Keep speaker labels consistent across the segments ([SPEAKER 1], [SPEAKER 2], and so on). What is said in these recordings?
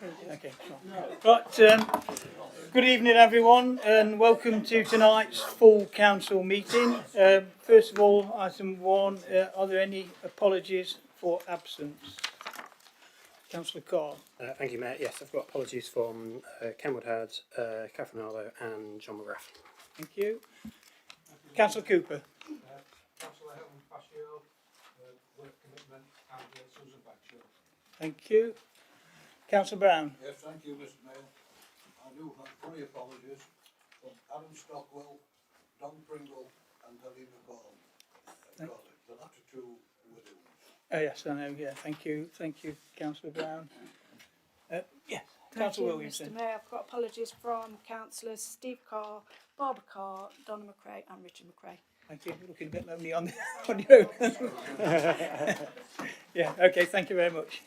[SPEAKER 1] Okay. Right. Good evening, everyone, and welcome to tonight's full council meeting. First of all, item one: are there any apologies for absence? Councillor Carr.
[SPEAKER 2] Thank you, Mayor. Yes, I've got apologies from Ken Woodhard, Catherine Arlo and John McGrath.
[SPEAKER 1] Thank you. Councillor Cooper.
[SPEAKER 3] Councillor Helmut Pasio, work commitment, and Susan Batchel.
[SPEAKER 1] Thank you. Councillor Brown.
[SPEAKER 4] Yes, thank you, Mr. Mayor. I do have funny apologies from Adam Stockwell, Don Pringle and Helene McCall. The latter two were doing.
[SPEAKER 1] Oh, yes, I know. Yeah, thank you, Councillor Brown. Yes,
[SPEAKER 5] Thank
[SPEAKER 1] Councillor
[SPEAKER 5] you,
[SPEAKER 1] Williamson.
[SPEAKER 5] Mr. Mayor. I've got apologies from councillors Steve Carr, Barbara Carr, Donna McRae and Richard McRae.
[SPEAKER 1] Thank you. Looking a bit lonely on your own. Yeah. Okay. Thank you very much.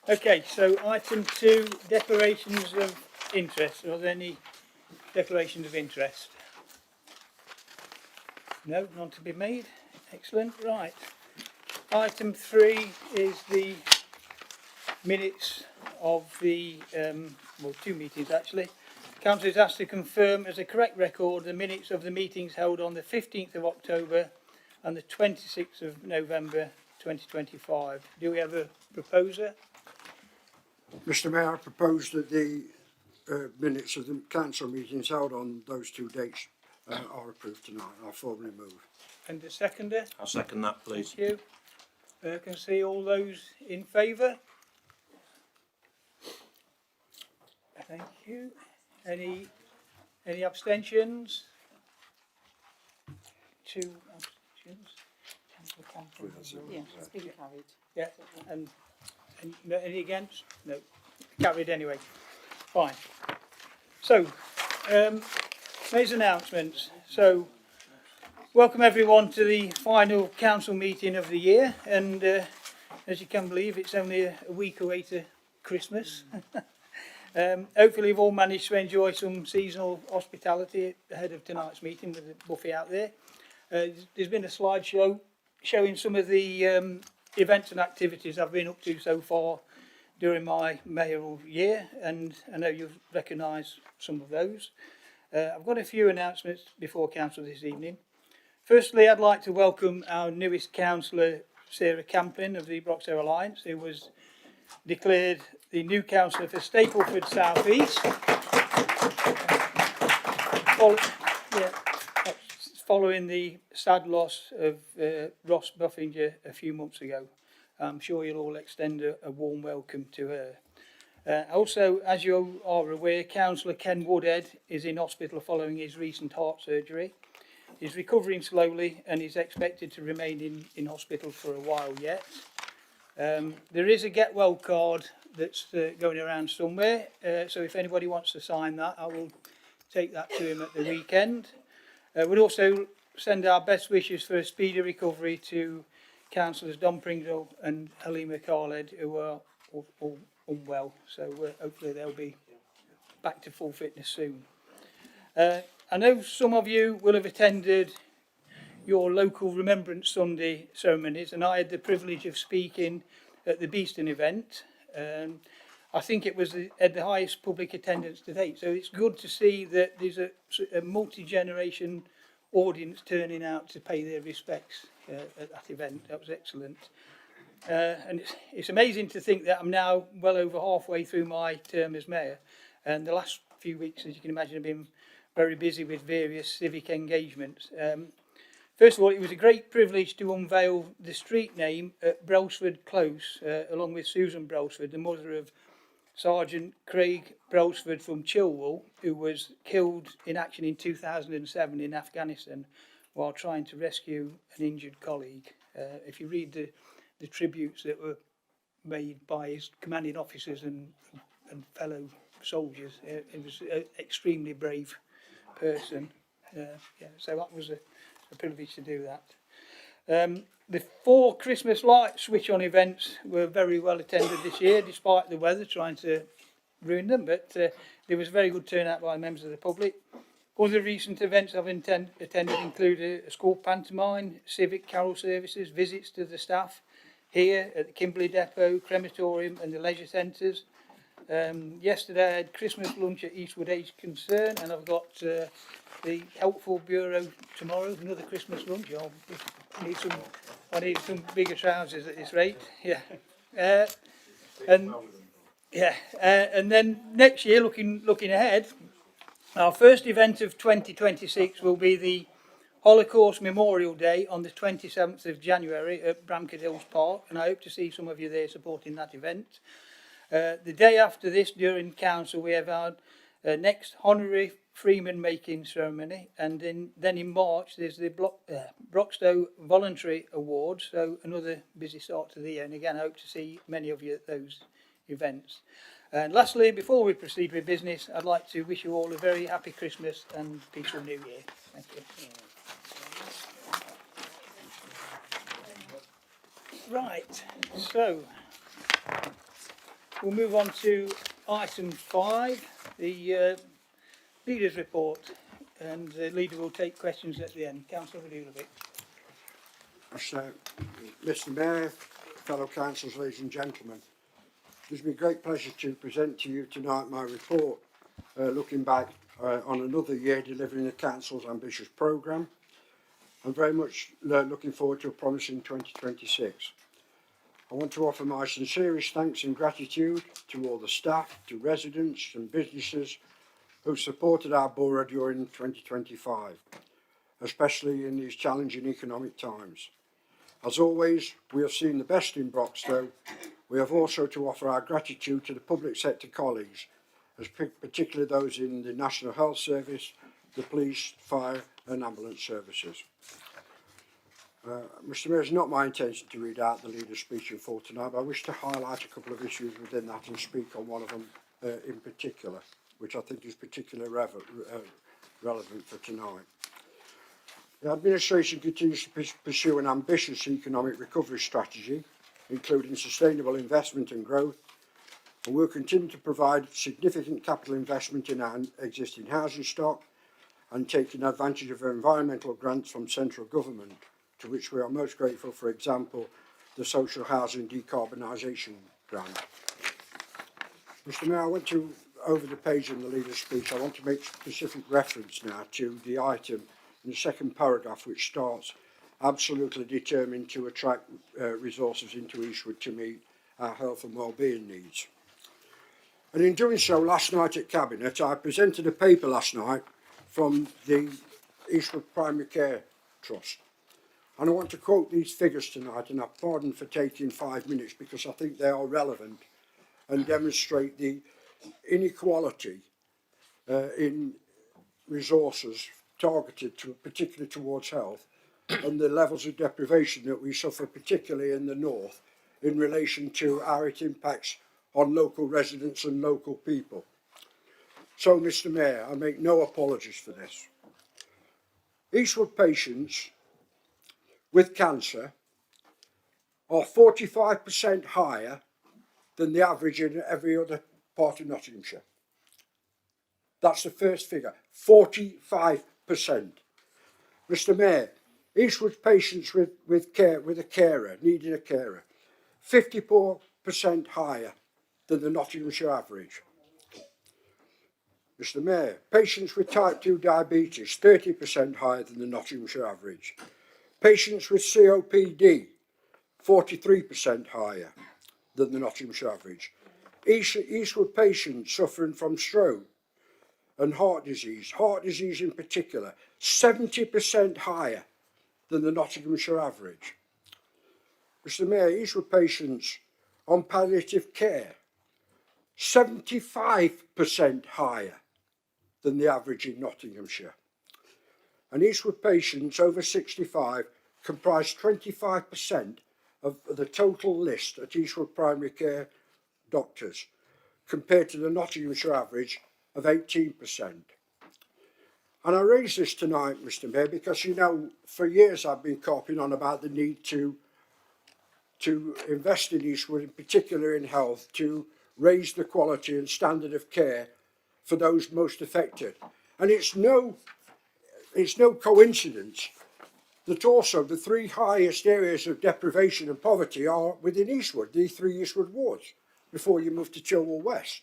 [SPEAKER 1] Okay. So item 2, declarations of interest. Are there any declarations of interest? No, none to be made. Excellent. Right. Item 3 is the minutes of the, well, 2 meetings actually. Council is asked to confirm as a correct record the minutes of the meetings held on the 15th of October and the 26th of November 2025. Do we have a proposer?
[SPEAKER 6] Mr. Mayor, I propose that the minutes of the council meetings held on those 2 dates are approved tonight. I formally move.
[SPEAKER 1] And the seconder?
[SPEAKER 7] I'll second that, please.
[SPEAKER 1] Thank you. Can see all those in favour? Thank you. Any abstentions? 2 abstentions.
[SPEAKER 8] Yeah, it's been carried.
[SPEAKER 1] Yeah, and no, any against? No, carried anyway. Fine. So, these announcements. So, welcome everyone to the final council meeting of the year, and as you can believe, it's only a week away to Christmas. Hopefully you've all managed to enjoy some seasonal hospitality ahead of tonight's meeting with the buffet out there. There's been a slideshow showing some of the events and activities I've been up to so far during my mayoral year, and I know you've recognised some of those. I've got a few announcements before council this evening. Firstly, I'd like to welcome our newest councillor, Sarah Camplin of the Broxton Alliance, who was declared the new councillor for Stapleford South East. Following the sad loss of Ross Buffinger a few months ago. I'm sure you'll all extend a warm welcome to her. Also, as you are aware, Councillor Ken Woodhead is in hospital following his recent heart surgery. He's recovering slowly and is expected to remain in hospital for a while yet. There is a get well card that's going around somewhere, so if anybody wants to sign that, I will take that to him at the weekend. We'd also send our best wishes for a speedy recovery to councillors Don Pringle and Helene McCarlhead, who are all unwell, so hopefully they'll be back to full fitness soon. I know some of you will have attended your local Remembrance Sunday ceremonies, and I had the privilege of speaking at the Beeston event. I think it was at the highest public attendance to date, so it's good to see that there's a multi-generation audience turning out to pay their respects at that event. That was excellent. And it's amazing to think that I'm now well over halfway through my term as mayor, and the last few weeks, as you can imagine, I've been very busy with various civic engagements. First of all, it was a great privilege to unveil the street name at Brailsford Close, along with Susan Brailsford, the mother of Sergeant Craig Brailsford from Chilwell, who was killed in action in 2007 in Afghanistan while trying to rescue an injured colleague. If you read the tributes that were made by his commanding officers and fellow soldiers, it was an extremely brave person. So that was a privilege to do that. The 4 Christmas light switch on events were very well attended this year, despite the weather trying to ruin them, but there was a very good turnout by members of the public. Other recent events I've attended include a school pantomime, civic carol services, visits to the staff, here at the Kimberley Depot, crematorium and the leisure centres. Yesterday I had Christmas lunch at Eastwood Age Concern, and I've got the Helpful Bureau tomorrow, another Christmas lunch. I need some bigger trousers at this rate, yeah. And then next year, looking ahead, our first event of 2026 will be the Holocaust Memorial Day on the 27th of January at Bramcote Hills Park, and I hope to see some of you there supporting that event. The day after this, during council, we have our next honorary Freeman making ceremony, and then in March there's the Broxtowe Voluntary Awards, so another busy start to the year, and again I hope to see many of you at those events. And lastly, before we proceed with business, I'd like to wish you all a very happy Christmas and peaceful New Year. Thank you. Right, so we'll move on to item 5, the leader's report, and the leader will take questions at the end. Councillor Radulovic.
[SPEAKER 6] Mr Mayor, fellow councillors, ladies and gentlemen, it gives me great pleasure to present to you tonight my report looking back on another year delivering the council's ambitious programme. I'm very much looking forward to a promising 2026. I want to offer my sincerest thanks and gratitude to all the staff, to residents and businesses who supported our borough during 2025, especially in these challenging economic times. As always, we have seen the best in Broxtowe. We have also to offer our gratitude to the public sector colleagues, particularly those in the National Health Service, the police, fire and ambulance services. Mr Mayor, it's not my intention to read out the leader's speech in full tonight, but I wish to highlight a couple of issues within that and speak on one of them in particular, which I think is particularly relevant for tonight. The administration continues to pursue an ambitious economic recovery strategy, including sustainable investment and growth, and will continue to provide significant capital investment in our existing housing stock and taking advantage of environmental grants from central government, to which we are most grateful, for example, the Social Housing Decarbonisation Grant. Mr Mayor, I went over the page in the leader's speech. I want to make specific reference now to the item in the second paragraph, which starts, absolutely determined to attract resources into Eastwood to meet our health and wellbeing needs. And in doing so, last night at Cabinet, I presented a paper last night from the Eastwood Primary Care Trust. And I want to quote these figures tonight, and I pardon for taking 5 minutes because I think they are relevant and demonstrate the inequality in resources targeted particularly towards health, and the levels of deprivation that we suffer, particularly in the north, in relation to how it impacts on local residents and local people. So, Mr Mayor, I make no apologies for this. Eastwood patients with cancer are 45% higher than the average in every other part of Nottinghamshire. That's the first figure, 45%. Mr Mayor, Eastwood patients with a carer, needing a carer, 54% higher than the Nottinghamshire average. Mr Mayor, patients with type 2 diabetes, 30% higher than the Nottinghamshire average. Patients with COPD, 43% higher than the Nottinghamshire average. Eastwood patients suffering from stroke and heart disease in particular, 70% higher than the Nottinghamshire average. Mr Mayor, Eastwood patients on palliative care, 75% higher than the average in Nottinghamshire. And Eastwood patients over 65 comprise 25% of the total list at Eastwood Primary Care doctors, compared to the Nottinghamshire average of 18%. And I raise this tonight, Mr Mayor, because, you know, for years I've been carping on about the need to invest in Eastwood, in particular in health, to raise the quality and standard of care for those most affected. And it's no coincidence that also the 3 highest areas of deprivation and poverty are within Eastwood, the 3 Eastwood wards, before you move to Chilwell West.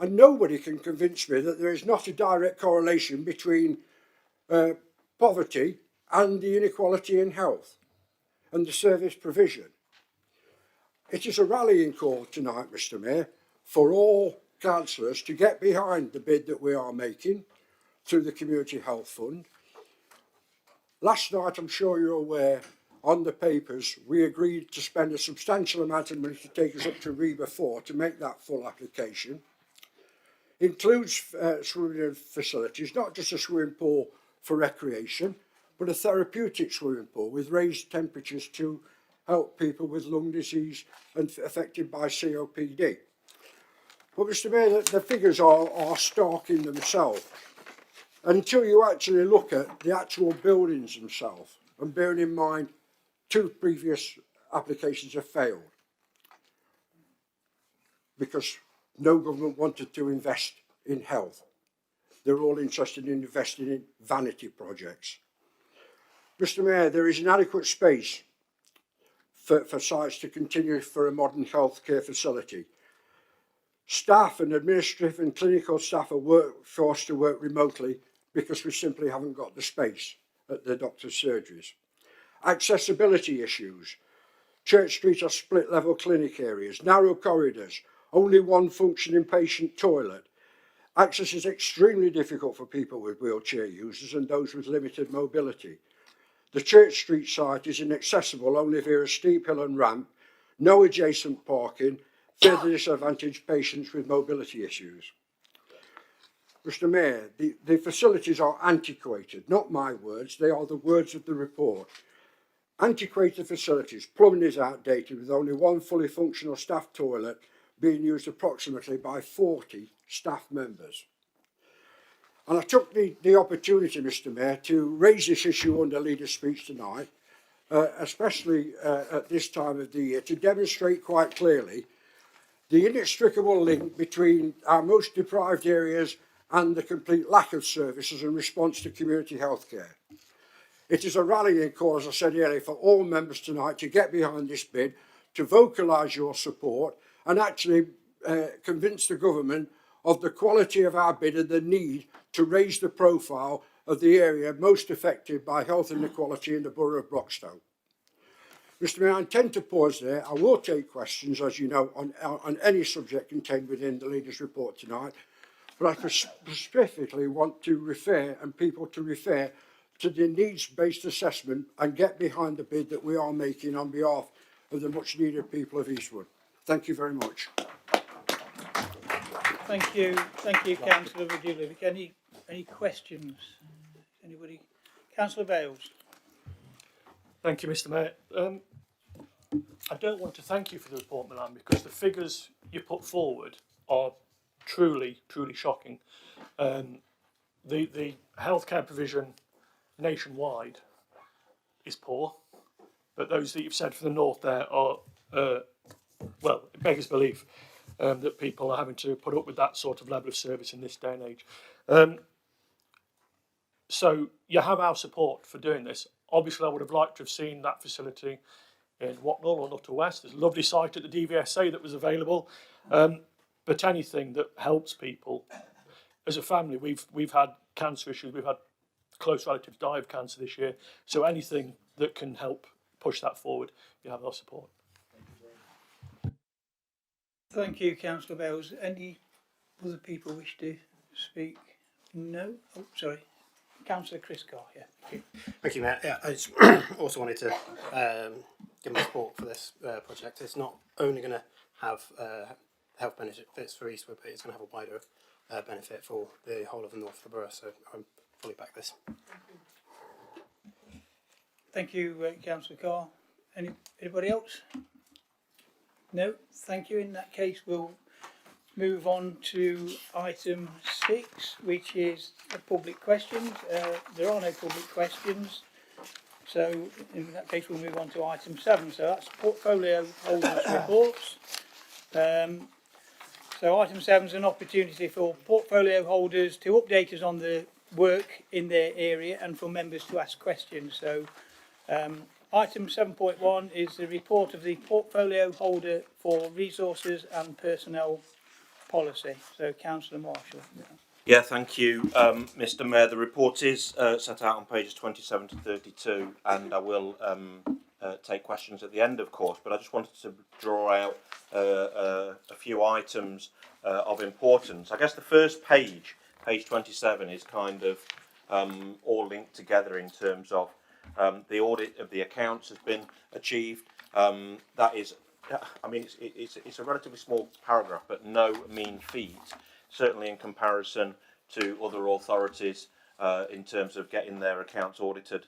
[SPEAKER 6] And nobody can convince me that there is not a direct correlation between poverty and the inequality in health and the service provision. It is a rallying call tonight, Mr. Mayor, for all councillors to get behind the bid that we are making through the Community Health Fund. Last night, I'm sure you're aware, on the papers, we agreed to spend a substantial amount of money to take us up to REBA 4 to make that full application. Includes swimming facilities, not just a swimming pool for recreation, but a therapeutic swimming pool with raised temperatures to help people with lung disease and affected by COPD. But Mr. Mayor, the figures are stark in themselves. Until you actually look at the actual buildings themselves, and bearing in mind 2 previous applications have failed because no government wanted to invest in health. They're all interested in investing in vanity projects. Mr. Mayor, there is inadequate space for sites to continue for a modern healthcare facility. Staff and administrative and clinical staff are forced to work remotely because we simply haven't got the space at the doctor's surgeries. Accessibility issues. Church Street are split level clinic areas, narrow corridors, only 1 functioning patient toilet. Access is extremely difficult for people with wheelchair users and those with limited mobility. The Church Street site is inaccessible only via a steep hill and ramp, no adjacent parking, further disadvantaged patients with mobility issues. Mr. Mayor, the facilities are antiquated, not my words, they are the words of the report. Antiquated facilities, plumbing is outdated with only 1 fully functional staff toilet being used approximately by 40 staff members. And I took the opportunity, Mr. Mayor, to raise this issue under leader's speech tonight, especially at this time of the year, to demonstrate quite clearly the inextricable link between our most deprived areas and the complete lack of services in response to community health care. It is a rallying call, as I said earlier, for all members tonight to get behind this bid, to vocalise your support and actually convince the government of the quality of our bid and the need to raise the profile of the area most affected by health inequality in the borough of Broxtowe. Mr. Mayor, I intend to pause there. I will take questions, as you know, on any subject contained within the leader's report tonight, but I specifically want to refer and people to refer to the needs-based assessment and get behind the bid that we are making on behalf of the much-needed people of Eastwood. Thank you very much.
[SPEAKER 1] Thank you, Councillor Radulovic. Any questions? Anybody? Councillor Bales.
[SPEAKER 7] Thank you, Mr. Mayor. I don't want to thank you for the report, Milan, because the figures you put forward are truly shocking. The healthcare provision nationwide is poor, but those that you've said for the north there are, well, it beggars belief that people are having to put up with that sort of level of service in this day and age. So you have our support for doing this. Obviously, I would have liked to have seen that facility in Watnall or Nutter West. There's a lovely site at the DVSA that was available. But anything that helps people, as a family, we've had cancer issues, we've had close relatives die of cancer this year. So anything that can help push that forward, you have our support.
[SPEAKER 1] Thank you, Councillor Bales. Any other people wish to speak? No? Oh, sorry. Councillor Chris Carr, yeah.
[SPEAKER 2] Thank you, Matt. Yeah, I just also wanted to give my support for this project. It's not only going to have health benefits for Eastwood, but it's going to have a wider benefit for the whole of the north of the borough, so I'm fully back this.
[SPEAKER 1] Thank you, Councillor Carr. Anybody else? No? Thank you. In that case, we'll move on to item 6, which is the public questions. There are no public questions, so in that case we'll move on to item 7. So that's portfolio holders reports. So item 7 is an opportunity for portfolio holders to update us on the work in their area and for members to ask questions. So item 7.1 is the report of the portfolio holder for resources and personnel policy. So Councillor Marshall.
[SPEAKER 9] Yeah, thank you, Mr. Mayor. The report is set out on pages 27 to 32, and I will take questions at the end, of course. But I just wanted to draw out a few items of importance. I guess the first page, page 27, is kind of all linked together in terms of the audit of the accounts has been achieved. That is, I mean, it's a relatively small paragraph, but no mean feat. Certainly in comparison to other authorities in terms of getting their accounts audited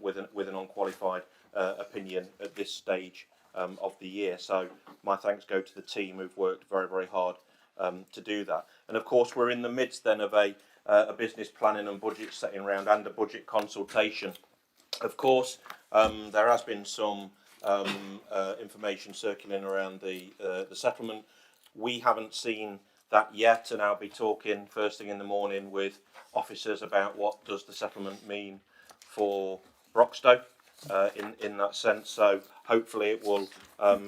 [SPEAKER 9] with an unqualified opinion at this stage of the year. So my thanks go to the team who've worked very, very hard to do that. And of course we're in the midst then of a business planning and budget setting round and a budget consultation. Of course there has been some information circulating around the settlement. We haven't seen that yet, and I'll be talking first thing in the morning with officers about what does the settlement mean for Broxtowe in that sense. So hopefully it will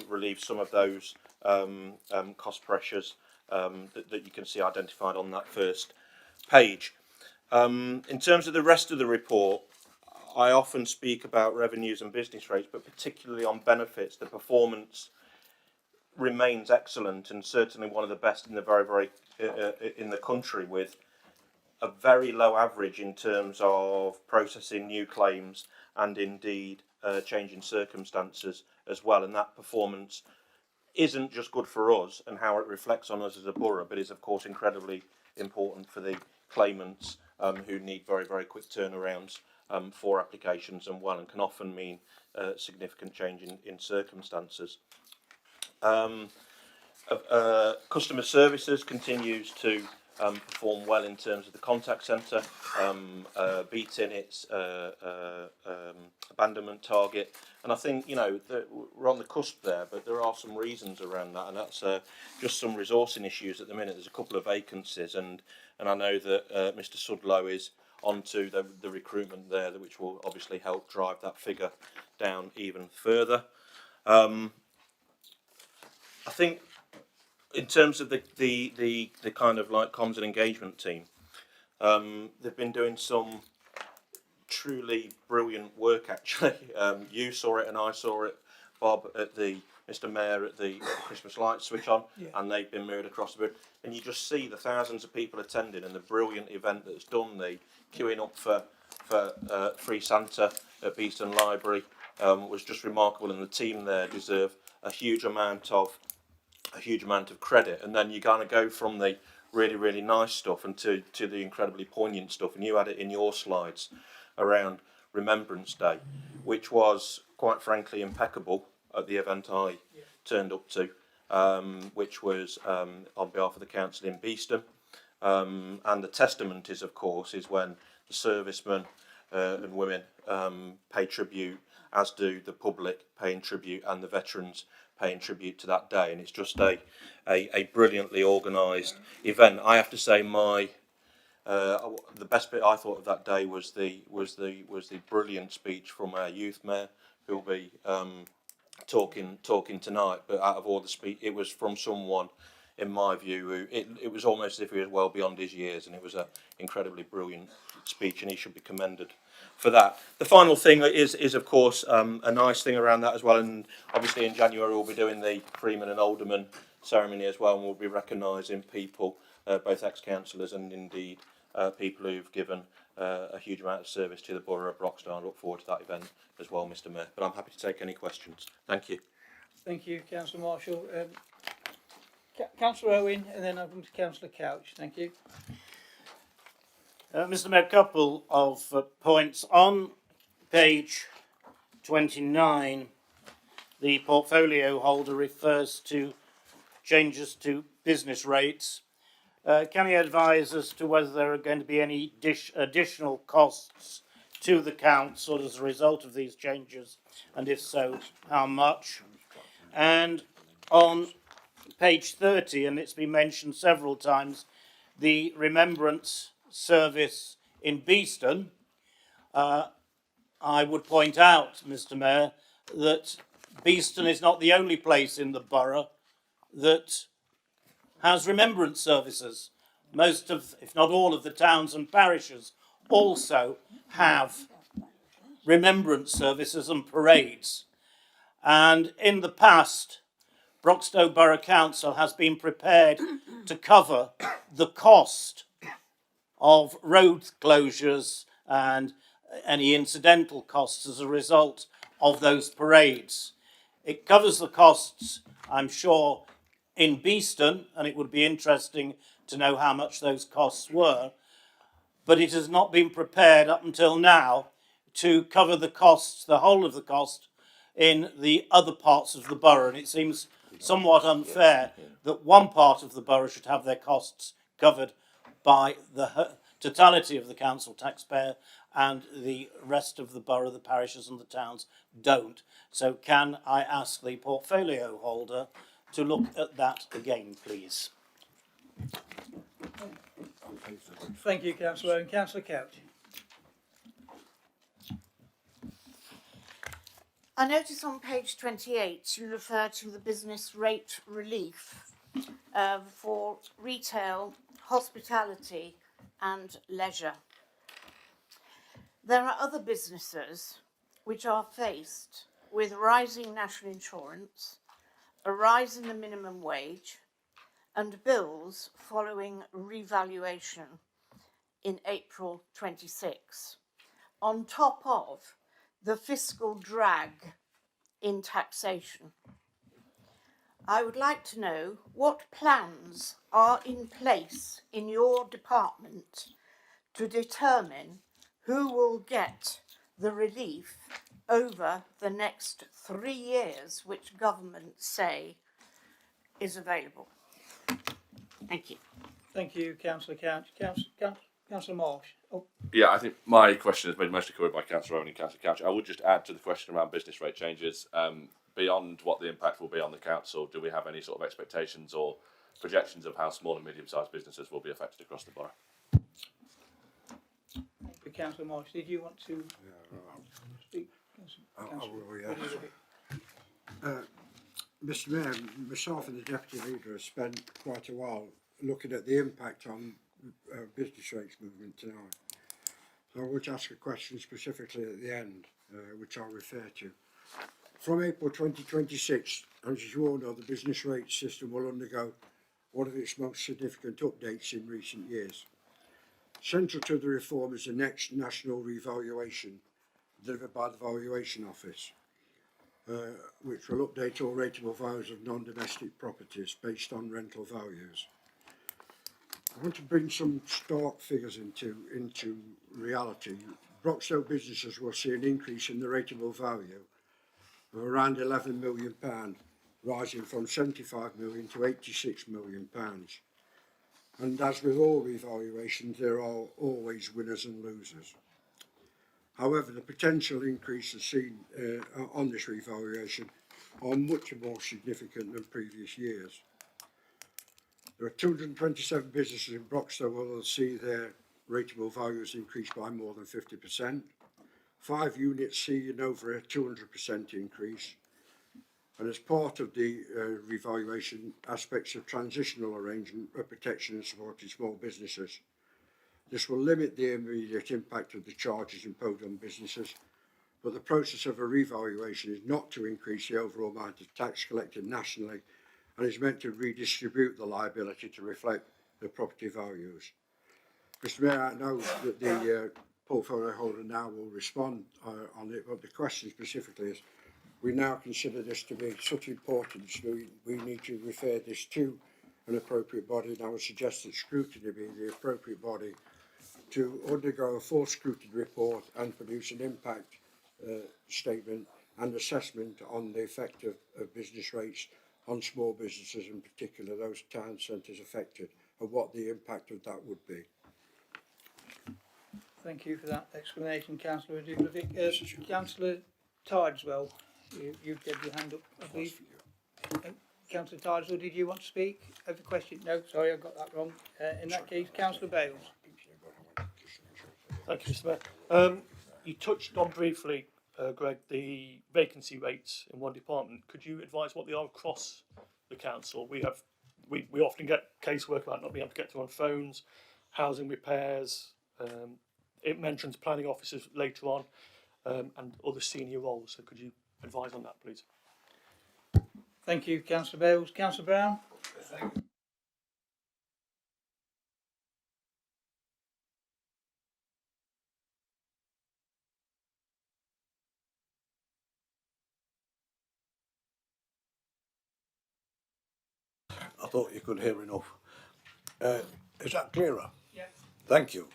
[SPEAKER 9] relieve some of those cost pressures that you can see identified on that first page. In terms of the rest of the report, I often speak about revenues and business rates, but particularly on benefits, the performance remains excellent and certainly one of the best in the very in the country, with a very low average in terms of processing new claims and indeed changing circumstances as well. And that performance isn't just good for us and how it reflects on us as a borough, but is of course incredibly important for the claimants who need very quick turnarounds for applications and can often mean significant change in circumstances. Customer services continues to perform well in terms of the contact centre, beating its abandonment target. And I think, you know, we're on the cusp there, but there are some reasons around that, and that's just some resourcing issues at the minute. There's a couple of vacancies, and I know that Mr Sudlow is onto the recruitment there, which will obviously help drive that figure down even further. I think in terms of the kind of like comms and engagement team, they've been doing some truly brilliant work actually. You saw it and I saw it, Bob, at Mr Mayor at the Christmas lights switch on, yeah. And they've been mirrored across the board. And you just see the thousands of people attending and the brilliant event that's done, the queuing up for Free Santa at Beeston Library was just remarkable, and the team there deserve a huge amount of credit. And then you kind of go from the really nice stuff and to the incredibly poignant stuff, and you had it in your slides around Remembrance Day, which was quite frankly impeccable at the event I turned up to, which was on behalf of the council in Beeston. And the testament is, of course, is when the servicemen and women pay tribute, as do the public paying tribute and the veterans paying tribute to that day. And it's just a brilliantly organised event. I have to say, the best bit I thought of that day was the brilliant speech from our youth mayor, who'll be talking tonight. But out of all the speech, it was from someone, in my view, who it was almost as if he was well beyond his years, and it was an incredibly brilliant speech, and he should be commended for that. The final thing is of course a nice thing around that as well, and obviously in January we'll be doing the Freeman and Alderman ceremony as well, and we'll be recognising people, both ex-councillors and indeed people who've given a huge amount of service to the borough of Broxtowe. I look forward to that event as well, Mr Mayor, but I'm happy to take any questions. Thank you.
[SPEAKER 1] Thank you, Councillor Marshall. Councillor Owen, and then I'll come to Councillor Couch. Thank you.
[SPEAKER 10] Mr Mayor, a couple of points. On page 29, the portfolio holder refers to changes to business rates. Can you advise as to whether there are going to be any additional costs to the council as a result of these changes, and if so, how much? And on page 30, and it's been mentioned several times, the Remembrance Service in Beeston, I would point out, Mr. Mayor, that Beeston is not the only place in the borough that has remembrance services. Most of, if not all of the towns and parishes also have remembrance services and parades. And in the past, Broxtowe Borough Council has been prepared to cover the cost of road closures and any incidental costs as a result of those parades. It covers the costs, I'm sure, in Beeston, and it would be interesting to know how much those costs were, but it has not been prepared up until now to cover the costs, the whole of the cost, in the other parts of the borough. And it seems somewhat unfair that one part of the borough should have their costs covered by the totality of the council taxpayer and the rest of the borough, the parishes and the towns don't. So can I ask the portfolio holder to look at that again, please?
[SPEAKER 1] Thank you, Councillor Owen. Councillor Couch.
[SPEAKER 11] I notice on page 28 you refer to the business rate relief for retail, hospitality and leisure. There are other businesses which are faced with rising national insurance, a rise in the minimum wage and bills following revaluation in April 26, on top of the fiscal drag in taxation. I would like to know what plans are in place in your department to determine who will get the relief over the next 3 years, which governments say is available. Thank you.
[SPEAKER 1] Thank you, Councillor Couch. Councillor Marsh. Oh,
[SPEAKER 12] Yeah, I think my question has been mostly covered by Councillor Owen and Councillor Couch. I would just add to the question around business rate changes. Beyond what the impact will be on the council, do we have any sort of expectations or projections of how small and medium-sized businesses will be affected across the borough?
[SPEAKER 1] thank you, Councillor Marsh. Did you want to speak?
[SPEAKER 6] I will, yes. Mr. Mayor, myself and the Deputy Leader have spent quite a while looking at the impact on business rates movement tonight. So I want to ask a question specifically at the end, which I'll refer to. From April 2026, as you all know, the business rate system will undergo one of its most significant updates in recent years. Central to the reform is the next national revaluation delivered by the Valuation Office, which will update all rateable values of non-domestic properties based on rental values. I want to bring some stark figures into reality. Broxtowe businesses will see an increase in the rateable value of around £11 million, rising from £75 million to £86 million. And as with all revaluations, there are always winners and losers. However, the potential increases seen on this revaluation are much more significant than previous years. There are 227 businesses in Broxtowe who will see their rateable values increase by more than 50%. 5 units see an over a 200% increase. And as part of the revaluation, aspects of transitional arrangement of protection and supporting small businesses. This will limit the immediate impact of the charges imposed on businesses, but the process of a revaluation is not to increase the overall amount of tax collected nationally and is meant to redistribute the liability to reflect the property values. Mr. Mayor, I know that the portfolio holder now will respond on it, but the question specifically is, we now consider this to be such importance, we need to refer this to an appropriate body, and I would suggest that scrutiny be the appropriate body to undergo a full scrutiny report and produce an impact statement and assessment on the effect of business rates on small businesses, in particular those town centres affected, and what the impact of that would be.
[SPEAKER 1] Thank you for that explanation, Councillor Dubrovic. Councillor Tideswell, you've got your hand up, I believe. Councillor Tideswell, did you want to speak? Have a question? No, sorry, I got that wrong. In that case, Councillor Bales.
[SPEAKER 7] Thank you, Mr. Mayor. You touched on briefly, Greg, the vacancy rates in one department. Could you advise what they are across the council? We often get casework about not being able to get to on phones, housing repairs. It mentions planning officers later on, and other senior roles. So could you advise on that, please?
[SPEAKER 1] Thank you, Councillor Bales. Councillor Brown?
[SPEAKER 4] I thought you could hear enough. Is that clearer?
[SPEAKER 1] Yeah.
[SPEAKER 4] Thank you.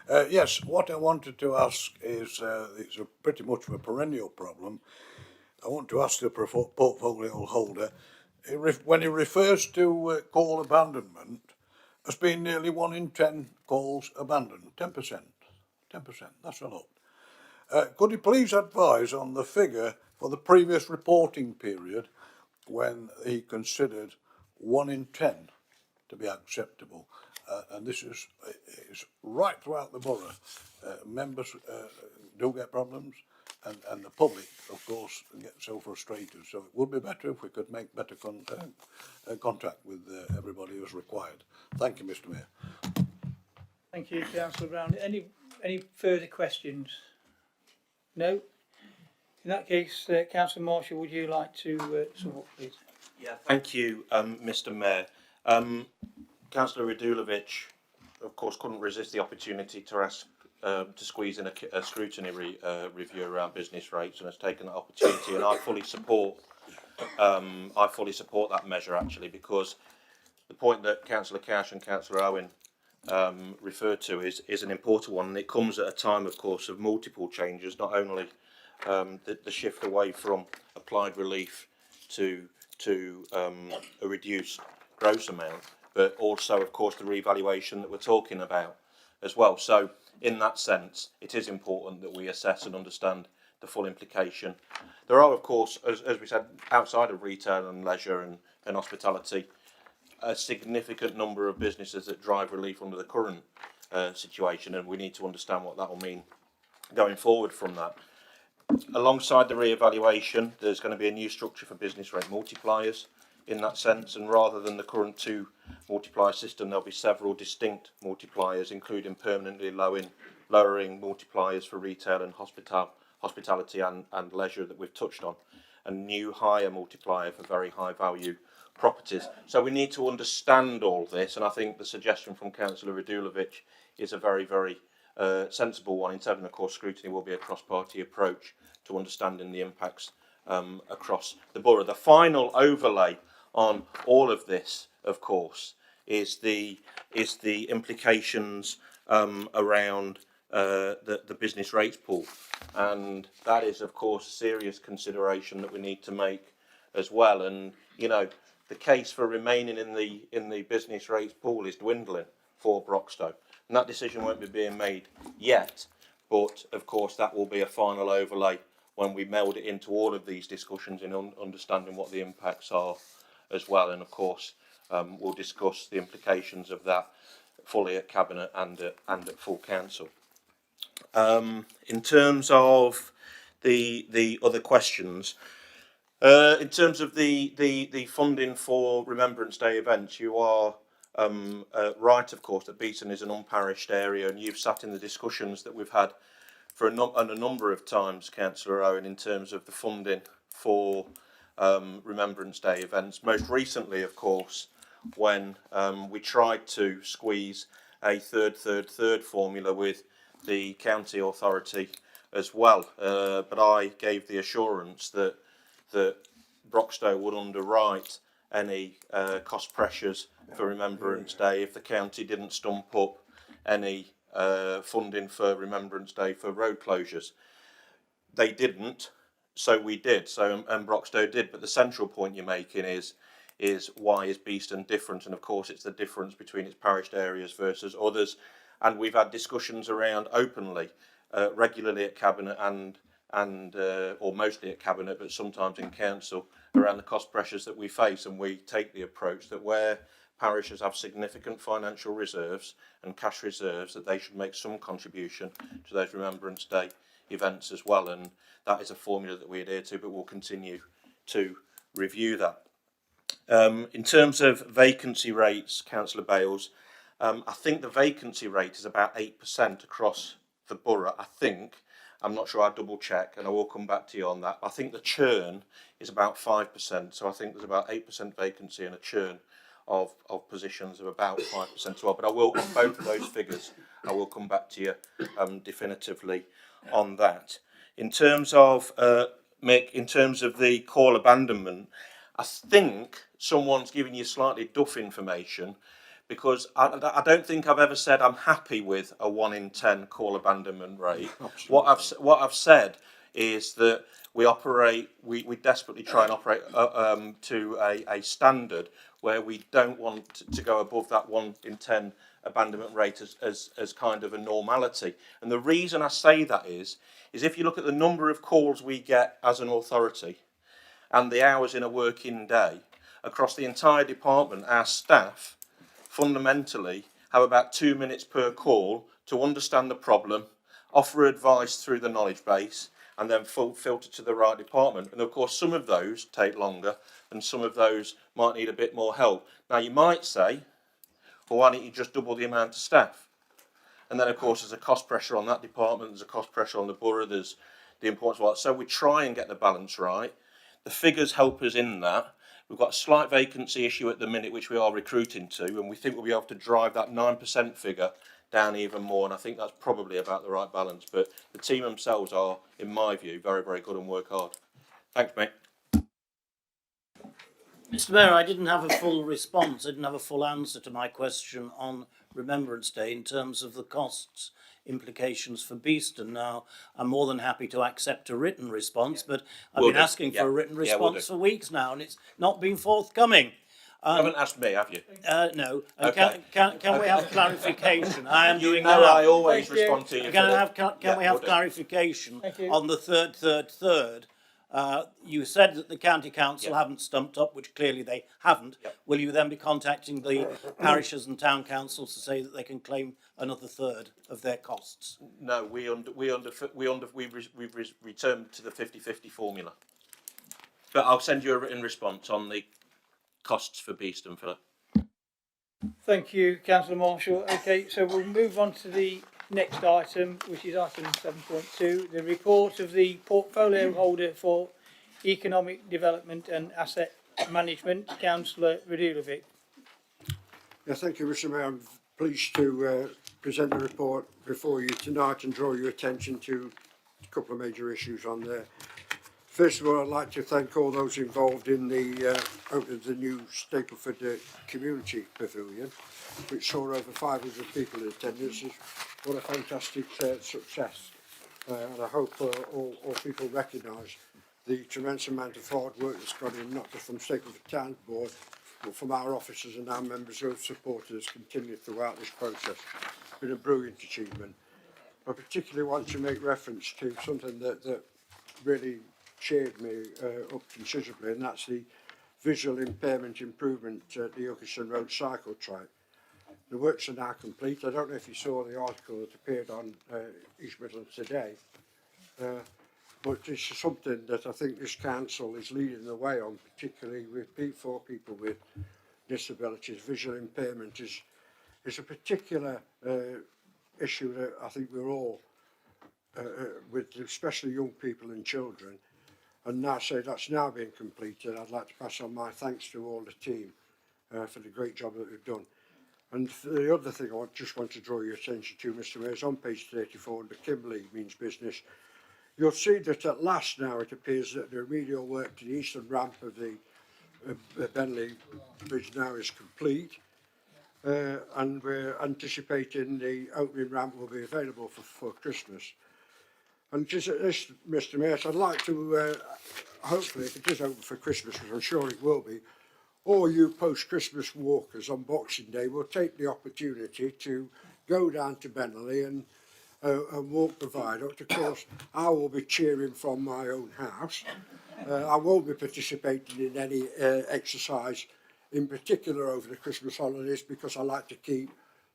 [SPEAKER 4] Yes, what I wanted to ask is, it's pretty much of a perennial problem. I want to ask the portfolio holder, when he refers to call abandonment, there's been nearly 1 in 10 calls abandoned, 10%. 10%, that's a lot. Could you please advise on the figure for the previous reporting period when he considered 1 in 10 to be acceptable? And this is right throughout the borough. Members do get problems, and the public, of course, get so frustrated. So it would be better if we could make better contact with everybody who's required. Thank you, Mr. Mayor.
[SPEAKER 1] Thank you, Councillor Brown. Any further questions? No? In that case, Councillor Marshall, would you like to sum up, please?
[SPEAKER 9] Yeah, thank you, Mr. Mayor. Councillor Radulovic, of course, couldn't resist the opportunity to ask to squeeze in a scrutiny review around business rates, and has taken that opportunity. And I fully support that measure, actually, because the point that Councillor Cash and Councillor Owen referred to is an important one, and it comes at a time, of course, of multiple changes. Not only the shift away from applied relief to a reduced gross amount, but also, of course, the revaluation that we're talking about as well. So, in that sense, it is important that we assess and understand the full implication. There are, of course, as we said, outside of retail and leisure and hospitality, a significant number of businesses that drive relief under the current situation, and we need to understand what that will mean going forward from that. Alongside the re-evaluation, there's going to be a new structure for business rate multipliers in that sense, and rather than the current 2 multiplier system, there'll be several distinct multipliers, including permanently lowering multipliers for retail and hospitality and leisure that we've touched on, and new higher multiplier for very high value properties. So we need to understand all this, and I think the suggestion from Councillor Radulovic is a very, very sensible one. In terms of course, scrutiny will be a cross-party approach to understanding the impacts across the borough. The final overlay on all of this, of course, is the implications around the business rates pool, and that is, of course, a serious consideration that we need to make as well. And you know, the case for remaining in the business rates pool is dwindling for Broxtowe, and that decision won't be being made yet. But of course, that will be a final overlay when we meld it into all of these discussions in understanding what the impacts are as well. And of course, we'll discuss the implications of that fully at Cabinet and at full council. In terms of the other questions, in terms of the funding for Remembrance Day events, you are right, of course, that Beeton is an unparished area, and you've sat in the discussions that we've had for a number of times, Councillor Owen, in terms of the funding for Remembrance Day events. Most recently, of course, when we tried to squeeze a third formula with the county authority as well, but I gave the assurance that Broxtowe would underwrite any cost pressures for Remembrance Day if the county didn't stump up any funding for Remembrance Day for road closures. They didn't, so we did. And Broxtowe did. But the central point you're making is why is Beeston different? And of course, it's the difference between its parished areas versus others. And we've had discussions around openly, regularly at Cabinet and or mostly at Cabinet, but sometimes in Council, around the cost pressures that we face. And we take the approach that where parishes have significant financial reserves and cash reserves, that they should make some contribution to those Remembrance Day events as well, and that is a formula that we adhere to, but we'll continue to review that. In terms of vacancy rates, Councillor Bales, I think the vacancy rate is about 8% across the borough, I think. I'm not sure, I'll double check and I will come back to you on that. I think the churn is about 5%, so I think there's about 8% vacancy and a churn of positions of about 5% as well. But I will, on both of those figures, I will come back to you definitively on that. In terms of, Mick, in terms of the call abandonment, I think someone's giving you slightly duff information, because I don't think I've ever said I'm happy with a 1 in 10 call abandonment rate. What I've said is that we desperately try and operate to a standard where we don't want to go above that 1 in 10 abandonment rate as kind of a normality. And the reason I say that is if you look at the number of calls we get as an authority and the hours in a working day, across the entire department, our staff fundamentally have about 2 minutes per call to understand the problem, offer advice through the knowledge base, and then filter to the right department. And of course, some of those take longer and some of those might need a bit more help. Now, you might say, well, why don't you just double the amount of staff? And then, of course, there's a cost pressure on that department, there's a cost pressure on the borough, there's the importance of it. So we try and get the balance right. The figures help us in that. We've got a slight vacancy issue at the minute, which we are recruiting to, and we think we'll be able to drive that 9% figure down even more, and I think that's probably about the right balance. But the team themselves are, in my view, very, very good and work hard. Thanks, mate.
[SPEAKER 10] Mr. Mayor, I didn't have a full response. I didn't have a full answer to my question on Remembrance Day in terms of the costs implications for Beeston. Now, I'm more than happy to accept a written response, but I've been asking for a written response for weeks now, and it's not been forthcoming.
[SPEAKER 9] You haven't asked me, have you?
[SPEAKER 10] No.
[SPEAKER 9] Okay.
[SPEAKER 10] Can we have clarification? I am doing that.
[SPEAKER 9] I always respond to you.
[SPEAKER 10] Can we have clarification on the third? You said that the county council haven't stumped up, which clearly they haven't. Will you then be contacting the parishes and town councils to say that they can claim another third of their costs?
[SPEAKER 9] No, we've returned to the 50-50 formula. But I'll send you a written response on the costs for Beeston, Philip.
[SPEAKER 1] Thank you, Councillor Marshall. Okay, so we'll move on to the next item, which is item 7.2, the report of the portfolio holder for economic development and asset management, Councillor Radulovic.
[SPEAKER 6] Yeah, thank you, Mr. Mayor. I'm pleased to present the report before you tonight and draw your attention to a couple of major issues on there. First of all, I'd like to thank all those involved in the opening of the new Stapleford Community Pavilion, which saw over 500 people in attendance. What a fantastic success. And I hope all people recognise the tremendous amount of hard work that's gone in, not just from Stapleford Town Board, but from our officers and our members who have supported us continued throughout this process. It's been a brilliant achievement. I particularly want to make reference to something that really cheered me up considerably, and that's the visual impairment improvement at the Ilkeston Road cycle track. The works are now complete. I don't know if you saw the article that appeared on East Midlands Today, but it's something that I think this council is leading the way on, particularly for people with disabilities. Visual impairment is a particular issue that I think we're all, with especially young people and children, and now say that's now being completed. I'd like to pass on my thanks to all the team for the great job that they've done. And the other thing I just want to draw your attention to, Mr. Mayor, is on page 34 under Kimberley Means Business. You'll see that at last now it appears that the remedial work to the eastern ramp of the Benley Bridge now is complete, and we're anticipating the opening ramp will be available for Christmas. And just at this, Mr. Mayor, I'd like to, hopefully, if it is open for Christmas, which I'm sure it will be, all you post-Christmas walkers on Boxing Day will take the opportunity to go down to Benley and walk the viaduct. Of course, I will be cheering from my own house. I won't be participating in any exercise in particular over the Christmas holidays, because I like to keep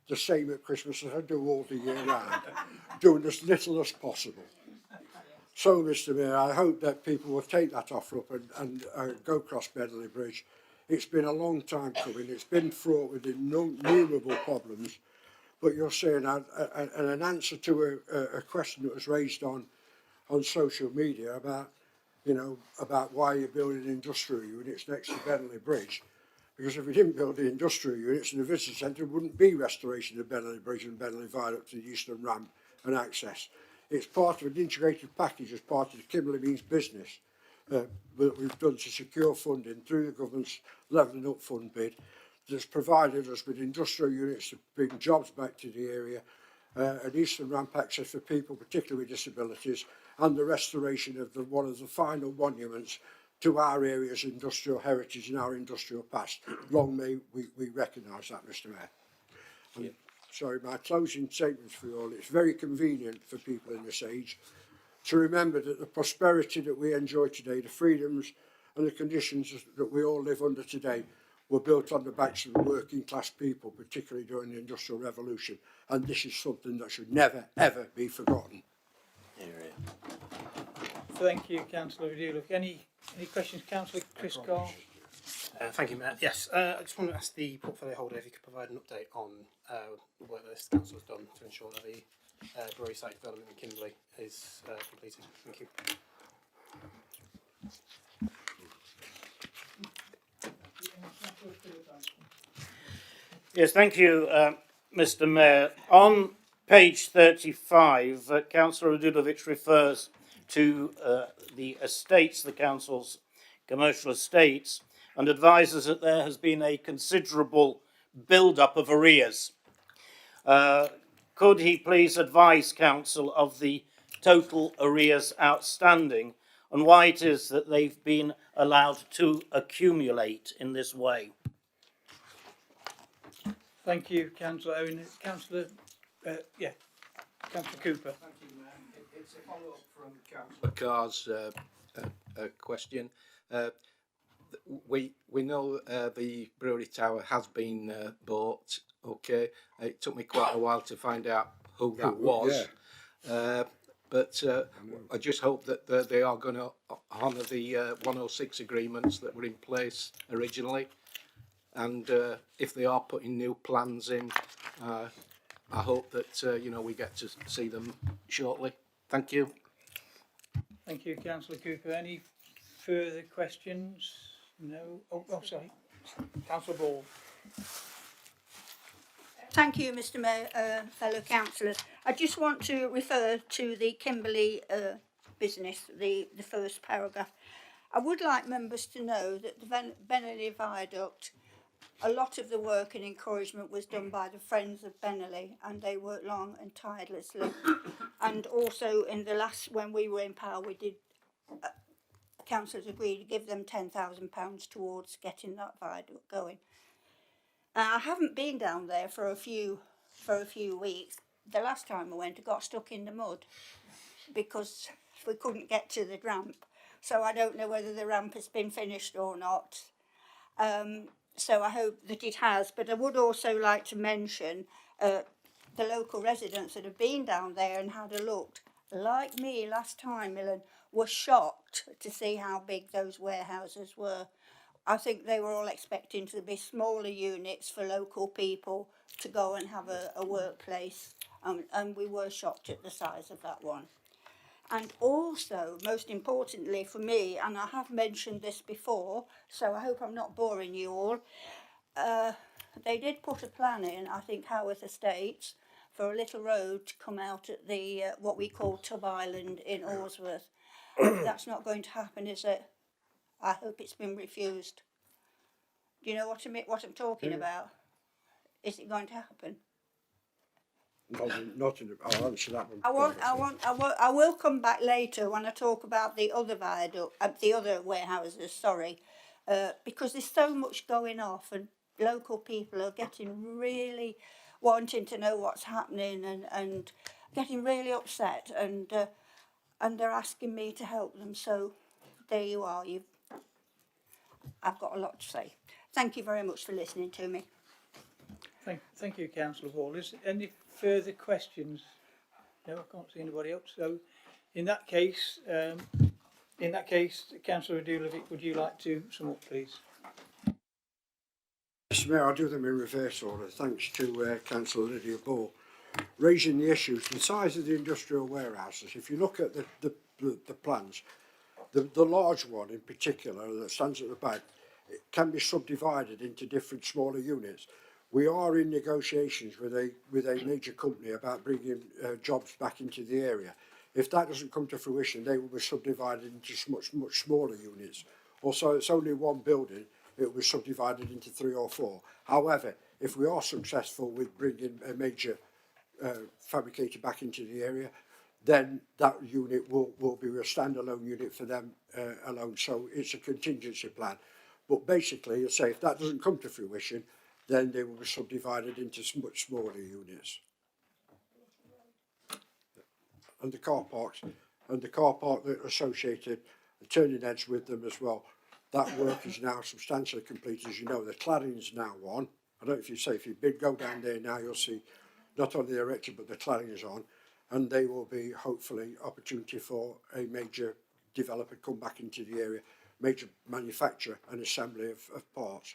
[SPEAKER 6] the same at Christmas as I do all the year round, doing as little as possible. So, Mr Mayor, I hope that people will take that offer up and go across Bedley Bridge. It's been a long time coming. It's been fraught with innumerable problems. But you're saying an answer to a question that was raised on social media about, you know, about why you're building industrial units next to Bedley Bridge. Because if we didn't build the industrial units in the visitor centre, it wouldn't be restoration of Bedley Bridge and Bedley Viaduct to the Eastern Ramp and access. It's part of an integrated package as part of the Kimberley Means business that we've done to secure funding through the government's Levelling Up Fund bid that's provided us with industrial units to bring jobs back to the area, and Eastern Ramp access for people, particularly with disabilities, and the restoration of one of the final monuments to our area's industrial heritage and our industrial past. Long may we recognise that, Mr Mayor. And, sorry, my closing statements for you all. It's very convenient for people in this age to remember that the prosperity that we enjoy today, the freedoms and the conditions that we all live under today, were built on the backs of the working class people, particularly during the Industrial Revolution. And this is something that should never, ever be forgotten.
[SPEAKER 1] Thank you, Councillor Radulov. Any questions, Councillor Chris Carr?
[SPEAKER 2] Thank you, Matt. Yes, I just want to ask the portfolio holder if you could provide an update on the work that this council has done to ensure that the brewery site development in Kimberley is completed. Thank you.
[SPEAKER 10] Yes, thank you, Mr Mayor. On page 35, Councillor Radulovic refers to the estates, the council's commercial estates, and advises that there has been a considerable build-up of arrears. Could he please advise council of the total arrears outstanding and why it is that they've been allowed to accumulate in this way?
[SPEAKER 1] Thank you, Councillor Owen. Councillor Cooper.
[SPEAKER 3] Thank you, Mayor. It's a follow-up from Councillor Carr's question. We know the brewery tower has been bought. Okay, it took me quite a while to find out who that was. Yeah. But I just hope that they are going to honour the 106 agreements that were in place originally. And if they are putting new plans in, I hope that you know, we get to see them shortly. Thank you.
[SPEAKER 1] Thank you, Councillor Cooper. Any further questions? No. Oh, sorry. Councillor Ball.
[SPEAKER 13] Thank you, Mr Mayor, fellow councillors. I just want to refer to the Kimberley business, the first paragraph. I would like members to know that the Beneley Viaduct, a lot of the work and encouragement was done by the Friends of Beneley, and they worked long and tirelessly. And also in the last, when we were in power, we did, councillors agreed to give them £10,000 towards getting that viaduct going. I haven't been down there for a few weeks. The last time I went, I got stuck in the mud because we couldn't get to the ramp. So I don't know whether the ramp has been finished or not. So I hope that it has. But I would also like to mention the local residents that have been down there and had a look, like me last time, Millen, were shocked to see how big those warehouses were. I think they were all expecting to be smaller units for local people to go and have a workplace, and we were shocked at the size of that one. And also, most importantly for me, and I have mentioned this before, so I hope I'm not boring you all, they did put a plan in, I think Haworth Estates, for a little road to come out at the what we call Tub Island in Orsworth. That's not going to happen, is it? I hope it's been refused. Do you know what I'm talking about? Is it going to happen?
[SPEAKER 6] Not in the, I'll answer that one.
[SPEAKER 13] I will come back later when I talk about the other viaduct, the other warehouses. Sorry, because there's so much going off, and local people are getting really wanting to know what's happening, and getting really upset, and they're asking me to help them. So there you are. I've got a lot to say. Thank you very much for listening to me.
[SPEAKER 1] Thank you, Councillor Wall. Is there any further questions? No, I can't see anybody else. So, in that case, Councillor Adulovic, would you like to sum up, please?
[SPEAKER 6] Mr Mayor, I'll do them in reverse order. Thanks to Councillor Lydia Ball. Raising the issues, the size of the industrial warehouses. If you look at the plans, the large one in particular that stands at the back, it can be subdivided into different smaller units. We are in negotiations with a major company about bringing jobs back into the area. If that doesn't come to fruition, they will be subdivided into much smaller units. Also, it's only one building, it will be subdivided into 3 or 4. However, if we are successful with bringing a major fabricator back into the area, then that unit will be a standalone unit for them alone. So it's a contingency plan. But basically, I say if that doesn't come to fruition, then they will be subdivided into much smaller units. And the car parks, and the car park that are associated, the turning heads with them as well. That work is now substantially complete. As you know, the cladding is now on. I don't know if you say, if you go down there now, you'll see not only the erection, but the cladding is on. And they will be, hopefully, opportunity for a major developer come back into the area, major manufacturer and assembly of parts.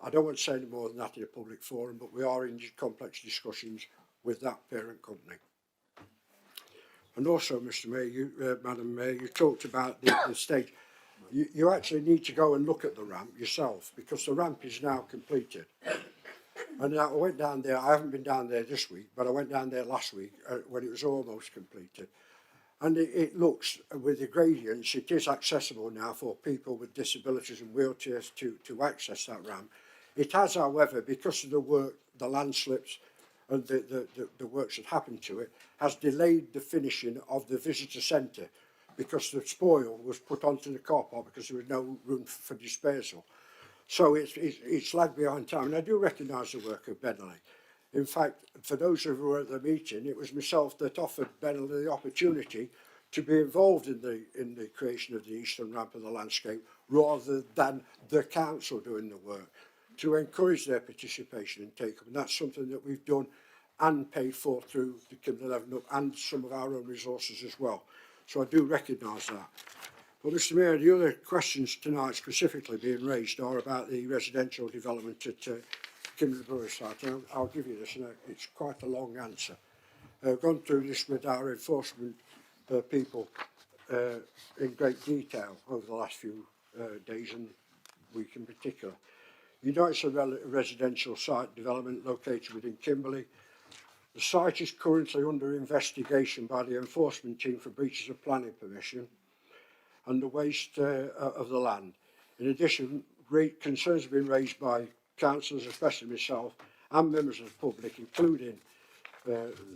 [SPEAKER 6] I don't want to say any more than that in a public forum, but we are in complex discussions with that parent company. And also, Mr Mayor, Madam Mayor, you talked about the stage. You actually need to go and look at the ramp yourself, because the ramp is now completed. And I went down there, I haven't been down there this week, but I went down there last week when it was almost completed. And it looks, with the gradients, it is accessible now for people with disabilities and wheelchairs to access that ramp. It has, however, because of the work, the landslips and the works that happened to it, has delayed the finishing of the visitor centre because the spoil was put onto the car park because there was no room for disposal. So it's lagged behind time, and I do recognise the work of Benelli. In fact, for those who were at the meeting, it was myself that offered Benelli the opportunity to be involved in the creation of the eastern ramp of the landscape, rather than the council doing the work, to encourage their participation and take up. And that's something that we've done and paid for through the Kimberley Levelling Up and some of our own resources as well. So I do recognise that. Well, Mr Mayor, the other questions tonight specifically being raised are about the residential development at Kimberley Brewery site. And I'll give you this, and it's quite a long answer. I've gone through this with our enforcement people in great detail over the last few days and week in particular. You know, it's a residential site development located within Kimberley. The site is currently under investigation by the enforcement team for breaches of planning permission and the waste of the land. In addition, concerns have been raised by councillors, especially myself, and members of the public, including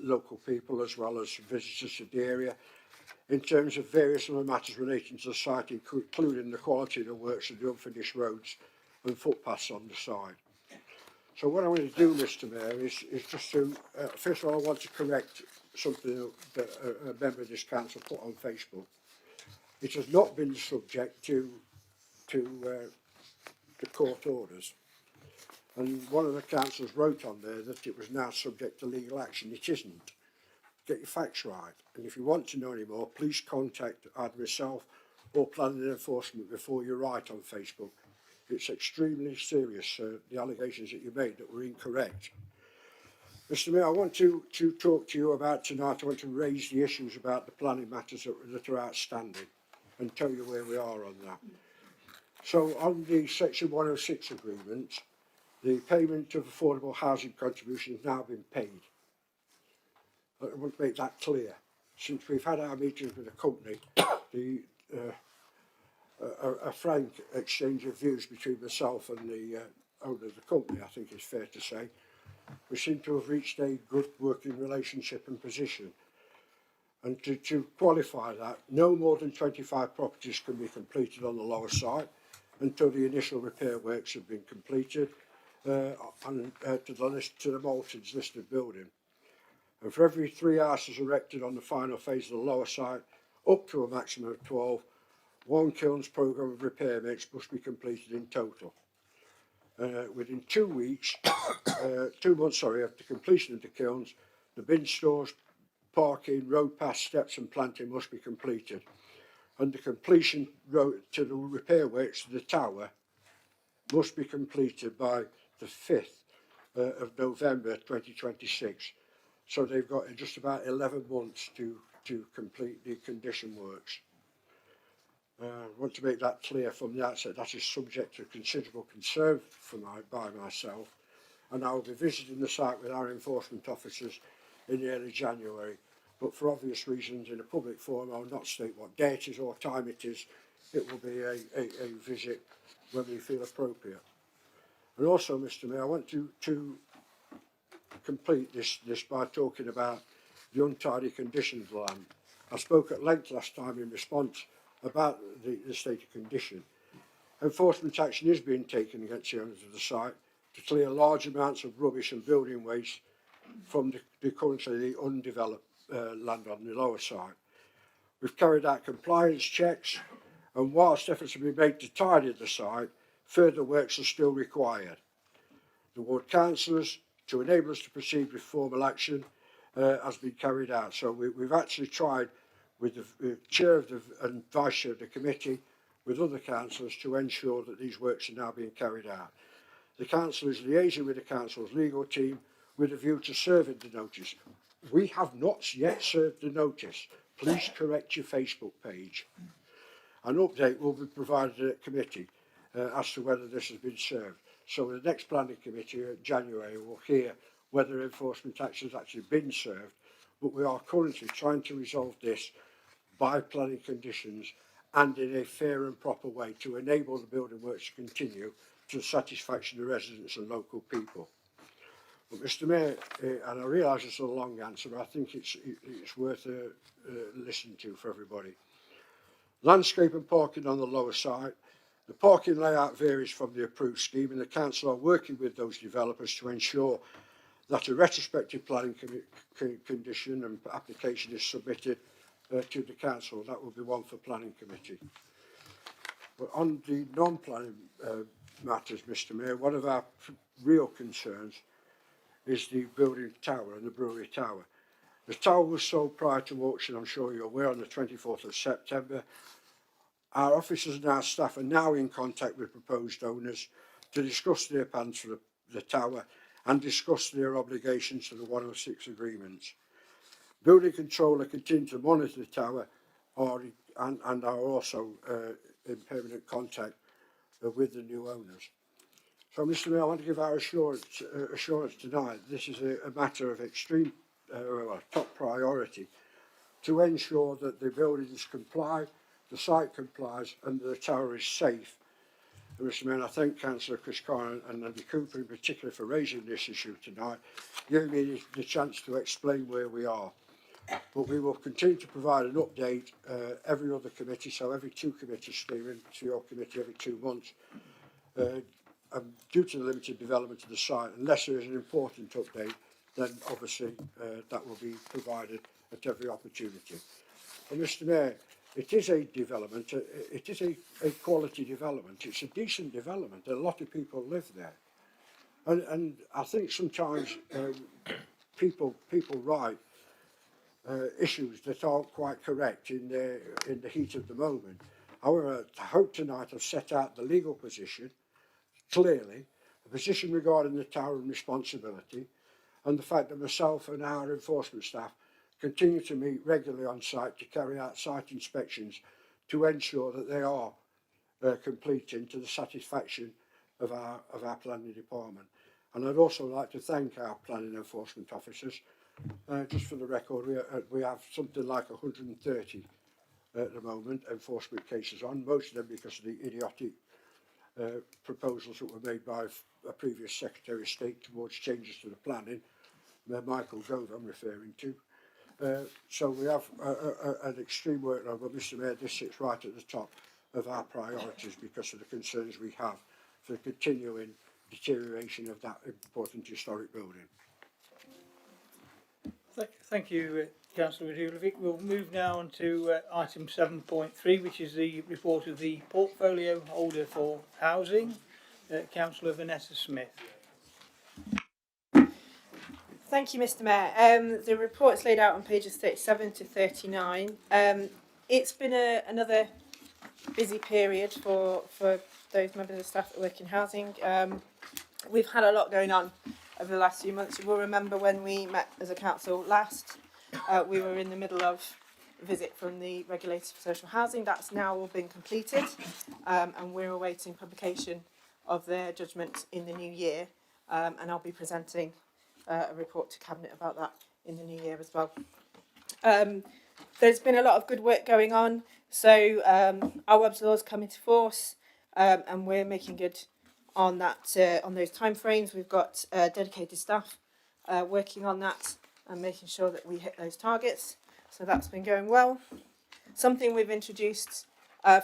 [SPEAKER 6] local people as well as visitors to the area, in terms of various other matters relating to the site, including the quality of the works of the unfinished roads and footpaths on the site. So what I want to do, Mr Mayor, is just to, first of all, I want to correct something that a member of this council put on Facebook. It has not been subject to court orders. And one of the councillors wrote on there that it was now subject to legal action. It isn't. Get your facts right. And if you want to know any more, please contact either myself or Planning and Enforcement before you write on Facebook. It's extremely serious, the allegations that you made that were incorrect. Mr Mayor, I want to talk to you about tonight, I want to raise the issues about the planning matters that are outstanding and tell you where we are on that. So on the Section 106 agreement, the payment of affordable housing contribution has now been paid. I want to make that clear. Since we've had our meetings with the company, a frank exchange of views between myself and the owner of the company, I think is fair to say. We seem to have reached a good working relationship and position. And to qualify that, no more than 25 properties can be completed on the lower site until the initial repair works have been completed to the Maltons listed building. And for every 3 houses erected on the final phase of the lower site, up to a maximum of 12, one kiln's programme of repair works must be completed in total. within 2 weeks, 2 months, sorry, after completion of the kilns, the bin stores, parking, road pass, steps and planting must be completed. And the completion road to the repair works to the tower must be completed by the 5th of November 2026. So they've got just about 11 months to complete the condition works. I want to make that clear from the outset. That is subject to considerable concern by myself, and I will be visiting the site with our enforcement officers in early January. But for obvious reasons, in a public forum, I will not state what date it is or time it is. It will be a visit when we feel appropriate. And also, Mr. Mayor, I want to complete this by talking about the untidy condition of the land. I spoke at length last time in response about the state of condition. Enforcement action is being taken against the owners of the site to clear large amounts of rubbish and building waste from the currently undeveloped land on the lower side. We've carried out compliance checks, and whilst efforts have been made to tidy the site, further works are still required. The ward councillors, to enable us to proceed with formal action, has been carried out. So we've actually tried with the chair of and vice chair of the committee, with other councillors, to ensure that these works are now being carried out. The council is liaising with the council's legal team with a view to serving the notice. We have not yet served the notice. Please correct your Facebook page. An update will be provided at committee as to whether this has been served. So the next planning committee in January will hear whether enforcement action has actually been served, but we are currently trying to resolve this by planning conditions and in a fair and proper way to enable the building works to continue to the satisfaction of residents and local people. But Mr. Mayor, and I realise it's a long answer, but I think it's worth listening to for everybody. Landscape and parking on the lower side. The parking layout varies from the approved scheme, and the council are working with those developers to ensure that a retrospective planning condition and application is submitted to the council. That will be one for planning committee. But on the non-planning matters, Mr. Mayor, one of our real concerns is the building tower and the brewery tower. The tower was sold prior to auction, I'm sure you're aware, on the 24th of September. Our officers and our staff are now in contact with proposed owners to discuss their plans for the tower and discuss their obligations to the 106 agreements. Building controller continue to monitor the tower and are also in permanent contact with the new owners. So, Mr. Mayor, I want to give our assurance tonight. This is a matter of extreme, top priority to ensure that the buildings comply, the site complies, and the tower is safe. And Mr. Mayor, I thank Councillor Chris Carr and Andy Cooper in particular for raising this issue tonight, giving me the chance to explain where we are. But we will continue to provide an update every other committee, so every 2 committees, Stephen, to your committee every 2 months. Due to the limited development of the site, unless there is an important update, then obviously that will be provided at every opportunity. And Mr. Mayor, it is a development, it is a quality development, it's a decent development, a lot of people live there. And I think sometimes people write issues that aren't quite correct in the heat of the moment. However, I hope tonight I've set out the legal position clearly, the position regarding the tower and responsibility, and the fact that myself and our enforcement staff continue to meet regularly on site to carry out site inspections to ensure that they are completing to the satisfaction of our planning department. And I'd also like to thank our planning enforcement officers. Just for the record, we have something like 130 at the moment enforcement cases on, most of them because of the idiotic proposals that were made by a previous Secretary of State towards changes to the planning, Michael Gove I'm referring to. So we have an extreme workload, but Mr. Mayor, this sits right at the top of our priorities because of the concerns we have for the continuing deterioration of that important historic building.
[SPEAKER 1] Thank you, Councillor Radulovic. We'll move now on to item 7.3, which is the report of the portfolio holder for housing. Councillor Vanessa Smith.
[SPEAKER 14] Thank you, Mr. Mayor. The report's laid out on pages 37 to 39. It's been another busy period for those members of staff that work in housing. We've had a lot going on over the last few months. You will remember when we met as a council last, we were in the middle of a visit from the Regulator for Social Housing. That's now all been completed, and we're awaiting publication of their judgment in the new year, and I'll be presenting a report to Cabinet about that in the new year as well. There's been a lot of good work going on. So our WEBS laws come into force, and we're making good on that, on those timeframes. We've got dedicated staff working on that and making sure that we hit those targets. So that's been going well. Something we've introduced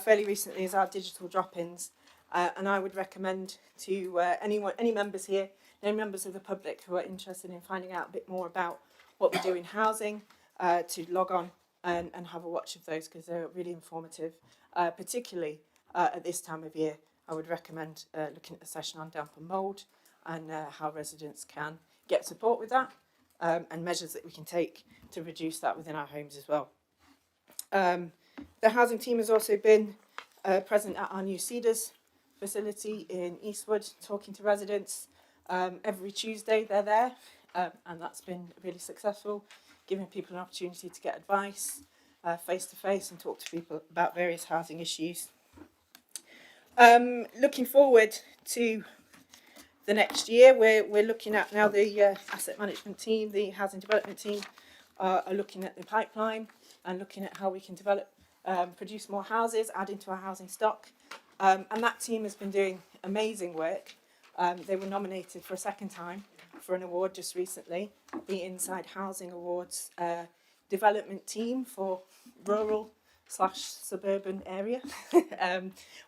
[SPEAKER 14] fairly recently is our digital drop-ins, and I would recommend to any members here, any members of the public who are interested in finding out a bit more about what we do in housing, to log on and have a watch of those, because they're really informative, particularly at this time of year. I would recommend looking at the session on damp and mould and how residents can get support with that, and measures that we can take to reduce that within our homes as well. The housing team has also been present at our new Cedars facility in Eastwood, talking to residents. Every Tuesday they're there, and that's been really successful, giving people an opportunity to get advice face to face and talk to people about various housing issues. Looking forward to the next year, we're looking at now the asset management team, the housing development team are looking at the pipeline and looking at how we can develop, produce more houses, add into our housing stock. And that team has been doing amazing work. They were nominated for a second time for an award just recently, the Inside Housing Awards development team for rural/suburban area.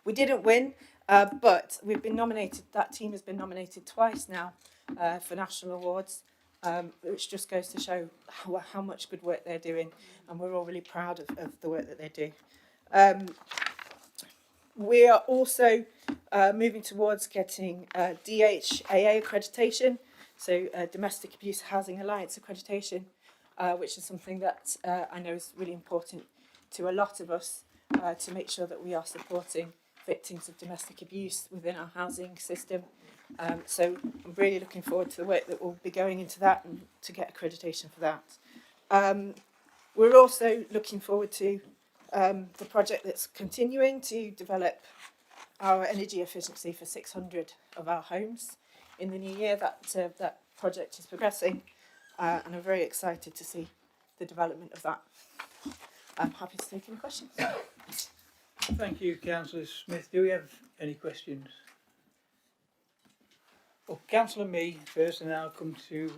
[SPEAKER 14] We didn't win, but we've been nominated. That team has been nominated twice now for national awards, which just goes to show how much good work they're doing, and we're all really proud of the work that they do. We are also moving towards getting DHAA accreditation, so Domestic Abuse Housing Alliance accreditation, which is something that I know is really important to a lot of us, to make sure that we are supporting victims of domestic abuse within our housing system. So I'm really looking forward to the work that will be going into that and to get accreditation for that. We're also looking forward to the project that's continuing to develop our energy efficiency for 600 of our homes in the new year. That project is progressing, and I'm very excited to see the development of that. I'm happy to take any questions.
[SPEAKER 1] Thank you, Councillor Smith. Do we have any questions? Well, Councillor Mee first, and then I'll come to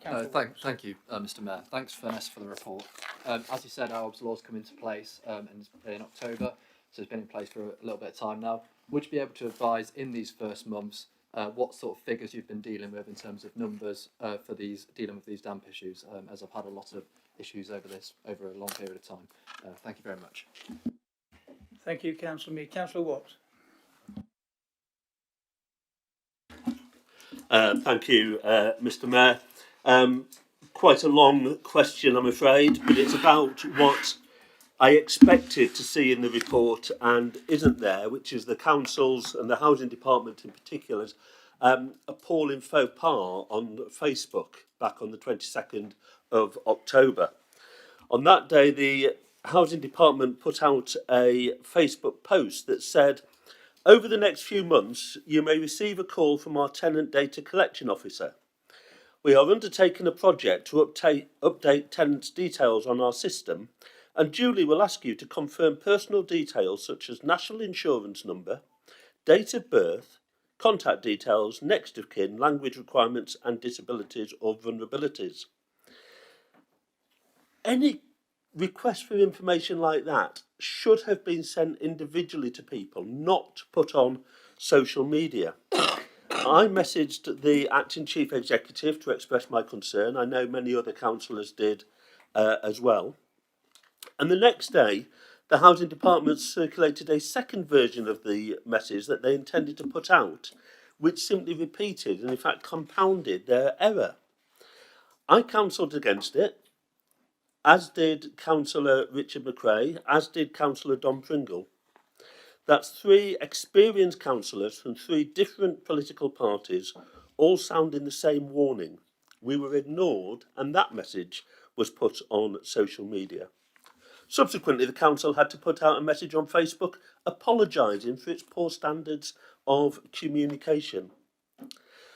[SPEAKER 1] Councillor
[SPEAKER 15] Thank you, Mr. Mayor. Thanks, Vanessa, for the report. As you said, our OBS laws come into place in October, so it's been in place for a little bit of time now. Would you be able to advise in these first months what sort of figures you've been dealing with in terms of numbers for dealing with these damp issues, as I've had a lot of issues over a long period of time. Thank you very much.
[SPEAKER 1] Thank you, Councillor Mee. Councillor Watts.
[SPEAKER 16] Thank you, Mr. Mayor. Quite a long question, I'm afraid, but it's about what I expected to see in the report and isn't there, which is the council's and the housing department in particular's appalling faux pas on Facebook back on the 22nd of October. On that day, the housing department put out a Facebook post that said, "Over the next few months, you may receive a call from our tenant data collection officer. We are undertaking a project to update tenants' details on our system, and Julie will ask you to confirm personal details such as national insurance number, date of birth, contact details, next of kin, language requirements and disabilities or vulnerabilities." Any request for information like that should have been sent individually to people, not put on social media. I messaged the acting chief executive to express my concern. I know many other councillors did as well. And the next day, the Housing Department circulated a second version of the message that they intended to put out, which simply repeated and in fact compounded their error. I counselled against it, as did Councillor Richard McRae, as did Councillor Don Pringle. That's 3 experienced councillors from 3 different political parties, all sounding the same warning. We were ignored, and that message was put on social media. Subsequently, the council had to put out a message on Facebook apologising for its poor standards of communication.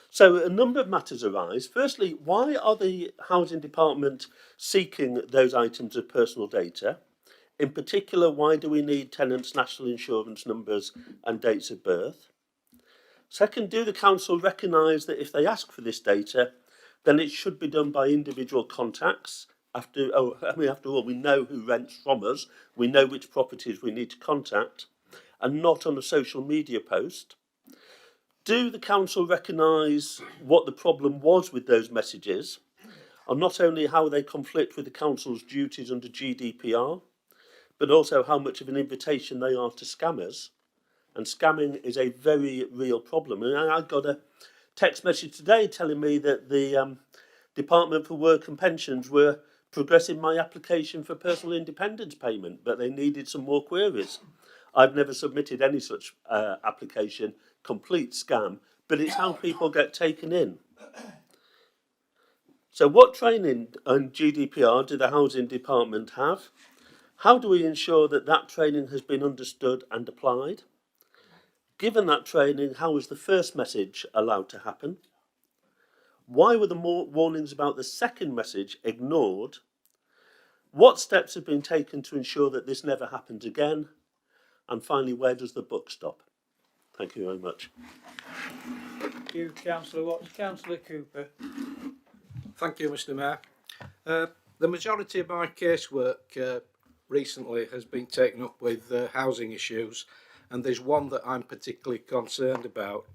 [SPEAKER 16] So a number of matters arise. Firstly, why are the Housing Department seeking those items of personal data? In particular, why do we need tenants' national insurance numbers and dates of birth? Second, do the council recognise that if they ask for this data, then it should be done by individual contacts? After all, we know who rents from us, we know which properties we need to contact, and not on a social media post. Do the council recognise what the problem was with those messages, and not only how they conflict with the council's duties under GDPR, but also how much of an invitation they are to scammers? And scamming is a very real problem. And I got a text message today telling me that the Department for Work and Pensions were progressing my application for personal independence payment, but they needed some more queries. I've never submitted any such application, complete scam, but it's how people get taken in. So what training on GDPR do the Housing Department have? How do we ensure that that training has been understood and applied? Given that training, how was the first message allowed to happen? Why were the warnings about the second message ignored? What steps have been taken to ensure that this never happens again? And finally, where does the book stop? Thank you very much.
[SPEAKER 1] Thank you, Councillor Watts. Councillor Cooper.
[SPEAKER 3] Thank you, Mr. Mayor. The majority of my casework recently has been taken up with housing issues, and there's one that I'm particularly concerned about.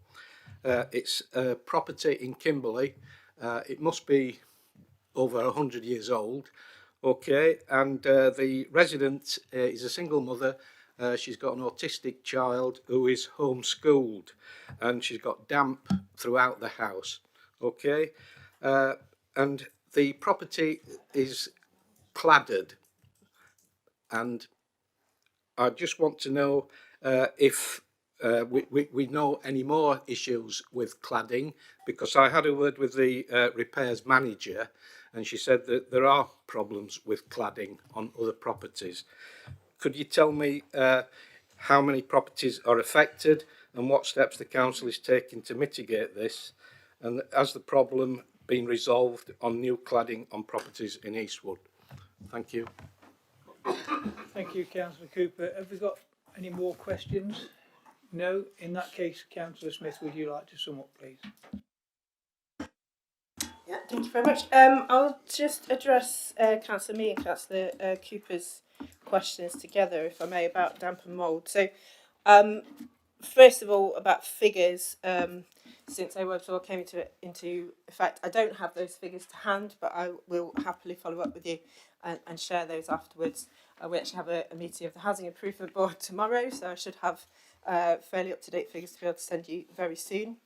[SPEAKER 3] It's a property in Kimberley. It must be over 100 years old. Okay, and the resident is a single mother. She's got an autistic child who is homeschooled, and she's got damp throughout the house. Okay, and the property is cladded, and I just want to know if we know any more issues with cladding, because I had a word with the repairs manager, and she said that there are problems with cladding on other properties. Could you tell me how many properties are affected and what steps the council is taking to mitigate this? And has the problem been resolved on new cladding on properties in Eastwood? Thank you.
[SPEAKER 1] Thank you, Councillor Cooper. Have we got any more questions? No? In that case, Councillor Smith, would you like to sum up, please?
[SPEAKER 14] Yeah, thank you very much. I'll just address Councillor Mee and Councillor Cooper's questions together, if I may, about damp and mould. So, first of all, about figures. Since AWEB's law came into effect, I don't have those figures to hand, but I will happily follow up with you and share those afterwards. We actually have a meeting of the Housing Improvement Board tomorrow, so I should have fairly up-to-date figures to be able to send you very soon.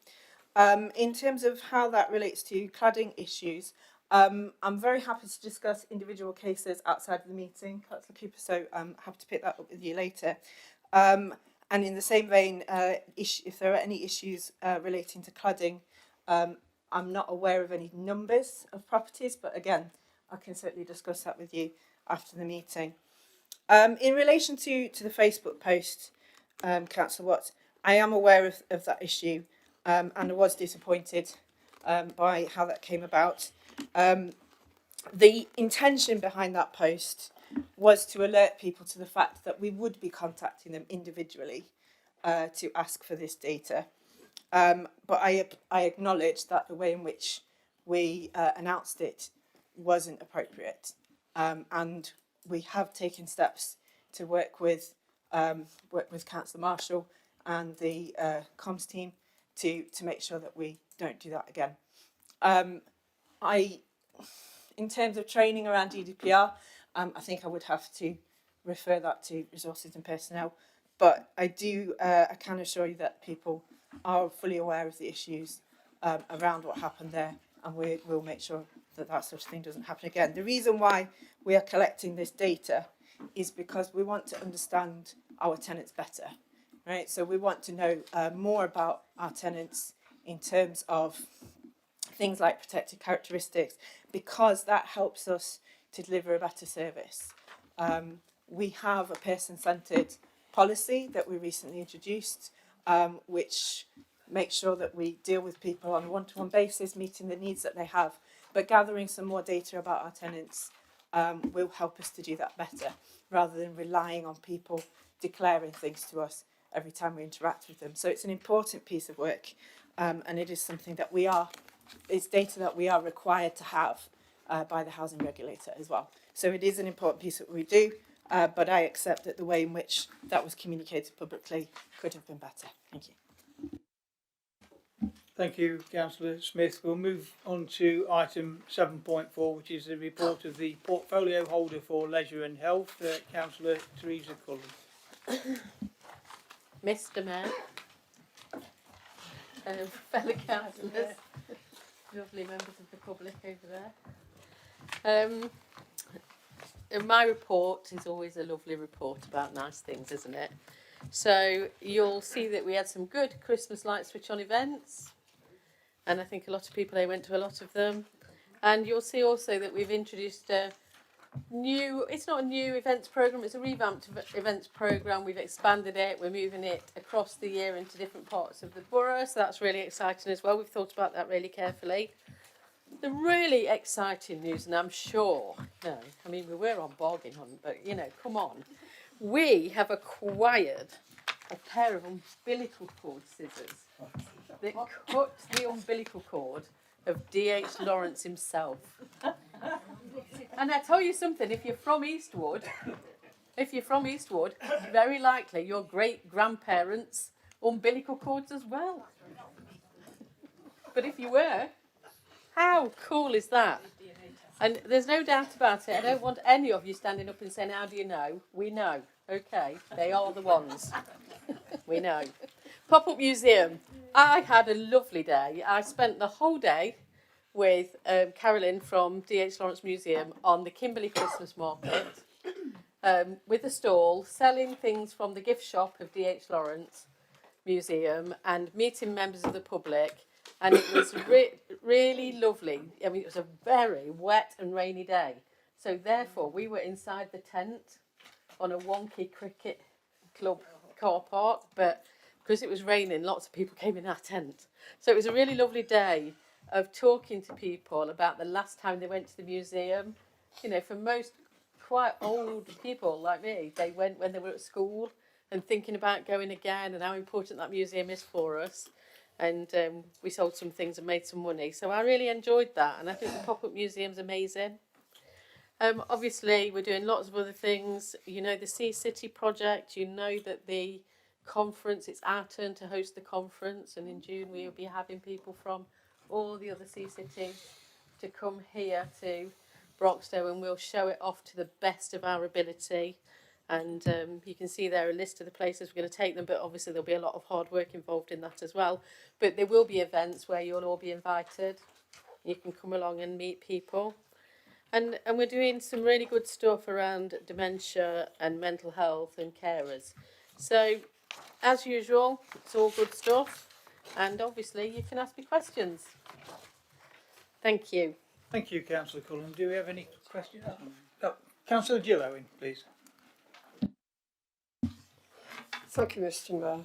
[SPEAKER 14] In terms of how that relates to cladding issues, I'm very happy to discuss individual cases outside of the meeting, Councillor Cooper, so I'm happy to pick that up with you later. And in the same vein, if there are any issues relating to cladding, I'm not aware of any numbers of properties, but again, I can certainly discuss that with you after the meeting. In relation to the Facebook post, Councillor Watts, I am aware of that issue, and I was disappointed by how that came about. The intention behind that post was to alert people to the fact that we would be contacting them individually to ask for this data. But I acknowledge that the way in which we announced it wasn't appropriate. And we have taken steps to work with Councillor Marshall and the comms team to make sure that we don't do that again. In terms of training around GDPR, I think I would have to refer that to resources and personnel. But I can assure you that people are fully aware of the issues around what happened there, and we will make sure that that sort of thing doesn't happen again. The reason why we are collecting this data is because we want to understand our tenants better, right? So we want to know more about our tenants in terms of things like protected characteristics, because that helps us to deliver a better service. We have a person-centred policy that we recently introduced, which makes sure that we deal with people on a one-to-one basis, meeting the needs that they have. But gathering some more data about our tenants will help us to do that better, rather than relying on people declaring things to us every time we interact with them. So it's an important piece of work, and it is something that it's data that we are required to have by the housing regulator as well. So it is an important piece that we do, but I accept that the way in which that was communicated publicly could have been better. Thank you.
[SPEAKER 1] Thank you, Councillor Smith. We'll move on to item 7.4, which is the report of the portfolio holder for leisure and health, Councillor Teresa Cullen.
[SPEAKER 17] Mr. Mayor, fellow councillors, lovely members of the public over there. My report is always a lovely report about nice things, isn't it? So you'll see that we had some good Christmas light switch on events, and I think a lot of people, they went to a lot of them. And you'll see also that we've introduced a new, it's not a new events programme, it's a revamped events programme. We've expanded it, we're moving it across the year into different parts of the borough, so that's really exciting as well. We've thought about that really carefully. The really exciting news, and I'm sure, I mean, we were on bargain hunt, but come on. We have acquired a pair of umbilical cord scissors that cut the umbilical cord of D.H. Lawrence himself. And I tell you something, if you're from Eastwood, very likely your great-grandparents' umbilical cords as well. But if you were, how cool is that? And there's no doubt about it. I don't want any of you standing up and saying, how do you know? We know. Okay, they are the ones. We know. Pop-up museum. I had a lovely day. I spent the whole day with Carolyn from D.H. Lawrence Museum on the Kimberley Christmas Market with a stall, selling things from the gift shop of D.H. Lawrence Museum and meeting members of the public. And it was really lovely. I mean, it was a very wet and rainy day. So therefore, we were inside the tent on a wonky cricket club car park. But because it was raining, lots of people came in our tent. So it was a really lovely day of talking to people about the last time they went to the museum. For most quite old people like me, they went when they were at school and thinking about going again and how important that museum is for us. And we sold some things and made some money. So I really enjoyed that, and I think the pop-up museum's amazing. Obviously, we're doing lots of other things. The Sea City project, that the conference, it's our turn to host the conference, and in June we will be having people from all the other Sea Cities to come here to Broxtowe, and we'll show it off to the best of our ability. And you can see there a list of the places we're going to take them, but obviously there'll be a lot of hard work involved in that as well. But there will be events where you'll all be invited. You can come along and meet people. And we're doing some really good stuff around dementia and mental health and carers. So, as usual, it's all good stuff. And obviously you can ask me questions. Thank you.
[SPEAKER 1] Thank you, Councillor Cullen. Do we have any questions? Councillor Jill Owen, please.
[SPEAKER 18] Thank you, Mr. Mayor.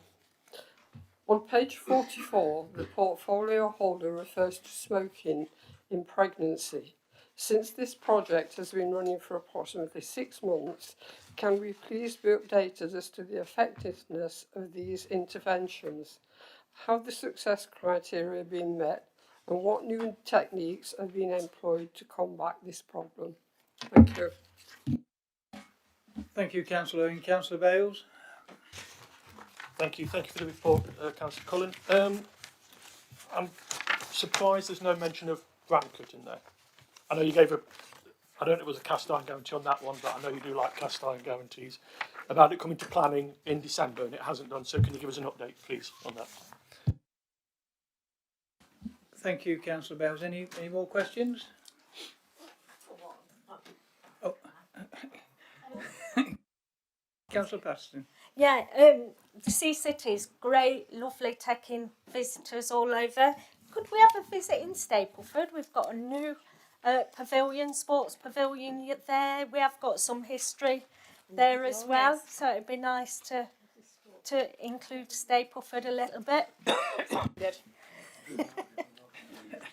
[SPEAKER 18] On page 44, the portfolio holder refers to smoking in pregnancy. Since this project has been running for approximately 6 months, can we please be updated as to the effectiveness of these interventions? Have the success criteria been met, and what new techniques have been employed to combat this problem? Thank you.
[SPEAKER 1] Thank you, Councillor Owen. Councillor Bales.
[SPEAKER 7] Thank you for the report, Councillor Cullen. I'm surprised there's no mention of Bramcote in there. I know you gave a I don't know if there was a cast iron guarantee on that one, but I know you do like cast iron guarantees, about it coming to planning in December, and it hasn't done. So can you give us an update, please, on that?
[SPEAKER 1] Thank you, Councillor Bowles. Any more questions? Oh. Councillor Patterson.
[SPEAKER 19] Yeah, the Sea City's great, lovely, taking visitors all over. Could we have a visit in Stapleford? We've got a new pavilion, sports pavilion there. We have got some history there as well, so it'd be nice to include Stapleford a little bit.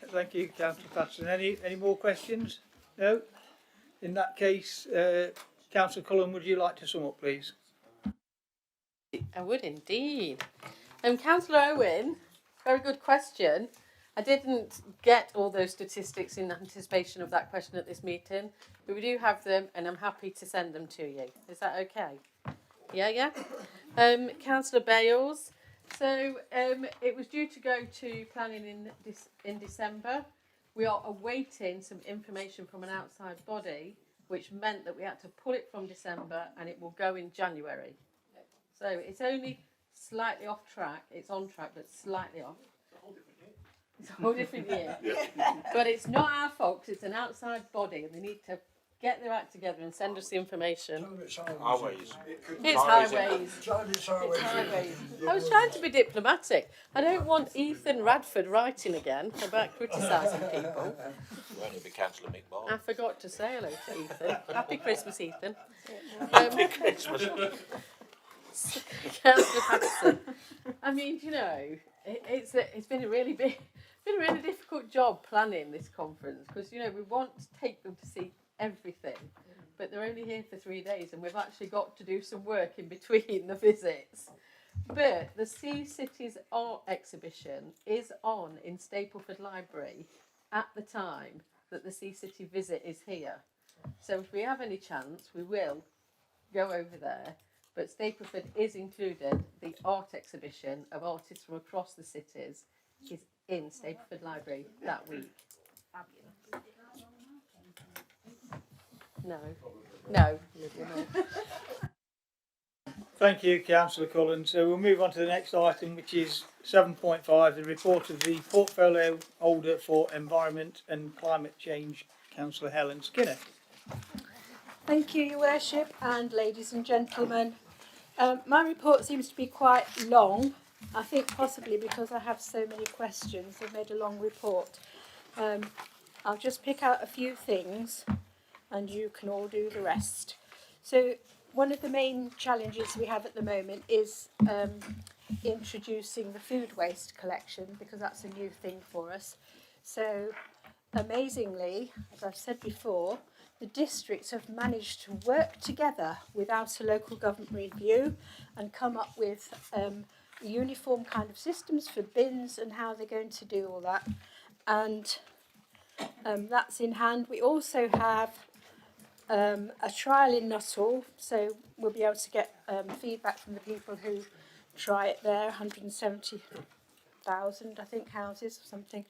[SPEAKER 1] Thank you, Councillor Patterson. Any more questions? No? In that case, Councillor Cullen, would you like to sum up, please?
[SPEAKER 17] I would indeed. Councillor Owen, very good question. I didn't get all those statistics in anticipation of that question at this meeting, but we do have them, and I'm happy to send them to you. Is that okay? Yeah. Councillor Bales. So it was due to go to planning in December. We are awaiting some information from an outside body, which meant that we had to pull it from December, and it will go in January. So it's only slightly off track. It's on track, but slightly off. It's a whole different year. But it's not our fault, 'cause it's an outside body, and they need to get their act together and send us the information.
[SPEAKER 3] Highways.
[SPEAKER 17] It's highways. It's highways. I was trying to be diplomatic. I don't want Ethan Radford writing again about criticising people.
[SPEAKER 3] Will only be Councillor Mick Ball.
[SPEAKER 17] I forgot to say hello to Ethan. Happy Christmas, Ethan.
[SPEAKER 3] Happy Christmas.
[SPEAKER 17] Councillor Patterson. I mean, you know, it's been a really difficult job planning this conference, because you know we want to take them to see everything, but they're only here for 3 days, and we've actually got to do some work in between the visits. But the Sea Cities art exhibition is on in Stapleford Library at the time that the Sea City visit is here. So if we have any chance, we will go over there. But Stapleford is included. The art exhibition of artists from across the cities is in Stapleford Library that week. No.
[SPEAKER 1] Thank you, Councillor Cullen. So we'll move on to the next item, which is 7.5, the report of the portfolio holder for environment and climate change, Councillor Helen Skinner.
[SPEAKER 5] Thank you, Your Worship, and ladies and gentlemen. My report seems to be quite long. I think possibly because I have so many questions, I've made a long report. I'll just pick out a few things and you can all do the rest. So one of the main challenges we have at the moment is introducing the food waste collection, because that's a new thing for us. So amazingly, as I've said before, the districts have managed to work together without a local government review and come up with uniform kind of systems for bins and how they're going to do all that. And that's in hand. We also have a trial in Nuttall, so we'll be able to get feedback from the people who try it there, 170,000, I think, houses or something.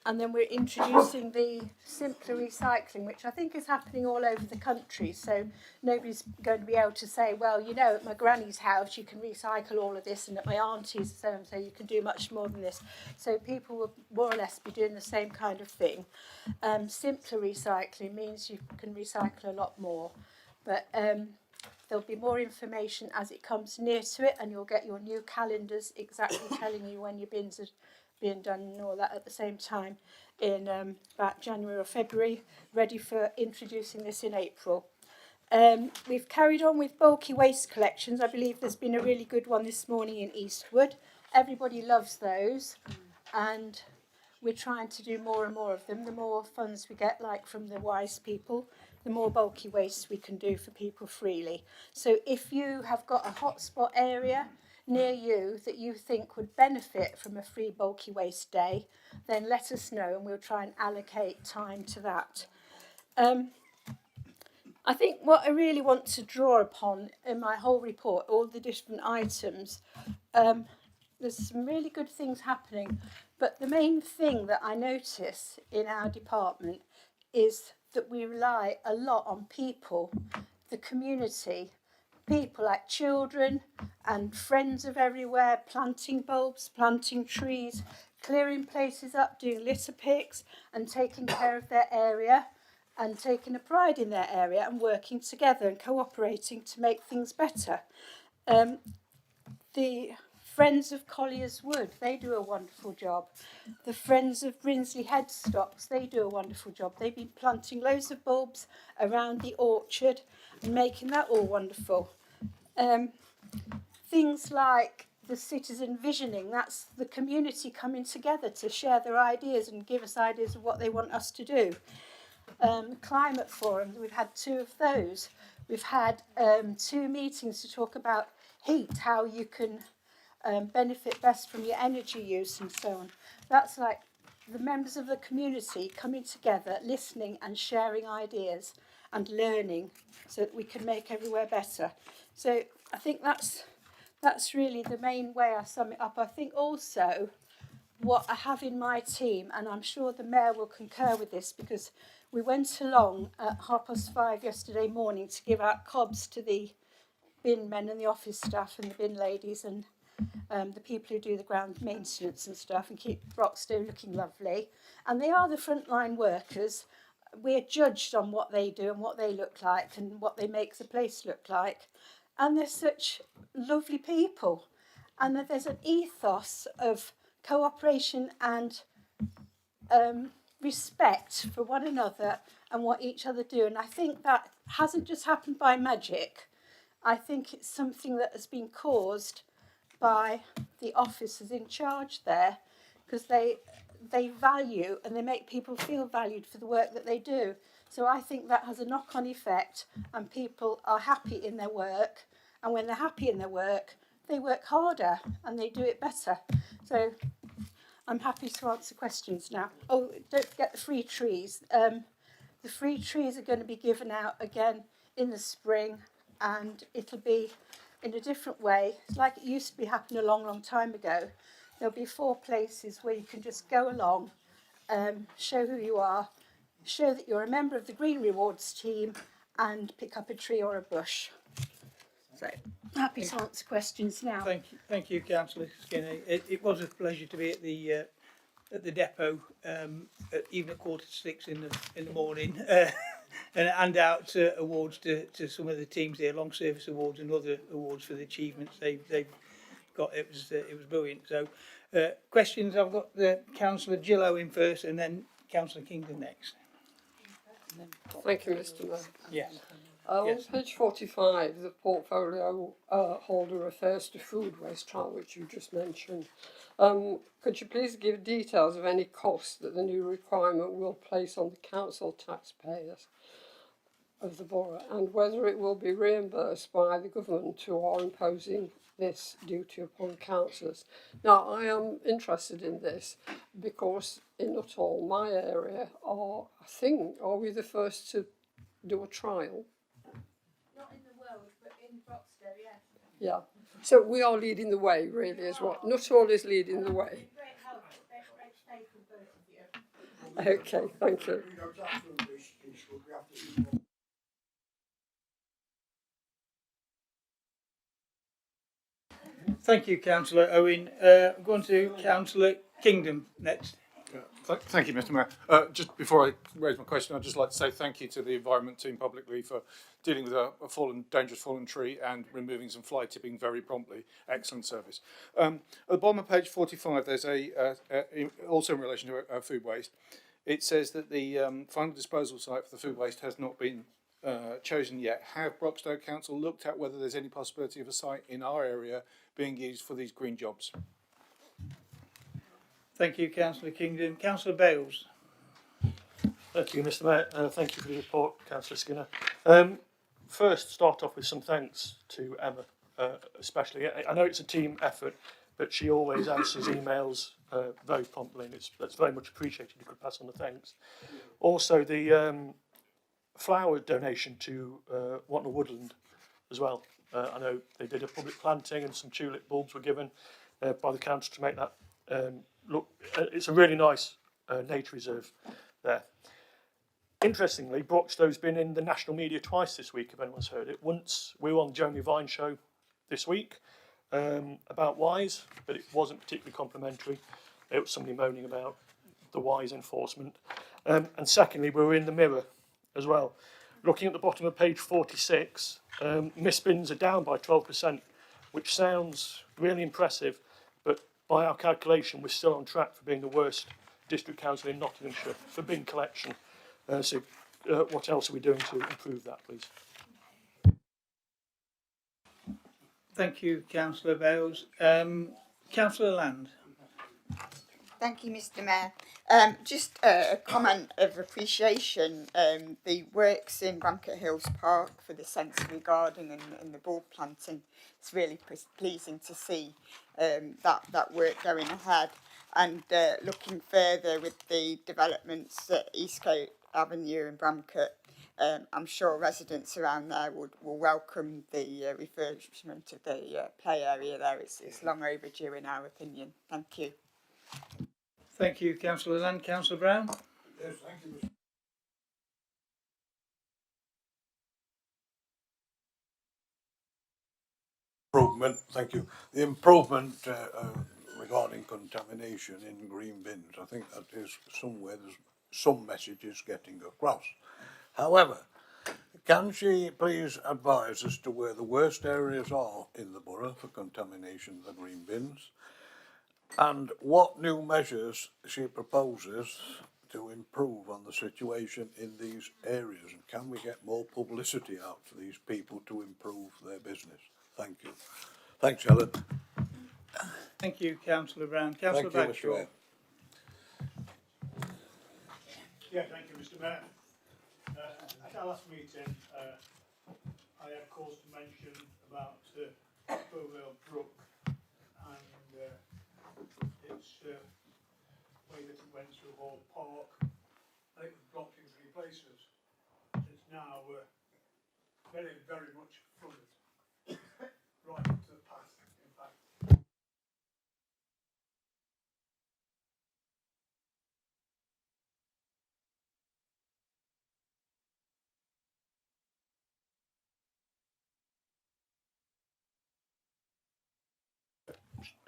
[SPEAKER 5] And then we're introducing the simpler recycling, which I think is happening all over the country. So nobody's going to be able to say, well, you know, at my granny's house you can recycle all of this, and at my auntie's so you can do much more than this. So people will more or less be doing the same kind of thing. Simpler recycling means you can recycle a lot more. But there'll be more information as it comes near to it, and you'll get your new calendars exactly telling you when your bins are being done and all that at the same time in about January or February, ready for introducing this in April. We've carried on with bulky waste collections. I believe there's been a really good one this morning in Eastwood. Everybody loves those, and we're trying to do more and more of them. The more funds we get, like from the wise people, the more bulky waste we can do for people freely. So if you have got a hotspot area near you that you think would benefit from a free bulky waste day, then let us know and we'll try and allocate time to that. I think what I really want to draw upon in my whole report, all the different items, there's some really good things happening, but the main thing that I notice in our department is that we rely a lot on people, the community, people like children and friends of everywhere, planting bulbs, planting trees, clearing places up, doing litter picks and taking care of their area and taking a pride in their area and working together and cooperating to make things better. The Friends of Collier's Wood, they do a wonderful job. The Friends of Brinsley Headstocks, they do a wonderful job. They've been planting loads of bulbs around the orchard and making that all wonderful. Things like the citizen visioning, that's the community coming together to share their ideas and give us ideas of what they want us to do. Climate forums, we've had 2 of those. We've had 2 meetings to talk about heat, how you can benefit best from your energy use and so on. That's like the members of the community coming together, listening and sharing ideas and learning so that we can make everywhere better. So I think that's really the main way I sum it up. I think also what I have in my team, and I'm sure the Mayor will concur with this, because we went along at 5:30 yesterday morning to give out cobs to the bin men and the office staff and the bin ladies and the people who do the ground maintenance and stuff and keep Broxtowe looking lovely. And they are the frontline workers. We're judged on what they do and what they look like and what they make the place look like. And they're such lovely people. And that there's an ethos of cooperation and respect for one another and what each other do. And I think that hasn't just happened by magic. I think it's something that has been caused by the officers in charge there, because they value and they make people feel valued for the work that they do. So I think that has a knock-on effect, and people are happy in their work, and when they're happy in their work, they work harder and they do it better. So I'm happy to answer questions now. Oh, don't forget the free trees. The free trees are going to be given out again in the spring, and it'll be in a different way. It's like it used to be happening a long, long time ago. There'll be 4 places where you can just go along, show who you are, show that you're a member of the Green Rewards team, and pick up a tree or a bush. So, happy to answer questions now.
[SPEAKER 1] Thank you, Councillor Skinner. It was a pleasure to be at the depot, even at 6:15 in the morning, and hand out awards to some of the teams here, long service awards and other awards for the achievements they've got. It was brilliant. So, questions. I've got Councillor Gillow in first, and then Councillor Kingdon next.
[SPEAKER 18] Thank you, Mr. Mayor.
[SPEAKER 1] Yes.
[SPEAKER 18] On page 45, the portfolio holder refers to food waste trial, which you just mentioned. Could you please give details of any costs that the new requirement will place on the council taxpayers of the borough, and whether it will be reimbursed by the government who are imposing this duty upon councillors? Now, I am interested in this because in Nuttall, my area, are we the first to do a trial?
[SPEAKER 5] Not in the world, but in Broxtowe, yes.
[SPEAKER 18] Yeah. So we are leading the way, really, as well. Nuttall is leading the way.
[SPEAKER 5] Great help, great faith from both of you.
[SPEAKER 18] Okay, thank you.
[SPEAKER 1] Thank you, Councillor Owen. I'm going to Councillor Kingdon next.
[SPEAKER 20] Thank you, Mr. Mayor. Just before I raise my question, I'd just like to say thank you to the Environment team publicly for dealing with a dangerous fallen tree and removing some fly tipping very promptly. Excellent service. At the bottom of page 45, there's also in relation to food waste. It says that the final disposal site for the food waste has not been chosen yet. Have Broxtowe Council looked at whether there's any possibility of a site in our area being used for these green jobs?
[SPEAKER 1] Thank you, Councillor Kingdon. Councillor Bales.
[SPEAKER 7] Thank you, Mr. Mayor. Thank you for the report, Councillor Skinner. First, start off with some thanks to Emma, especially. I know it's a team effort, but she always answers emails very promptly, and that's very much appreciated. You could pass on the thanks. Also, the flower donation to Watnall Woodland as well. I know they did a public planting and some tulip bulbs were given by the council to make that look. It's a really nice nature reserve there. Interestingly, Broxtow's been in the national media twice this week, if anyone's heard it. Once we were on the Jeremy Vine show this week about Wise, but it wasn't particularly complimentary. It was somebody moaning about the Wise enforcement. And secondly, we were in the Mirror as well. Looking at the bottom of page 46, misbins are down by 12%, which sounds really impressive, but by our calculation, we're still on track for being the worst district council in Nottinghamshire for bin collection. So what else are we doing to improve that, please?
[SPEAKER 1] Thank you, Councillor Bales. Councillor Land.
[SPEAKER 21] Thank you, Mr. Mayor. Just a comment of appreciation. The works in Bramcote Hills Park for the sensory garden and the bulb planting. It's really pleasing to see that work going ahead. And looking further with the developments at Eastcote Avenue and Bramcote, I'm sure residents around there will welcome the refurbishment of the play area there. It's long overdue in our opinion. Thank you.
[SPEAKER 1] Thank you, Councillor Land. Councillor Brown.
[SPEAKER 4] Yes, thank you, Mr. Improvement, thank you. The improvement regarding contamination in green bins, I think that is somewhere there's some messages getting across. However, can she please advise as to where the worst areas are in the borough for contamination of the green bins, and what new measures she proposes to improve on the situation in these areas, and can we get more publicity out to these people to improve their business? Thank you. Thanks, Helen.
[SPEAKER 1] Thank you, Councillor Brown. Councillor Bagshaw.
[SPEAKER 22] Yeah, thank you, Mr. Mayor. At our last meeting, I had cause to mention about Bowvale Brook and its way that it went through Hall Park. I think it was blocked in 3 places. It's now very, very much flooded, right up to the path, in fact.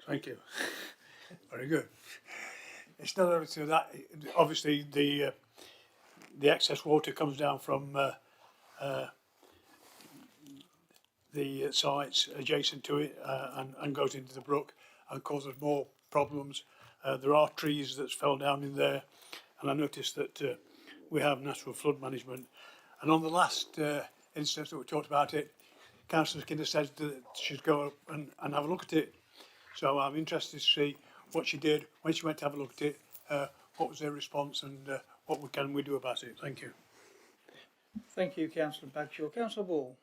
[SPEAKER 22] Thank you. Very good. It's not only to that. Obviously, the excess water comes down from the sites adjacent to it and goes into the brook and causes more problems. There are trees that fell down in there, and I noticed that we have natural flood management. And on the last instance that we talked about it, Councillor Skinner said that she should go and have a look at it. So I'm interested to see what she did when she went to have a look at it, what was their response, and what can we do about it. Thank you.
[SPEAKER 1] Thank you, Councillor Bagshaw. Councillor Ball.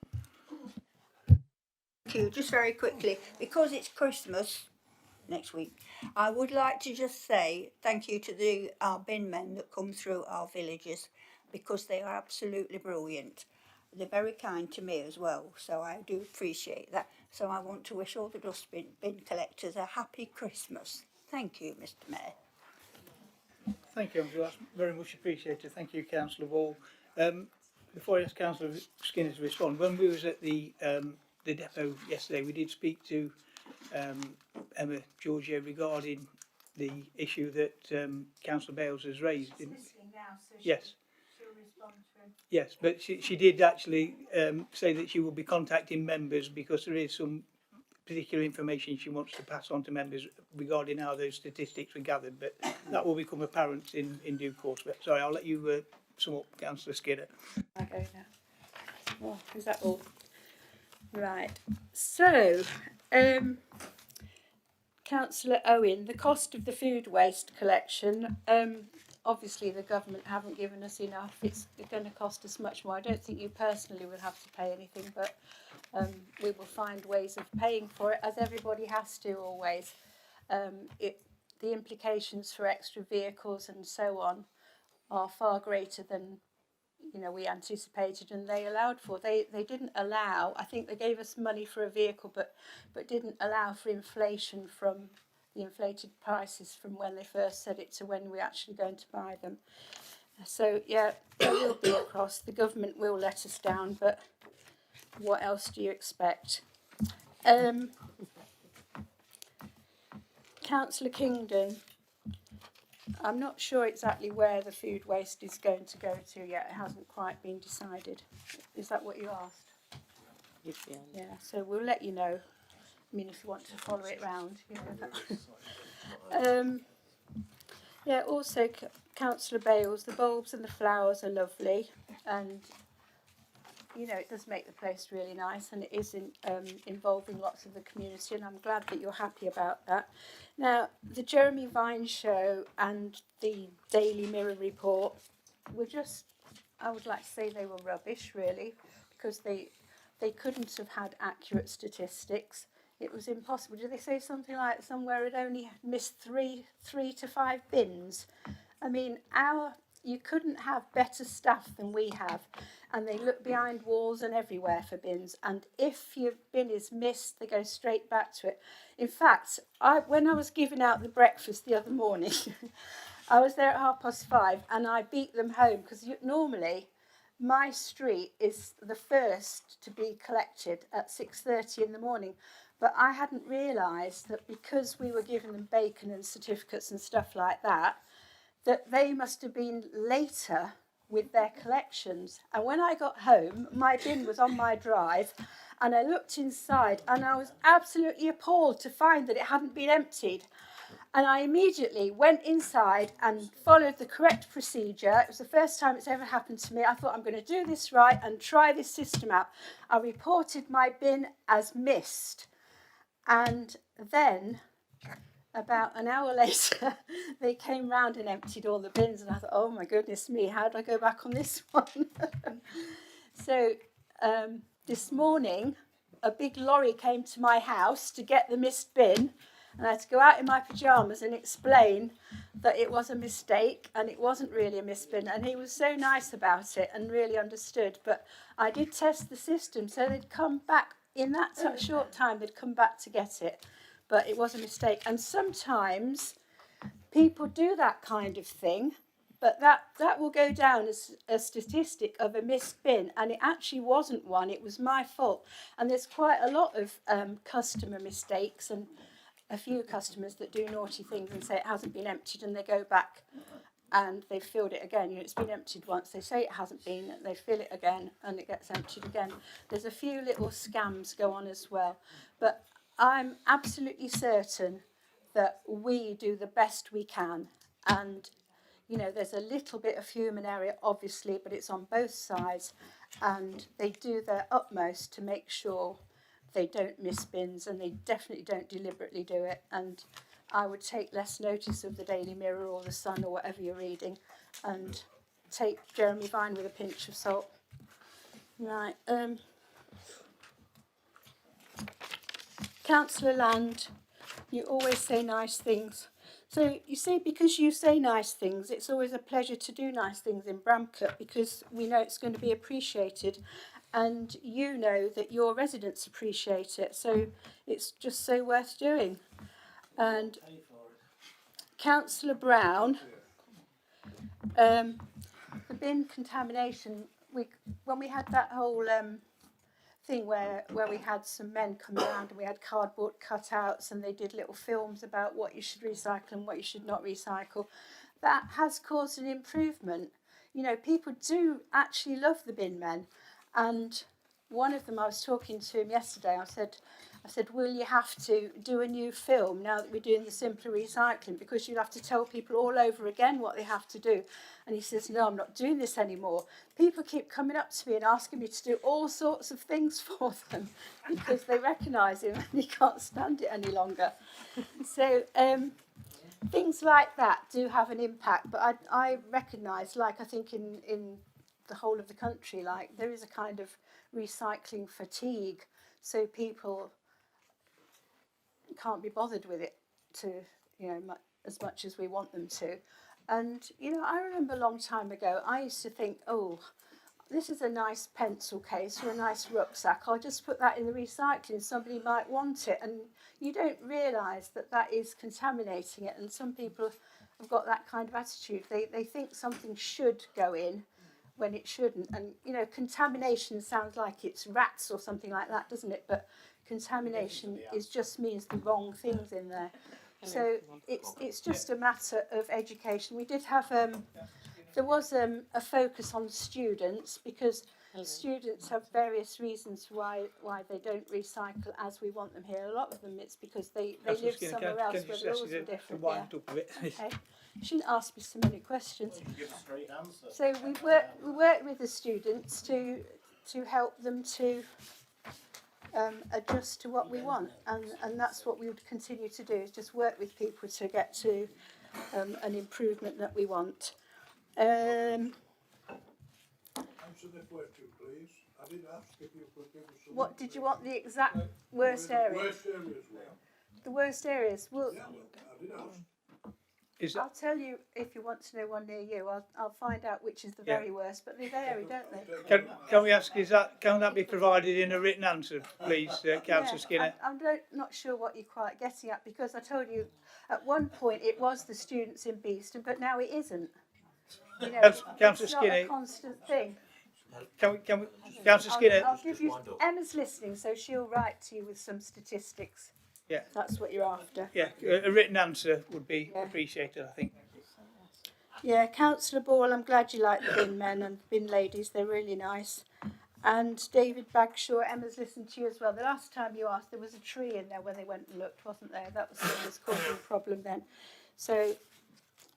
[SPEAKER 13] Thank you. Just very quickly, because it's Christmas next week, I would like to just say thank you to our bin men that come through our villages, because they are absolutely brilliant. They're very kind to me as well, so I do appreciate that. So I want to wish all the dustbin bin collectors a happy Christmas. Thank you, Mr. Mayor.
[SPEAKER 1] Thank you, that's very much appreciated. Thank you, Councillor Ball. Before I ask Councillor Skinner to respond, when we was at the depot yesterday, we did speak to Emma Georgia regarding the issue that Councillor Bales has raised. Yes. Yes, but she did actually say that she will be contacting members because there is some particular information she wants to pass on to members regarding how those statistics were gathered, but that will become apparent in due course. But sorry, I'll let you sum up, Councillor Skinner.
[SPEAKER 5] I go now. Oh, is that all? Right. So, Councillor Owen, the cost of the food waste collection, obviously the government haven't given us enough. It's going to cost us much more. I don't think you personally will have to pay anything, but we will find ways of paying for it, as everybody has to always. The implications for extra vehicles and so on are far greater than we anticipated and they allowed for. They didn't allow, I think they gave us money for a vehicle, but didn't allow for inflation from the inflated prices from when they first said it to when we're actually going to buy them. So yeah, there will be a cost. The government will let us down, but what else do you expect? Councillor Kingdon, I'm not sure exactly where the food waste is going to go to yet. It hasn't quite been decided. Is that what you asked? Yeah, so we'll let you know. I mean, if you want to follow it round, you know. Yeah, also, Councillor Bales, the bulbs and the flowers are lovely, and you know, it does make the place really nice, and it is involving lots of the community, and I'm glad that you're happy about that. Now, the Jeremy Vine show and the Daily Mirror report were just, I would like to say they were rubbish, really, because they couldn't have had accurate statistics. It was impossible. Did they say something like somewhere it only missed three to five bins? I mean, you couldn't have better staff than we have, and they look behind walls and everywhere for bins, and if your bin is missed, they go straight back to it. In fact, when I was giving out the breakfast the other morning, I was there at 5:30, and I beat them home, because normally my street is the first to be collected at 6:30 in the morning. But I hadn't realised that because we were giving them bacon and certificates and stuff like that, that they must have been later with their collections. And when I got home, my bin was on my drive, and I looked inside, and I was absolutely appalled to find that it hadn't been emptied. And I immediately went inside and followed the correct procedure. It was the first time it's ever happened to me. I thought, I'm going to do this right and try this system out. I reported my bin as missed. And then, about an hour later, they came round and emptied all the bins. And I thought, oh my goodness me, how do I go back on this one? So this morning, a big lorry came to my house to get the missed bin. And I had to go out in my pyjamas and explain that it was a mistake and it wasn't really a missed bin. And he was so nice about it and really understood. But I did test the system, so they'd come back. In that short time, they'd come back to get it, but it was a mistake. And sometimes people do that kind of thing, but that will go down as a statistic of a missed bin, and it actually wasn't one. It was my fault. And there's quite a lot of customer mistakes, and a few customers that do naughty things and say it hasn't been emptied, and they go back and they've filled it again. You know, it's been emptied once, they say it hasn't been, they fill it again and it gets emptied again. There's a few little scams go on as well, but I'm absolutely certain that we do the best we can, and you know, there's a little bit of human error obviously, but it's on both sides, and they do their utmost to make sure they don't miss bins, and they definitely don't deliberately do it. And I would take less notice of the Daily Mirror or the Sun or whatever you're reading, and take Jeremy Vine with a pinch of salt. Right. Councillor Land, you always say nice things. So you see, because you say nice things, it's always a pleasure to do nice things in Bramcote, because we know it's going to be appreciated, and you know that your residents appreciate it. So it's just so worth doing. And Councillor Brown, the bin contamination, when we had that whole thing where we had some men come around and we had cardboard cutouts and they did little films about what you should recycle and what you should not recycle, that has caused an improvement. You know, people do actually love the bin men. And one of them, I was talking to him yesterday, I said, will you have to do a new film now that we're doing the simpler recycling, because you'll have to tell people all over again what they have to do? And he says, no, I'm not doing this anymore. People keep coming up to me and asking me to do all sorts of things for them because they recognise him and he can't stand it any longer. So things like that do have an impact, but I recognise, like I think in the whole of the country, like there is a kind of recycling fatigue, so people can't be bothered with it to, you know, as much as we want them to. And you know, I remember a long time ago I used to think, oh, this is a nice pencil case or a nice rucksack, I'll just put that in the recycling, somebody might want it. And you don't realise that that is contaminating it, and some people have got that kind of attitude. They think something should go in when it shouldn't. And, you know, contamination sounds like it's rats or something like that, doesn't it? But contamination just means the wrong things in there. So it's just a matter of education. We did have, there was a focus on students, because students have various reasons why they don't recycle as we want them here. A lot of them it's because they live somewhere else where the laws are different. Yeah. Okay. You shouldn't ask me so many questions. So we work with the students to help them to adjust to what we want, and that's what we would continue to do, is just work with people to get to an improvement that we want.
[SPEAKER 4] Answer the question, please. I did ask if you could give us some.
[SPEAKER 5] What did you want the exact worst areas?
[SPEAKER 4] Worst areas were.
[SPEAKER 5] The worst areas. Well,
[SPEAKER 4] Yeah, well, I did ask.
[SPEAKER 5] I'll tell you if you want to know one near you. I'll find out which is the very worst, but they vary, don't they?
[SPEAKER 1] Can we ask, can that be provided in a written answer, please, Councillor Skinner?
[SPEAKER 5] I'm not sure what you're quite getting at, because I told you at one point it was the students in Beeston, but now it isn't. You know,
[SPEAKER 1] Councillor
[SPEAKER 5] it's not
[SPEAKER 1] Skinner.
[SPEAKER 5] a constant thing.
[SPEAKER 1] Can we, Councillor Skinner?
[SPEAKER 5] I'll give you. Emma's listening, so she'll write to you with some statistics.
[SPEAKER 1] Yeah.
[SPEAKER 5] That's what you're after.
[SPEAKER 1] Yeah, a written answer would be appreciated, I think.
[SPEAKER 5] Yeah, Councillor Ball, I'm glad you like the bin men and bin ladies. They're really nice. And David Bagshaw, Emma's listened to you as well. The last time you asked, there was a tree in there when they went and looked, wasn't there? That was causing a problem then. So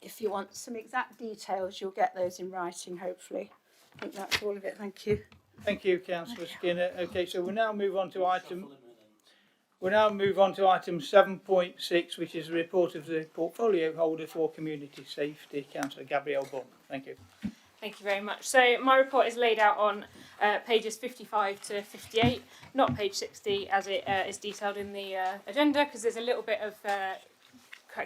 [SPEAKER 5] if you want some exact details, you'll get those in writing, hopefully. I think that's all of it. Thank you.
[SPEAKER 1] Thank you, Councillor Skinner. Okay, so we'll now move on to item 7.6, which is a report of the portfolio holder for community safety, Councillor Gabrielle Bunn. Thank you.
[SPEAKER 8] Thank you very much. So my report is laid out on pages 55 to 58, not page 60 as it is detailed in the agenda, because there's a little bit of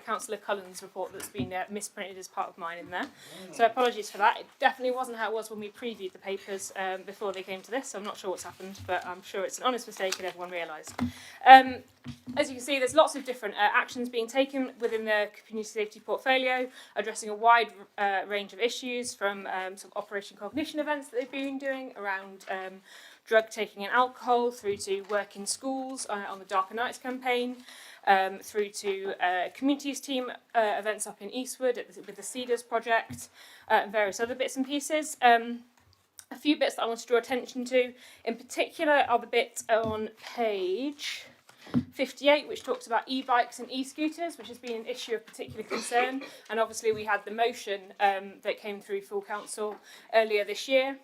[SPEAKER 8] Councillor Cullen's report that's been misprinted as part of mine in there. So apologies for that. It definitely wasn't how it was when we previewed the papers before they came to this, so I'm not sure what's happened, but I'm sure it's an honest mistake and everyone realised. As you can see, there's lots of different actions being taken within the community safety portfolio, addressing a wide range of issues, from sort of Operation Cognition events that they've been doing around drug taking and alcohol, through to work in schools on the Darker Nights campaign, through to communities team events up in Eastwood with the Cedars project, and various other bits and pieces. A few bits that I want to draw attention to in particular are the bits on page 58, which talks about e-bikes and e-scooters, which has been an issue of particular concern, and obviously we had the motion that came through full council earlier this year.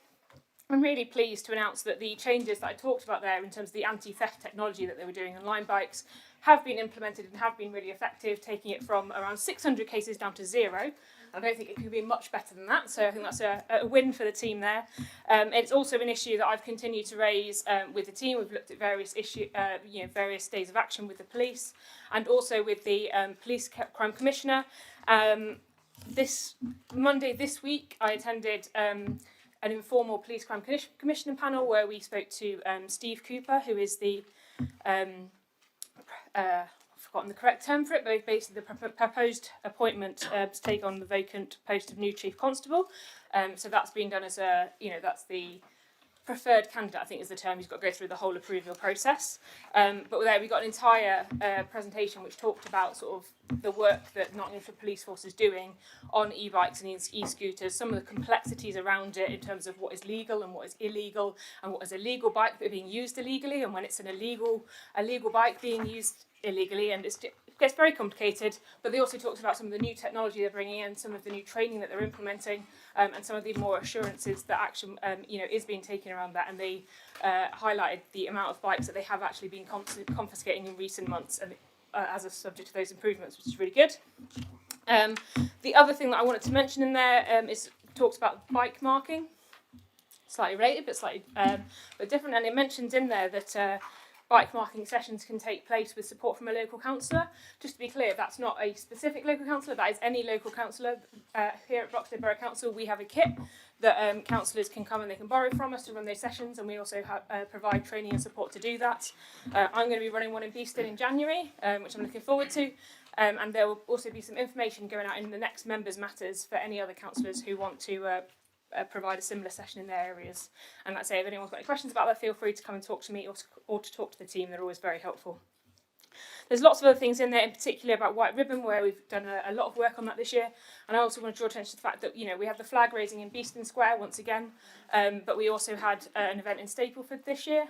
[SPEAKER 8] I'm really pleased to announce that the changes that I talked about there in terms of the anti-theft technology that they were doing on Lime bikes have been implemented and have been really effective, taking it from around 600 cases down to 0. I don't think it could be much better than that, so I think that's a win for the team there. It's also an issue that I've continued to raise with the team. We've looked at various various days of action with the police, and also with the Police Crime Commissioner. This week, I attended an informal Police Crime Commissioner panel where we spoke to Steve Cooper, who is the I've forgotten the correct term for it, but basically the proposed appointment to take on the vacant post of new Chief Constable. So that's been done as that's the preferred candidate, I think is the term. He's got to go through the whole approval process. But there we got an entire presentation which talked about sort of the work that Nottinghamshire Police Force is doing on e-bikes and e-scooters, some of the complexities around it in terms of what is legal and what is illegal, and what is a legal bike that are being used illegally, and when it's an illegal bike being used illegally, and it gets very complicated. But they also talked about some of the new technology they're bringing in, some of the new training that they're implementing, and some of the more assurances that action is being taken around that. And they highlighted the amount of bikes that they have actually been confiscating in recent months, and as a subject to those improvements, which is really good. The other thing that I wanted to mention in there is talks about bike marking, slightly related but slightly but different, and it mentions in there that bike marking sessions can take place with support from a local councillor. Just to be clear, that's not a specific local councillor, that is any local councillor. Here at Broxton Borough Council, we have a kit that councillors can come and they can borrow from us to run those sessions, and we also provide training and support to do that. I'm going to be running one in Beeston in January, which I'm looking forward to. And there will also be some information going out in the next members' matters for any other councillors who want to provide a similar session in their areas. And like I say, if anyone's got any questions about that, feel free to come and talk to me or to talk to the team. They're always very helpful. There's lots of other things in there, in particular about White Ribbon, where we've done a lot of work on that this year. And I also want to draw attention to the fact that, you know, we have the flag raising in Beeston Square once again, but we also had an event in Stapleford this year.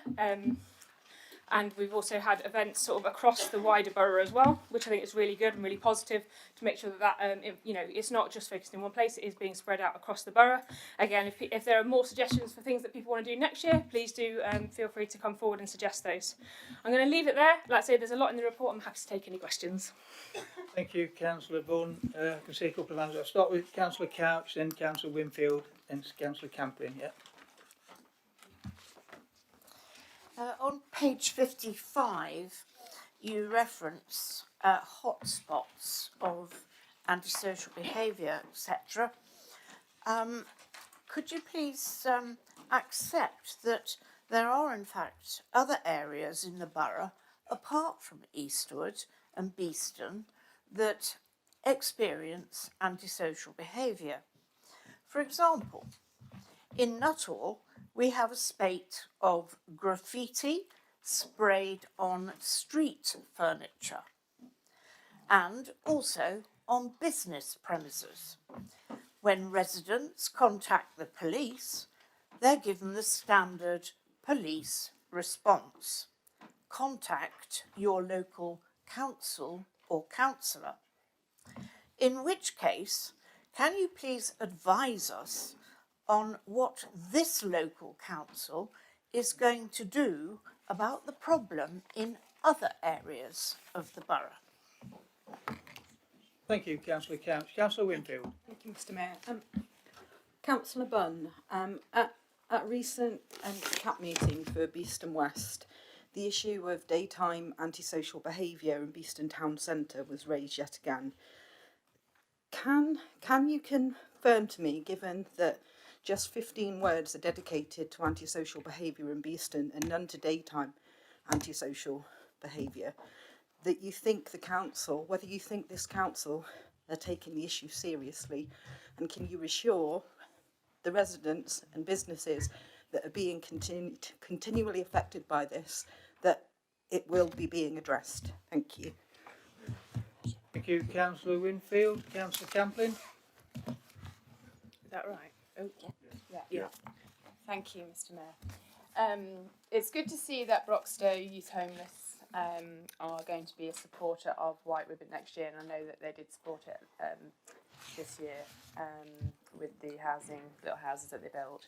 [SPEAKER 8] And we've also had events sort of across the wider borough as well, which I think is really good and really positive to make sure that you know, it's not just focused in one place, it is being spread out across the borough. Again, if there are more suggestions for things that people want to do next year, please do feel free to come forward and suggest those. I'm going to leave it there. Like I say, there's a lot in the report. I'm happy to take any questions.
[SPEAKER 1] Thank you, Councillor Bunn. I can see a couple of hands. I'll start with Councillor Couch, then Councillor Winfield, then Councillor Campion. Yeah.
[SPEAKER 11] On page 55, you reference hotspots of antisocial behaviour, etc. Could you please accept that there are in fact other areas in the borough, apart from Eastwood and Beeston, that experience antisocial behaviour? For example, in Nuttall, we have a spate of graffiti sprayed on street furniture and also on business premises. When residents contact the police, they're given the standard police response: contact your local council or councillor. In which case, can you please advise us on what this local council is going to do about the problem in other areas of the borough?
[SPEAKER 1] Thank you, Councillor Couch. Councillor Winfield.
[SPEAKER 12] Thank you, Mr Mayor. Councillor Bunn, at recent CAP meeting for Beeston West, the issue of daytime antisocial behaviour in Beeston Town Centre was raised yet again. Can you confirm to me, given that just 15 words are dedicated to antisocial behaviour in Beeston and none to daytime antisocial behaviour, that you think the council, whether you think this council are taking the issue seriously, and can you assure the residents and businesses that are being continually affected by this, that it will be being addressed? Thank you.
[SPEAKER 1] Thank you, Councillor Winfield. Councillor Camplin.
[SPEAKER 23] Is that right? Oh, yeah. Thank you, Mr Mayor. It's good to see that Broxtowe Youth Homeless are going to be a supporter of White Ribbon next year, and I know that they did support it this year with the little houses that they built.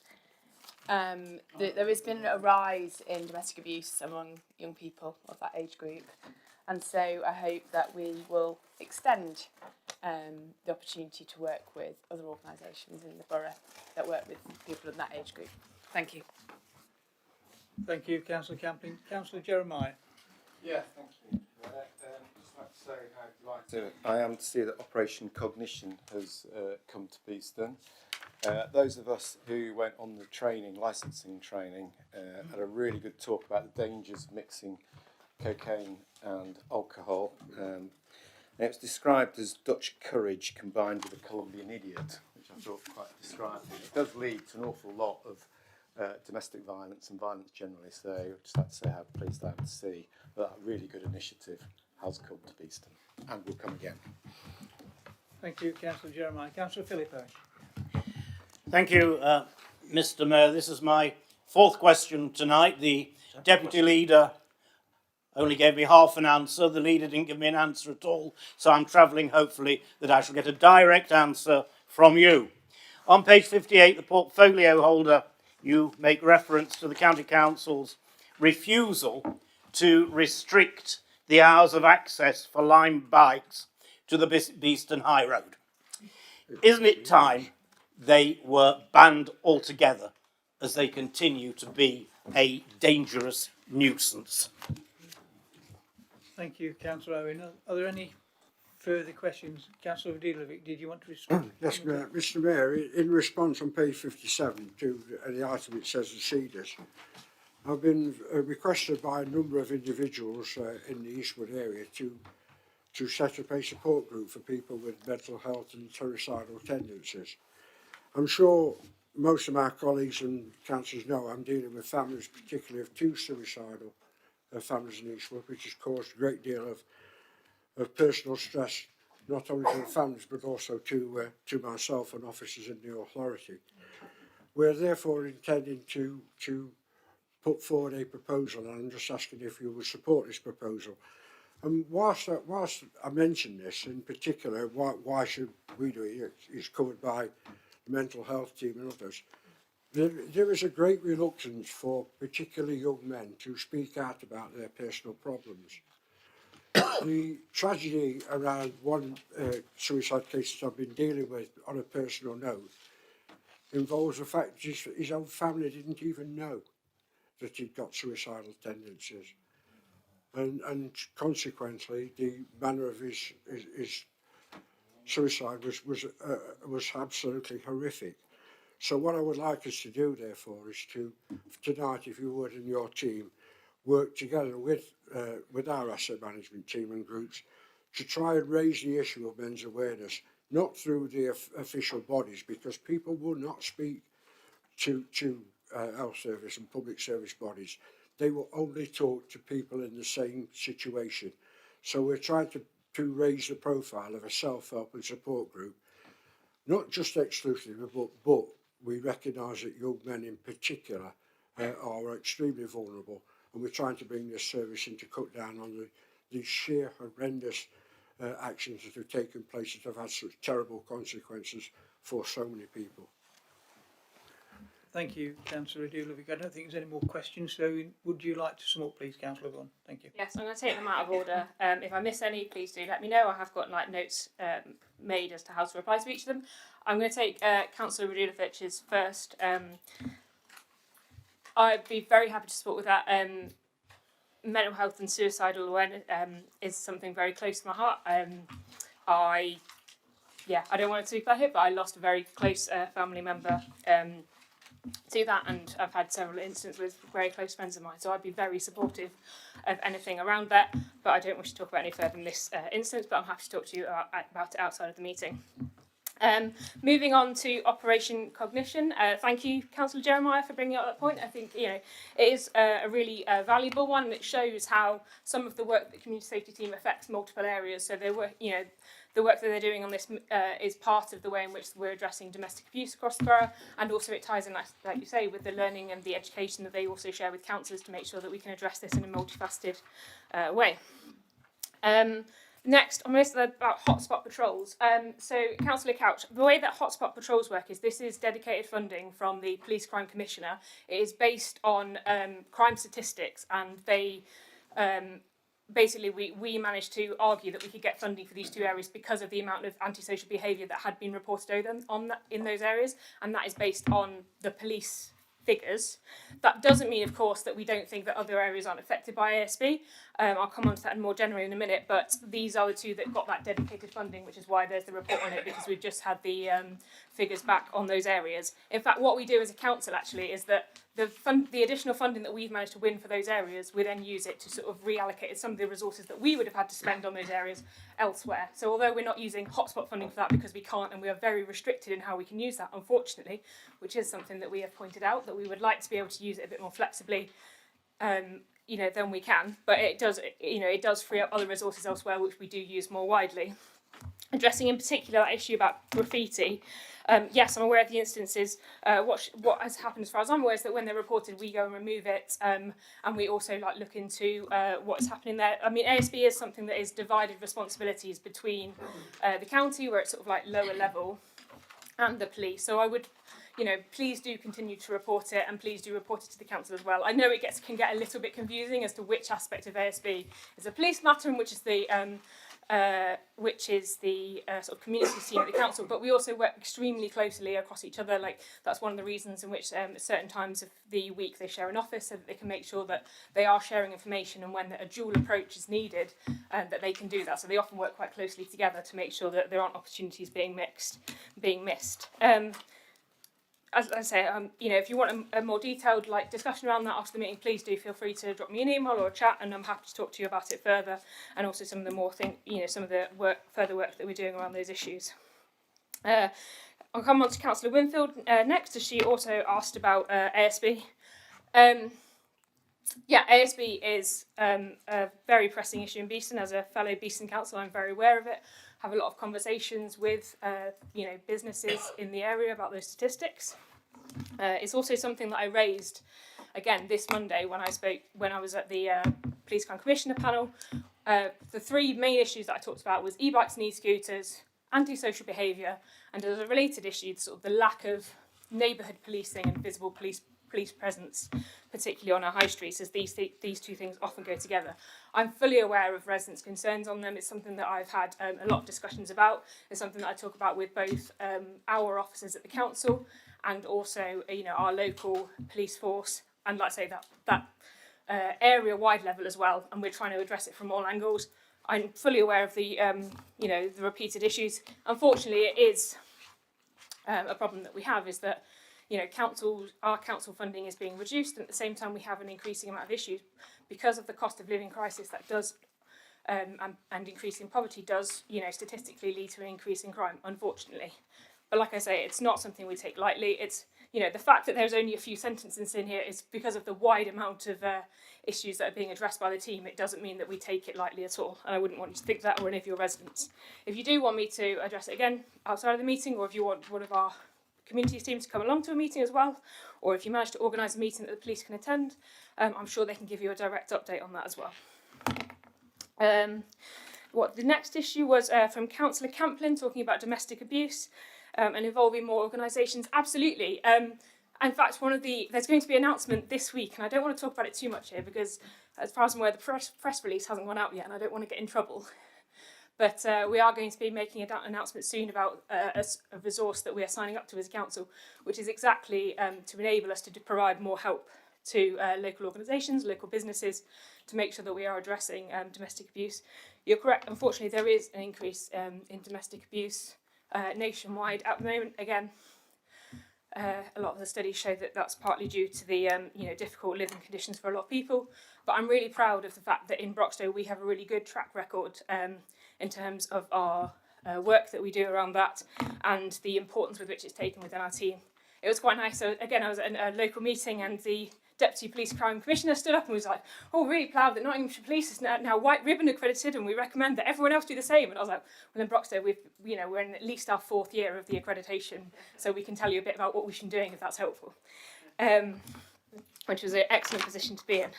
[SPEAKER 23] There has been a rise in domestic abuse among young people of that age group, and so I hope that we will extend the opportunity to work with other organisations in the borough that work with people in that age group. Thank you.
[SPEAKER 1] Thank you, Councillor Camplin. Councillor Jeremiah.
[SPEAKER 24] Yeah, thank you. Just like to say how delighted I am to see that Operation Cognition has come to Beeston. Those of us who went on the training, licensing training, had a really good talk about the dangers of mixing cocaine and alcohol. And it was described as Dutch courage combined with a Colombian idiot, which I thought quite described. It does lead to an awful lot of domestic violence and violence generally. So I'd just like to say how pleased I am to see that really good initiative has come to Beeston and will come again.
[SPEAKER 1] Thank you, Councillor Jeremiah. Councillor Philippo.
[SPEAKER 10] Thank you, Mr Mayor. This is my fourth question tonight. The Deputy Leader only gave me half an answer. The Leader didn't give me an answer at all. So I'm travelling, hopefully, that I shall get a direct answer from you. On page 58, the portfolio holder, you make reference to the County Council's refusal to restrict the hours of access for Lime bikes to the Beeston High Road. Isn't it time they were banned altogether, as they continue to be a dangerous nuisance?
[SPEAKER 1] Thank you, Councillor Owen. Are there any further questions? Councillor Dilovic, did you want to respond?
[SPEAKER 6] Yes, Mr Mayor, in response on page 57 to the item it says the Cedars, I've been requested by a number of individuals in the Eastwood area to to set up a support group for people with mental health and suicidal tendencies. I'm sure most of my colleagues and councillors know I'm dealing with families, particularly of two suicidal families in Eastwood, which has caused a great deal of personal stress, not only to the families but also to myself and officers in the authority. We're therefore intending to put forward a proposal, and I'm just asking if you would support this proposal. And whilst I mention this in particular, why should we do it? It's covered by the mental health team and others. There is a great reluctance for particularly young men to speak out about their personal problems. The tragedy around one suicide case that I've been dealing with on a personal note involves the fact that his own family didn't even know that he'd got suicidal tendencies. And consequently, the manner of his suicide was absolutely horrific. So what I would like us to do, therefore, is to, tonight, if you would, and your team, work together with our asset management team and groups to try and raise the issue of men's awareness, not through the official bodies, because people will not speak to health service and public service bodies. They will only talk to people in the same situation. So we're trying to raise the profile of a self-help and support group, not just exclusively, but we recognise that young men in particular are extremely vulnerable, and we're trying to bring this service in to cut down on the sheer horrendous actions that have taken place that have had such terrible consequences for so many people.
[SPEAKER 1] Thank you, Councillor Adulovic. I don't think there's any more questions, so would you like to sum up, please, Councillor Vaughan? Thank you.
[SPEAKER 8] Yes, I'm going to take them out of order. If I miss any, please do let me know. I have got notes made as to how to reply to each of them. I'm going to take Councillor Radulovic's first. I'd be very happy to support with that. Mental health and suicidal awareness is something very close to my heart. I don't want it to be perfect, but I lost a very close family member to that, and I've had several instances with very close friends of mine, so I'd be very supportive of anything around that, but I don't wish to talk about any further in this instance, but I'm happy to talk to you about it outside of the meeting. Moving on to Operation Cognition, thank you, Councillor Jeremiah, for bringing up that point. I think it is a really valuable one that shows how some of the work that the community safety team affects multiple areas. So they were, the work that they're doing on this is part of the way in which we're addressing domestic abuse across the borough, and also it ties in, like you say, with the learning and the education that they also share with councillors to make sure that we can address this in a multifaceted way. Next, on this about hotspot patrols. So, Councillor Couch, the way that hotspot patrols work is this is dedicated funding from the Police Crime Commissioner. It is based on crime statistics, and they basically we managed to argue that we could get funding for these two areas because of the amount of antisocial behaviour that had been reported in those areas, and that is based on the police figures. That doesn't mean, of course, that we don't think that other areas aren't affected by ASB. I'll come on to that more generally in a minute, but these are the two that got that dedicated funding, which is why there's the report on it, because we've just had the figures back on those areas. In fact, what we do as a council actually is that the additional funding that we've managed to win for those areas, we then use it to sort of reallocate some of the resources that we would have had to spend on those areas elsewhere. So although we're not using hotspot funding for that because we can't, and we are very restricted in how we can use that, unfortunately, which is something that we have pointed out, that we would like to be able to use it a bit more flexibly than we can, but it does free up other resources elsewhere, which we do use more widely. Addressing in particular that issue about graffiti, yes, I'm aware of the instances. What has happened, as far as I'm aware, is that when they're reported, we go and remove it, and we also look into what's happening there. I mean, ASB is something that is divided responsibilities between the county, where it's sort of lower level, and the police. So I would, please do continue to report it, and please do report it to the council as well. I know it can get a little bit confusing as to which aspect of ASB is a police matter and which is the sort of community team at the council, but we also work extremely closely across each other. That's one of the reasons in which at certain times of the week they share an office, so that they can make sure that they are sharing information, and when a dual approach is needed, that they can do that. So they often work quite closely together to make sure that there aren't opportunities being missed. as I say, you know, if you want a more detailed like discussion around that after the meeting, please do feel free to drop me an email or a chat, and I'm happy to talk to you about it further, and also some of the more some of the further work that we're doing around those issues. I'll come on to Councillor Winfield next, as she also asked about ASB. Yeah, ASB is a very pressing issue in Beeston. As a fellow Beeston councillor, I'm very aware of it. Have a lot of conversations with you know, businesses in the area about those statistics. It's also something that I raised again this Monday when I was at the Police Crime Commissioner panel. The three main issues that I talked about was e-bikes and e-scooters, antisocial behaviour, and as a related issue, sort of the lack of neighbourhood policing and visible police presence, particularly on our high streets, as these two things often go together. I'm fully aware of residents' concerns on them. It's something that I've had a lot of discussions about. It's something that I talk about with both our officers at the council and also you know, our local police force, and like I say, that area-wide level as well, and we're trying to address it from all angles. I'm fully aware of the you know, the repeated issues. Unfortunately, it is a problem that we have, is that you know, our council funding is being reduced, and at the same time we have an increasing amount of issues because of the cost of living crisis that does, and increasing poverty does, you know, statistically lead to an increase in crime, unfortunately. But like I say, it's not something we take lightly. It's, you know, the fact that there's only a few sentences in here is because of the wide amount of issues that are being addressed by the team. It doesn't mean that we take it lightly at all, and I wouldn't want you to think that, or any of your residents. If you do want me to address it again outside of the meeting, or if you want one of our communities teams to come along to a meeting as well, or if you manage to organise a meeting that the police can attend, I'm sure they can give you a direct update on that as well. The next issue was from Councillor Camplin, talking about domestic abuse and involving more organisations. Absolutely. In fact, there's going to be an announcement this week, and I don't want to talk about it too much here because, as far as I'm aware, the press release hasn't gone out yet, and I don't want to get in trouble. But we are going to be making an announcement soon about a resource that we are signing up to as a council, which is exactly to enable us to provide more help to local organisations, local businesses, to make sure that we are addressing domestic abuse. You're correct, unfortunately there is an increase in domestic abuse nationwide at the moment. Again, a lot of the studies show that that's partly due to the you know, difficult living conditions for a lot of people. But I'm really proud of the fact that in Broxtowe we have a really good track record in terms of our work that we do around that and the importance with which it's taken within our team. It was quite nice. So again, I was at a local meeting and the Deputy Police Crime Commissioner stood up and was like, "Oh, really proud that Nottinghamshire Police is now white ribbon accredited, and we recommend that everyone else do the same." And I was like, "Well, in Broxtowe, we're in at least our 4th year of the accreditation, so we can tell you a bit about what we've been doing if that's helpful." Which was an excellent position to be in.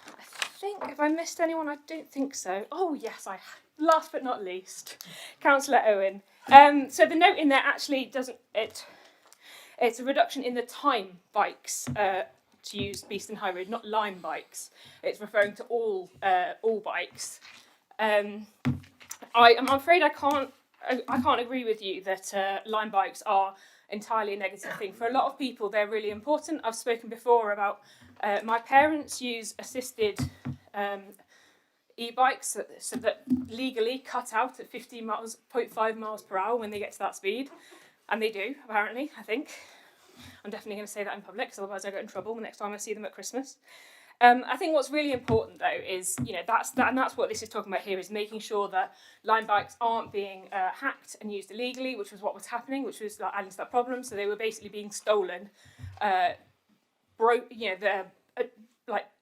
[SPEAKER 8] I think, have I missed anyone? I don't think so. Oh yes, I have. Last but not least, Councillor Owen. So the note in there actually doesn't. It's a reduction in the time bikes to use Beeston High Road, not Lime bikes. It's referring to all bikes. I'm afraid I can't agree with you that Lime bikes are entirely a negative thing. For a lot of people, they're really important. I've spoken before about my parents use assisted e-bikes so that legally cut out at 0.5 miles per hour when they get to that speed. And they do, apparently, I think. I'm definitely going to say that in public, because otherwise I get in trouble the next time I see them at Christmas. I think what's really important, though, is, you know, that's what this is talking about here, is making sure that Lime bikes aren't being hacked and used illegally, which was what was happening, which was like, adding to that problem. So they were basically being stolen,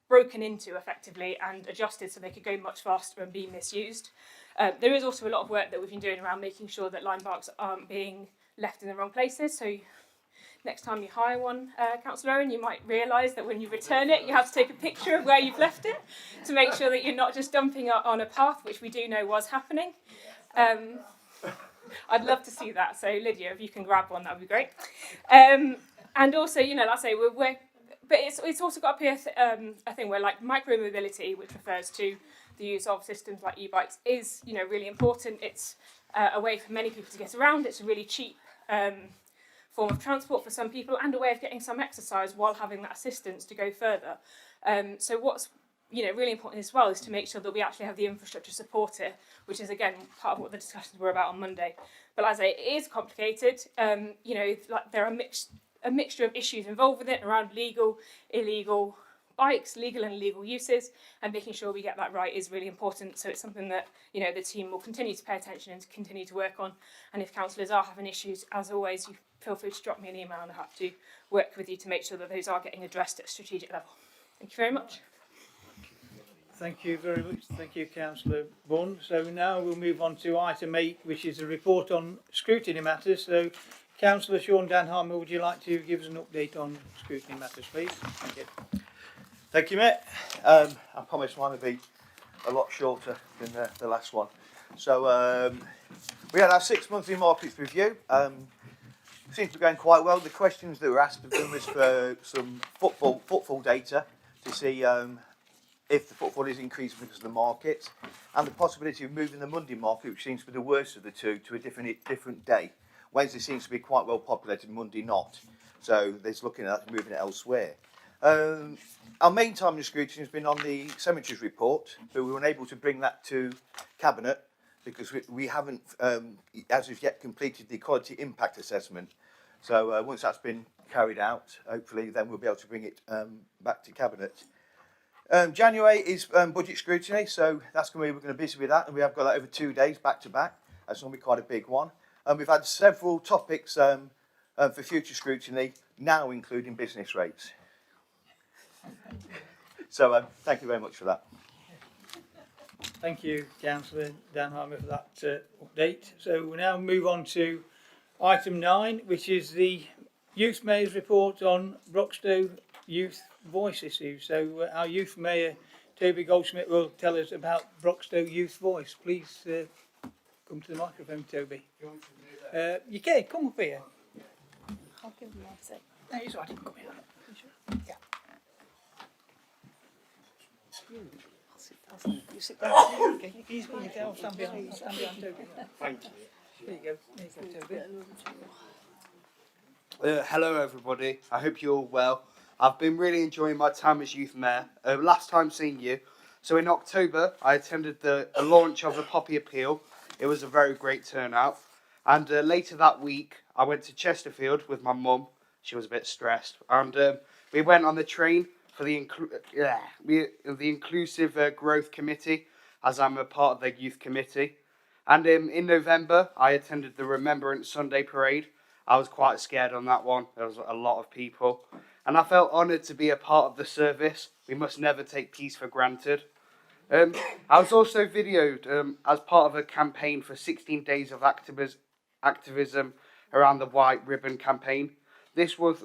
[SPEAKER 8] broken into effectively and adjusted so they could go much faster and be misused. There is also a lot of work that we've been doing around making sure that Lime bikes aren't being left in the wrong places. So next time you hire one, Councillor Owen, you might realise that when you return it, you have to take a picture of where you've left it to make sure that you're not just dumping it on a path, which we do know was happening. I'd love to see that. So Lydia, if you can grab one, that would be great. And also, you know, like I say, but it's also got up here a thing where, like, micro-mobility, which refers to the use of systems like e-bikes, is, you know, really important. It's a way for many people to get around. It's a really cheap form of transport for some people, and a way of getting some exercise while having that assistance to go further. So what's, you know, really important as well is to make sure that we actually have the infrastructure to support it, which is, again, part of what the discussions were about on Monday. But as I say, it is complicated. You know, like, there are mixed a mixture of issues involved with it around legal, illegal bikes, legal and illegal uses, and making sure we get that right is really important. So it's something that, you know, the team will continue to pay attention and to continue to work on. And if councillors are having issues, as always, you feel free to drop me an email and I'll have to work with you to make sure that those are getting addressed at a strategic level. Thank you very much.
[SPEAKER 1] Thank you very much. Thank you, Councillor Bunn. So now we'll move on to item 8, which is a report on scrutiny matters. So, Councillor Sean Danhammer, would you like to give us an update on scrutiny matters, please? Thank you.
[SPEAKER 2] Thank you, mate. I promise mine will be a lot shorter than the last one. So we had our 6 monthly markets review. Seems to be going quite well. The questions that were asked of them was for some footfall data to see if the footfall is increasing because of the market, and the possibility of moving the Monday market, which seems to be the worst of the two, to a different day. Wednesday seems to be quite well populated, Monday not. So they're looking at moving it elsewhere. Our main time of scrutiny has been on the cemeteries report, but we were unable to bring that to Cabinet because we haven't, as of yet, completed the quality impact assessment. So once that's been carried out, hopefully then we'll be able to bring it back to Cabinet. January is budget scrutiny, so that's going to be, we're going to be busy with that, and we have got that over 2 days back to back. That's going to be quite a big one. And we've had several topics for future scrutiny, now including business rates. So thank you very much for that.
[SPEAKER 1] Thank you, Councillor Danhammer, for that update. So we'll now move on to item 9, which is the Youth Mayor's report on Broxtowe youth voice issues. So our Youth Mayor, Toby Goldsmith, will tell us about Broxtowe Youth Voice. Please come to the microphone, Toby. You can, come up here.
[SPEAKER 5] I'll give them a sec.
[SPEAKER 1] No, it's all right, come here. Yeah. You sit down. Okay, you can all stand behind Toby.
[SPEAKER 9] Thank you.
[SPEAKER 1] There you go. There you go, Toby.
[SPEAKER 9] Hello everybody, I hope you're all well. I've been really enjoying my time as Youth Mayor. Last time seeing you, so in October I attended the launch of the Poppy Appeal. It was a very great turnout, and later that week I went to Chesterfield with my mum. She was a bit stressed, and we went on the train for the Inclusive Growth Committee, as I'm a part of the Youth Committee. And in November I attended the Remembrance Sunday Parade. I was quite scared on that one. There was a lot of people. And I felt honoured to be a part of the service. We must never take peace for granted. I was also videoed as part of a campaign for 16 days of activism around the White Ribbon campaign. This was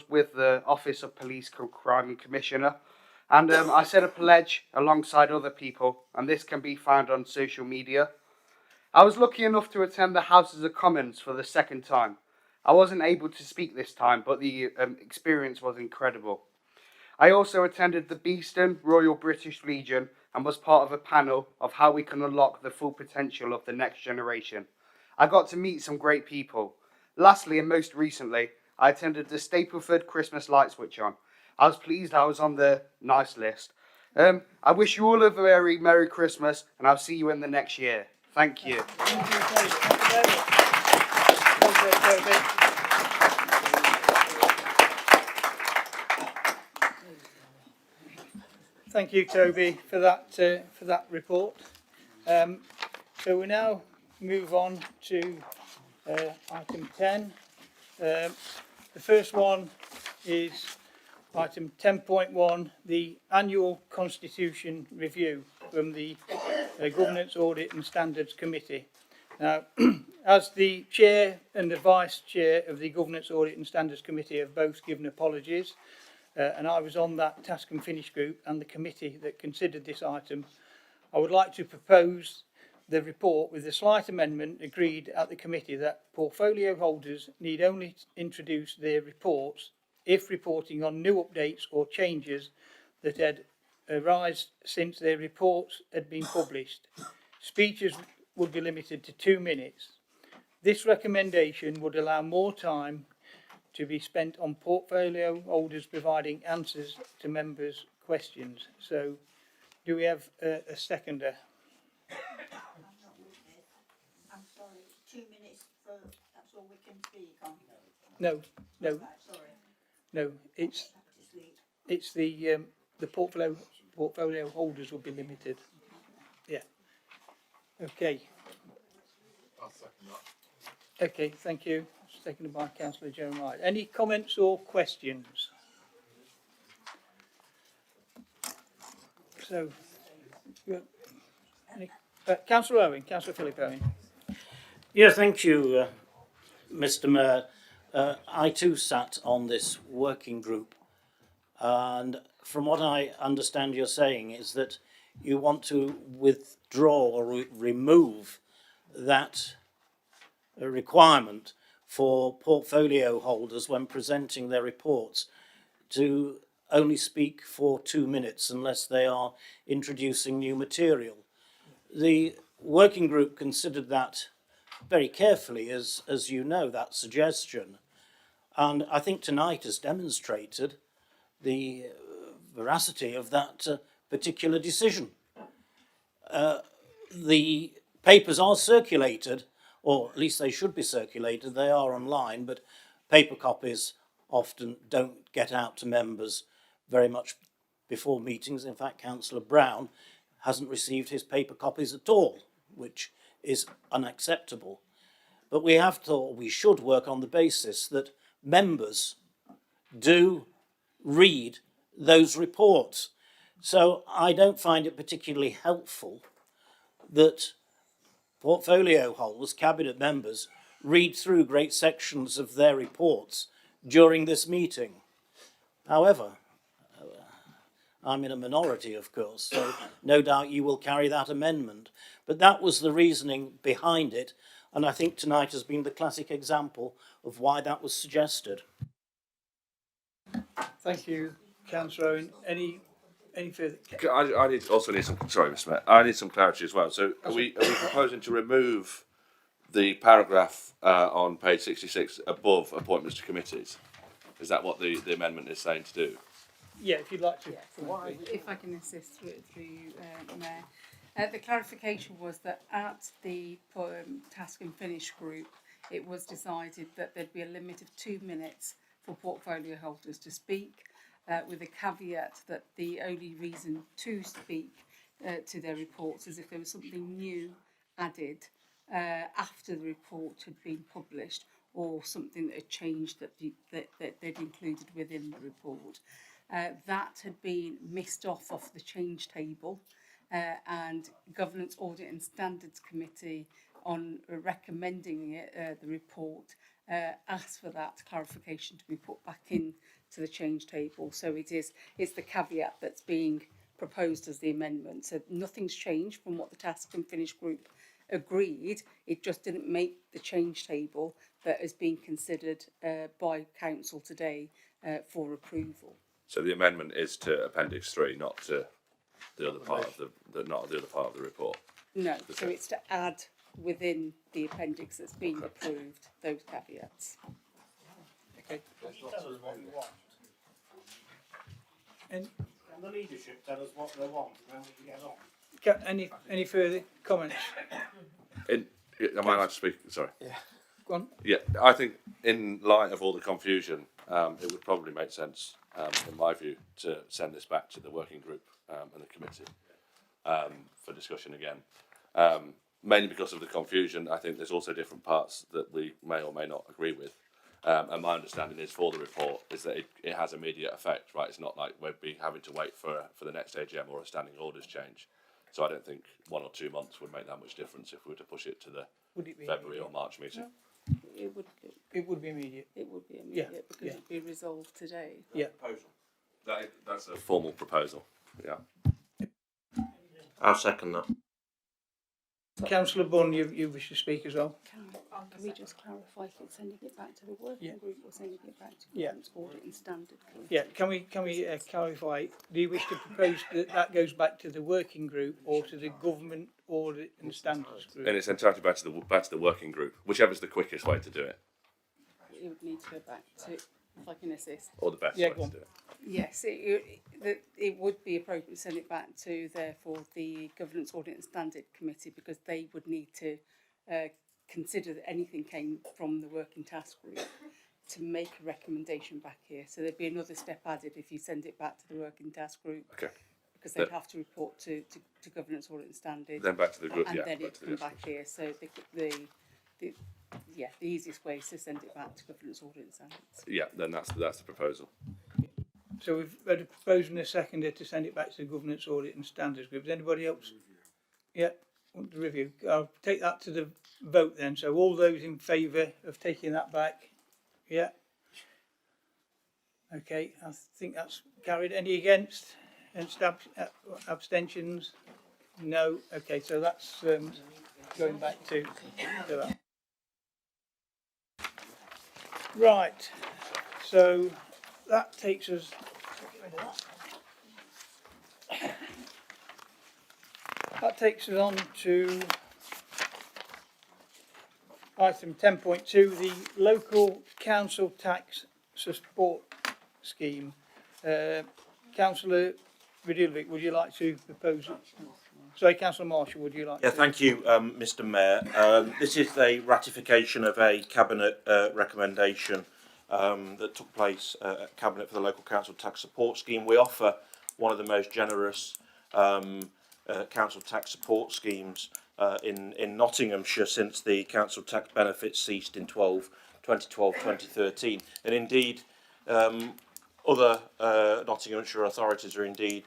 [SPEAKER 9] with the Office of Police Crime Commissioner. And I said a pledge alongside other people, and this can be found on social media. I was lucky enough to attend the Houses of Commons for the second time. I wasn't able to speak this time, but the experience was incredible. I also attended the Beeston Royal British Legion and was part of a panel of how we can unlock the full potential of the next generation. I got to meet some great people. Lastly, and most recently, I attended the Stapleford Christmas Light Switch On. I was pleased I was on the nice list. I wish you all a very Merry Christmas, and I'll see you in the next year. Thank you.
[SPEAKER 1] Thank you, Toby, for that report. So we now move on to item 10. The first one is item 10.1, the annual constitution review from the Governance Audit and Standards Committee. Now, as the Chair and the Vice Chair of the Governance Audit and Standards Committee have both given apologies, and I was on that task and finish group and the committee that considered this item, I would like to propose the report with a slight amendment agreed at the committee that portfolio holders need only introduce their reports if reporting on new updates or changes that had arisen since their reports had been published. Speeches would be limited to 2 minutes. This recommendation would allow more time to be spent on portfolio holders providing answers to members' questions. So, do we have a seconder?
[SPEAKER 13] I'm sorry, 2 minutes for, that's all we can speak on.
[SPEAKER 1] No, no, no. It's the portfolio holders will be limited. Yeah. Okay.
[SPEAKER 20] I'll second that.
[SPEAKER 1] Okay. Thank you. Seconded by Councillor Jeremiah. Any comments or questions? So, Councillor Owen, Councillor Philip Owen.
[SPEAKER 10] Yeah, thank you, Mr. Mayor. I too sat on this working group, and from what I understand you're saying is that you want to withdraw or remove that requirement for portfolio holders when presenting their reports to only speak for 2 minutes unless they are introducing new material. The working group considered that very carefully, as you know, that suggestion. And I think tonight has demonstrated the veracity of that particular decision. The papers are circulated, or at least they should be circulated. They are online, but paper copies often don't get out to members very much before meetings. In fact, Councillor Brown hasn't received his paper copies at all, which is unacceptable. But we have to, or we should work on the basis that members do read those reports. So I don't find it particularly helpful that portfolio holders, cabinet members, read through great sections of their reports during this meeting. However, I'm in a minority, of course, so no doubt you will carry that amendment. But that was the reasoning behind it, and I think tonight has been the classic example of why that was suggested.
[SPEAKER 1] Thank you, Councillor Owen. Any further?
[SPEAKER 14] I also need some. Sorry, Mr. Mayor. I need some clarity as well. So, are we proposing to remove the paragraph on page 66 above appointments to committees? Is that what the amendment is saying to do?
[SPEAKER 1] Yeah, if you'd like to.
[SPEAKER 15] If I can assist through you, Mayor. The clarification was that at the task and finish group, it was decided that there'd be a limit of 2 minutes for portfolio holders to speak, with a caveat that the only reason to speak to their reports is if there was something new added after the report had been published, or something that had changed that they'd included within the report. That had been missed off the change table, and Governance, Audit and Standards Committee, on recommending it, the report, asked for that clarification to be put back in to the change table. So it's the caveat that's being proposed as the amendment. So nothing's changed from what the task and finish group agreed. It just didn't make the change table that is being considered by council today for approval.
[SPEAKER 14] So the amendment is to Appendix 3, not to the other part of not the other part of the report.
[SPEAKER 15] No, so it's to add within the appendix that's being approved those caveats.
[SPEAKER 1] Okay.
[SPEAKER 10] And the leadership tell us what they want, and then we get on.
[SPEAKER 1] Any further comments?
[SPEAKER 14] Am I allowed to speak? Sorry.
[SPEAKER 1] Yeah. Go on.
[SPEAKER 14] Yeah, I think in light of all the confusion, it would probably make sense, in my view, to send this back to the working group and the committee for discussion again. Mainly because of the confusion. I think there's also different parts that we may or may not agree with. And my understanding is for the report is that it has immediate effect, right? It's not like we'd be having to wait for the next AGM or a standing orders change. So I don't think 1 or 2 months would make that much difference if we were to push it to the February or March meeting.
[SPEAKER 15] No, it would
[SPEAKER 1] be immediate.
[SPEAKER 15] It would be immediate because it'd be resolved today.
[SPEAKER 1] Yeah.
[SPEAKER 14] Proposal. That's a formal proposal. Yeah.
[SPEAKER 10] I'll second that.
[SPEAKER 1] Councillor Bunn, you wish to speak as well?
[SPEAKER 15] Can we just clarify if it's sending it back to the working group or sending it back to Governance, Audit and Standard Committee?
[SPEAKER 1] Yeah, can we clarify, do you wish to propose that goes back to the working group or to the Government Audit and Standards Group?
[SPEAKER 14] And it's entirely back to the working group, whichever's the quickest way to do it.
[SPEAKER 15] It would need to go back to, if I can assist.
[SPEAKER 14] Or the best way to do it.
[SPEAKER 15] Yes, it would be appropriate to send it back to, therefore, the Governance, Audit and Standard Committee, because they would need to consider that anything came from the working task group. to make a recommendation back here. So there'd be another step added if you send it back to the working task group.
[SPEAKER 14] Okay.
[SPEAKER 15] Because they'd have to report to governance audit and standards.
[SPEAKER 14] Then back to the group,
[SPEAKER 15] and
[SPEAKER 14] yeah,
[SPEAKER 15] then
[SPEAKER 14] back
[SPEAKER 15] it'd
[SPEAKER 14] to
[SPEAKER 15] come
[SPEAKER 14] the
[SPEAKER 15] back here. So the easiest way is to send it back to governance audit and standards.
[SPEAKER 14] Yeah, then that's the proposal.
[SPEAKER 1] So we've had a proposal and a seconder to send it back to the governance audit and standards group. Does anybody else? Yeah, want to review? I'll take that to the vote then. So all those in favour of taking that back? Yeah. Okay, I think that's carried. Any against? And abstentions? No. Okay, so that's going back to that. Right. So that takes us. That takes us on to item 10.2, the local council tax support scheme. Councillor Radulovic, would you like to propose it? Sorry, Councillor Marshall, would you like to?
[SPEAKER 3] Thank you, Mr Mayor. This is the ratification of a Cabinet recommendation that took place at Cabinet for the Local Council Tax Support Scheme. We offer one of the most generous council tax support schemes in Nottinghamshire since the council tax benefits ceased in 2012-2013. And indeed, other Nottinghamshire authorities are indeed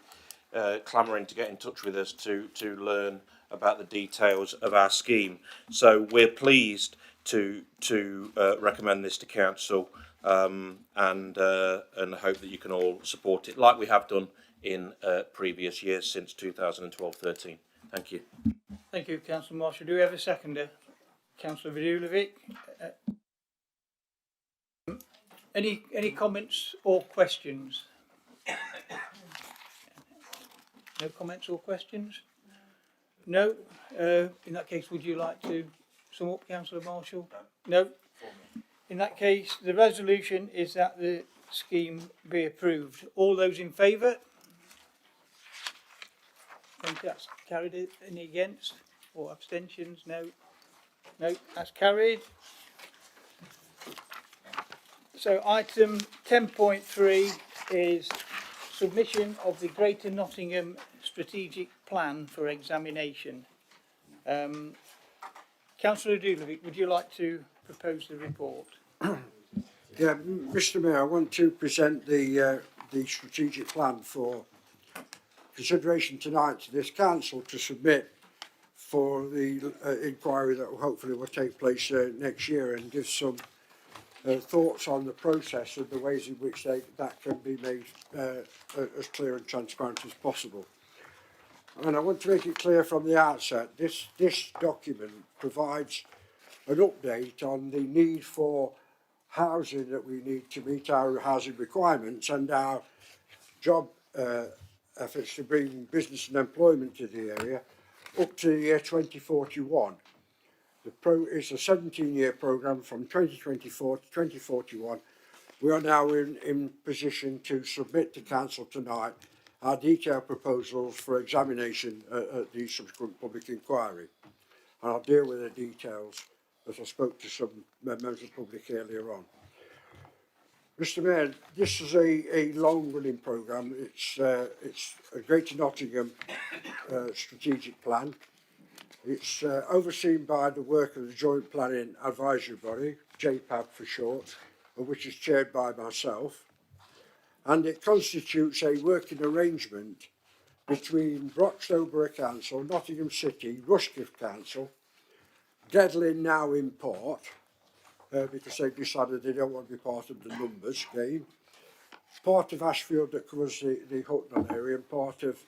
[SPEAKER 3] clamouring to get in touch with us to learn about the details of our scheme. So we're pleased to recommend this to council and hope that you can all support it, like we have done in previous years since 2012-13. Thank you.
[SPEAKER 1] Thank you, Councillor Marshall. Do we have a seconder? Councillor Radulovic. Any comments or questions? No comments or questions? No? In that case, would you like to sum up, Councillor Marshall? No? In that case, the resolution is that the scheme be approved. All those in favour? I think that's carried. Any against or abstentions? No? No, that's carried. So item 10.3 is submission of the Greater Nottingham Strategic Plan for examination. Councillor Radulovic, would you like to propose the report?
[SPEAKER 6] Yeah, Mr Mayor, I want to present the strategic plan for consideration tonight to this council to submit for the inquiry that hopefully will take place next year, and give some thoughts on the process and the ways in which that can be made as clear and transparent as possible. And I want to make it clear from the outset, this document provides an update on the need for housing that we need to meet our housing requirements and our job efforts to bring business and employment to the area up to the year 2041. It's a 17-year programme from 2024 to 2041. We are now in position to submit to council tonight our detailed proposals for examination at the subsequent public inquiry. And I'll deal with the details as I spoke to some members of the public earlier on. Mr Mayor, this is a long-running programme. It's a Greater Nottingham strategic plan. It's overseen by the work of the Joint Planning Advisory Body, JPAB for short, which is chaired by myself. And it constitutes a working arrangement between Broxtowe Borough Council, Nottingham City, Rushcliffe Council, Dedlin now in part, because they've decided they don't want to be part of the numbers game, part of Ashfield that covers the Hucknall area, and part of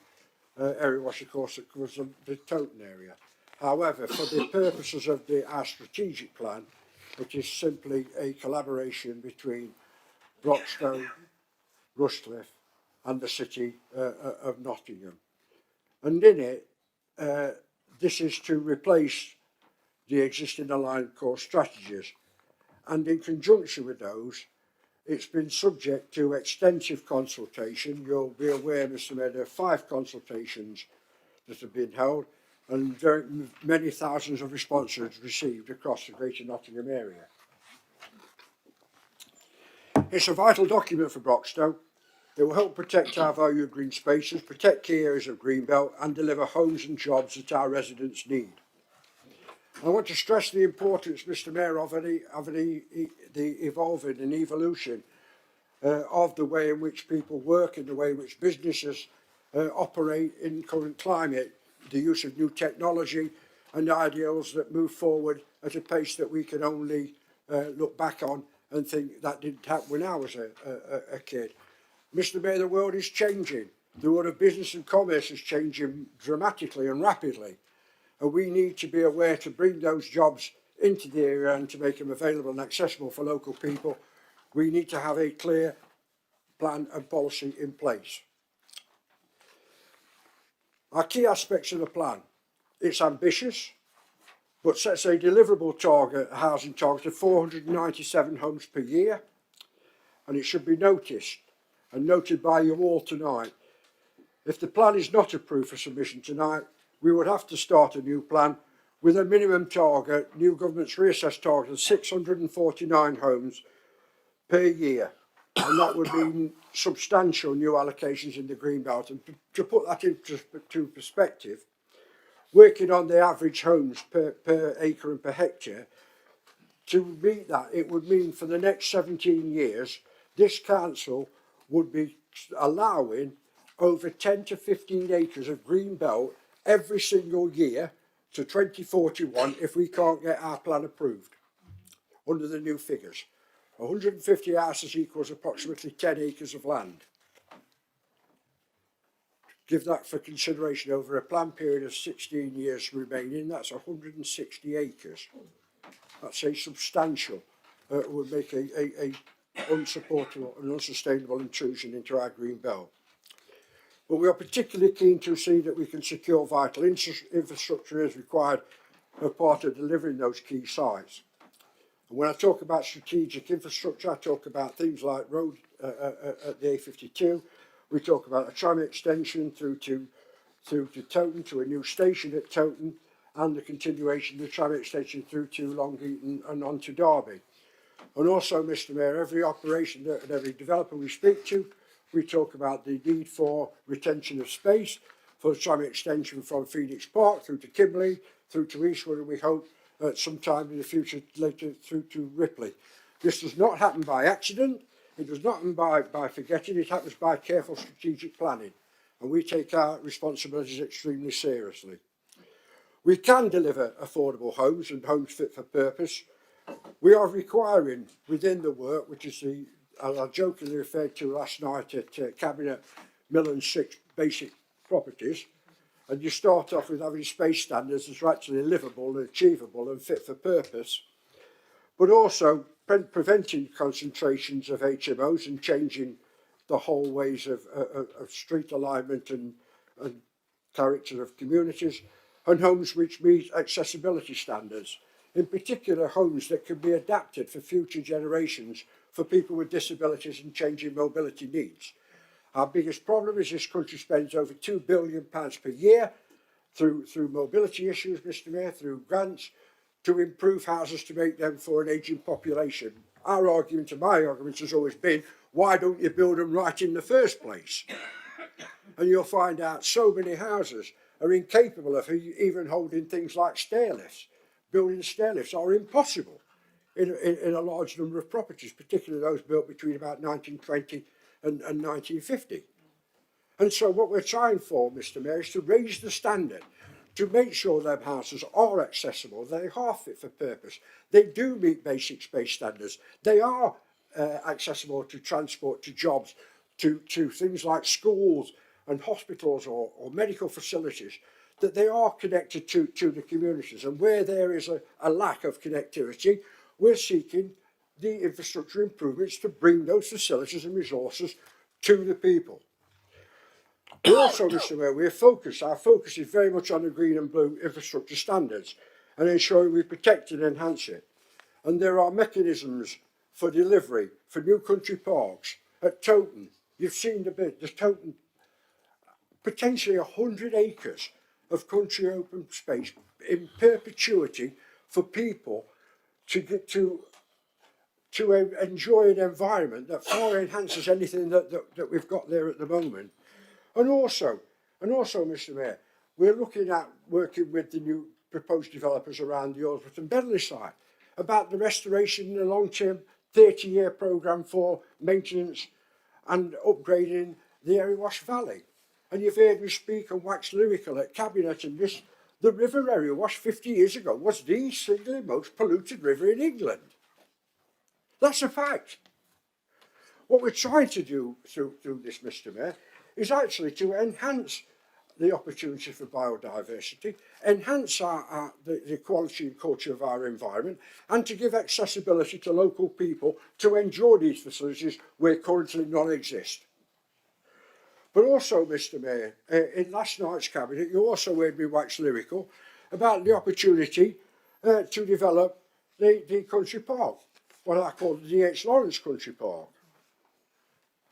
[SPEAKER 6] Erewash, of course, that covers the Towton area. However, for the purposes of our strategic plan, it is simply a collaboration between Broxtowe, Rushcliffe and the city of Nottingham. And in it, this is to replace the existing aligned core strategies. And in conjunction with those, it's been subject to extensive consultation. You'll be aware, Mr Mayor, there are 5 consultations that have been held and very many thousands of responses received across the Greater Nottingham area. It's a vital document for Broxtowe. It will help protect our valued green spaces, protect key areas of Greenbelt and deliver homes and jobs that our residents need. I want to stress the importance, Mr Mayor, of the evolving and evolution of the way in which people work and the way in which businesses operate in current climate, the use of new technology and ideals that move forward at a pace that we can only look back on and think that didn't happen when I was a kid. Mr Mayor, the world is changing. The world of business and commerce is changing dramatically and rapidly. And we need to be aware to bring those jobs into the area and to make them available and accessible for local people. We need to have a clear plan and policy in place. Our key aspects of the plan. It's ambitious, but sets a deliverable target, a housing target of 497 homes per year. And it should be noticed and noted by you all tonight. If the plan is not approved for submission tonight, we would have to start a new plan with a minimum target, new government's reassessed target of 649 homes per year. And that would mean substantial new allocations in the Greenbelt. And to put that into perspective, working on the average homes per acre and per hectare, to meet that, it would mean for the next 17 years, this council would be allowing over 10 to 15 acres of green belt every single year to 2041 if we can't get our plan approved under the new figures. 150 houses equals approximately 10 acres of land. Give that for consideration over a plan period of 16 years remaining, that's 160 acres. That's a substantial, would make a unsupportable and unsustainable intrusion into our green belt. But we are particularly keen to see that we can secure vital infrastructure as required as part of delivering those key sites. And when I talk about strategic infrastructure, I talk about things like road at the A52. We talk about a tram extension through to Towton, to a new station at Towton, and the continuation of the tram extension through to Long Eaton and on to Derby. And also, Mr Mayor, every operation and every developer we speak to, we talk about the need for retention of space for the tram extension from Phoenix Park through to Kimberley, through to Eastwood, and we hope sometime in the future later through to Ripley. This does not happen by accident. It does not happen by forgetting. It happens by careful strategic planning. And we take our responsibilities extremely seriously. We can deliver affordable homes and homes fit for purpose. We are requiring within the work, which is I jokingly referred to last night at Cabinet, Millen's 6 basic properties, and you start off with having space standards that are actually livable and achievable and fit for purpose, but also preventing concentrations of HMOs and changing the whole ways of street alignment and character of communities, and homes which meet accessibility standards, in particular homes that can be adapted for future generations for people with disabilities and changing mobility needs. Our biggest problem is this country spends over £2 billion per year through mobility issues, Mr Mayor, through grants, to improve houses to make them for an ageing population. Our argument and my argument has always been, why don't you build them right in the first place? And you'll find out so many houses are incapable of even holding things like stair lifts. Building stair lifts are impossible in a large number of properties, particularly those built between about 1920 and 1950. And so what we're trying for, Mr Mayor, is to raise the standard, to make sure them houses are accessible, they are fit for purpose, they do meet basic space standards, they are accessible to transport, to jobs, to things like schools and hospitals or medical facilities, that they are connected to the communities. And where there is a lack of connectivity, we're seeking the infrastructure improvements to bring those facilities and resources to the people. We also, Mr Mayor, our focus is very much on the green and blue infrastructure standards and ensuring we protect and enhance it. And there are mechanisms for delivery for new country parks at Towton. You've seen the bit, there's Towton, potentially 100 acres of country open space in perpetuity for people to to enjoy an environment that far enhances anything that we've got there at the moment. And also, Mr. Mayor, we're looking at working with the new proposed developers around the Alresford and Bentley site about the restoration in the long-term 30-year programme for maintenance and upgrading the Erywash Valley. And you've heard me speak and wax lyrical at Cabinet and this. The River Erywash 50 years ago was the single most polluted river in England. That's a fact. What we're trying to do through this, Mr. Mayor, is actually to enhance the opportunity for biodiversity, enhance the quality and culture of our environment, and to give accessibility to local people to enjoy these facilities where currently none exist. But also, Mr. Mayor, in last night's Cabinet, you also heard me wax lyrical about the opportunity to develop the country park, what I call the D.H. Lawrence Country Park.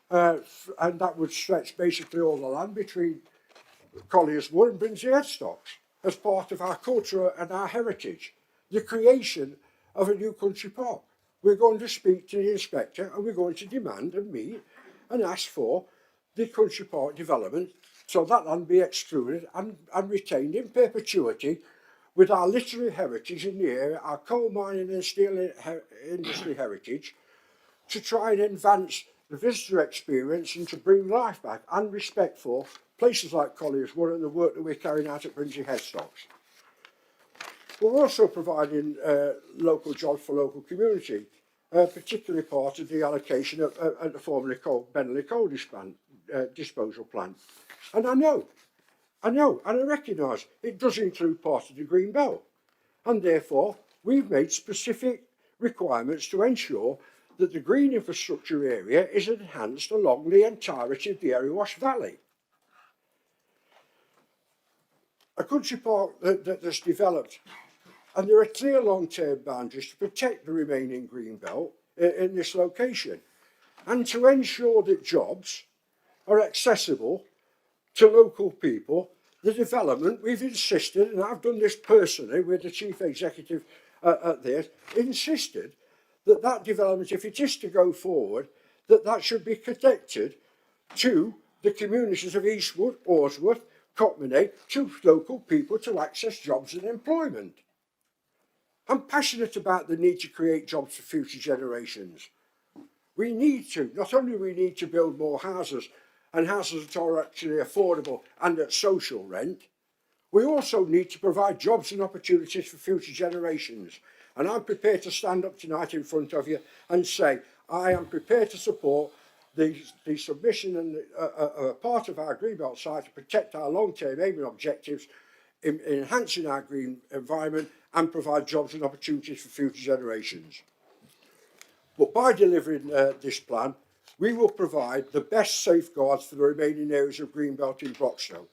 [SPEAKER 6] And that would stretch basically all the land between Colliers Wood and Brinsley Headstocks as part of our culture and our heritage, the creation of a new country park. We're going to speak to the inspector and we're going to demand and meet and ask for the country park development so that land be excluded and retained in perpetuity with our literary heritage in the area, our coal mining and steel industry heritage, to try and advance the visitor experience and to bring life back and respect for places like Colliers Wood and the work that we're carrying out at Brinsley Headstocks. We're also providing local jobs for local community, particularly part of the allocation at the formerly called Bentley Coal Disposal Plant. And I know, and I recognise it does include part of the Green Belt. And therefore, we've made specific requirements to ensure that the green infrastructure area is enhanced along the entirety of the Erywash Valley. A country park that's developed, and there are clear long-term boundaries to protect the remaining green belt in this location, and to ensure that jobs are accessible to local people. The development, we've insisted, and I've done this personally with the chief executive at this, insisted that development, if it is to go forward, that should be connected to the communities of Eastwood, Orsworth, Cockmanay, to local people to access jobs and employment. I'm passionate about the need to create jobs for future generations. We need to, not only we need to build more houses, and houses that are actually affordable and at social rent, we also need to provide jobs and opportunities for future generations. And I'm prepared to stand up tonight in front of you and say, I am prepared to support the submission and a part of our Greenbelt site to protect our long-term aim and objectives in enhancing our green environment and provide jobs and opportunities for future generations. But by delivering this plan, we will provide the best safeguards for the remaining areas of Greenbelt in Broxtowe.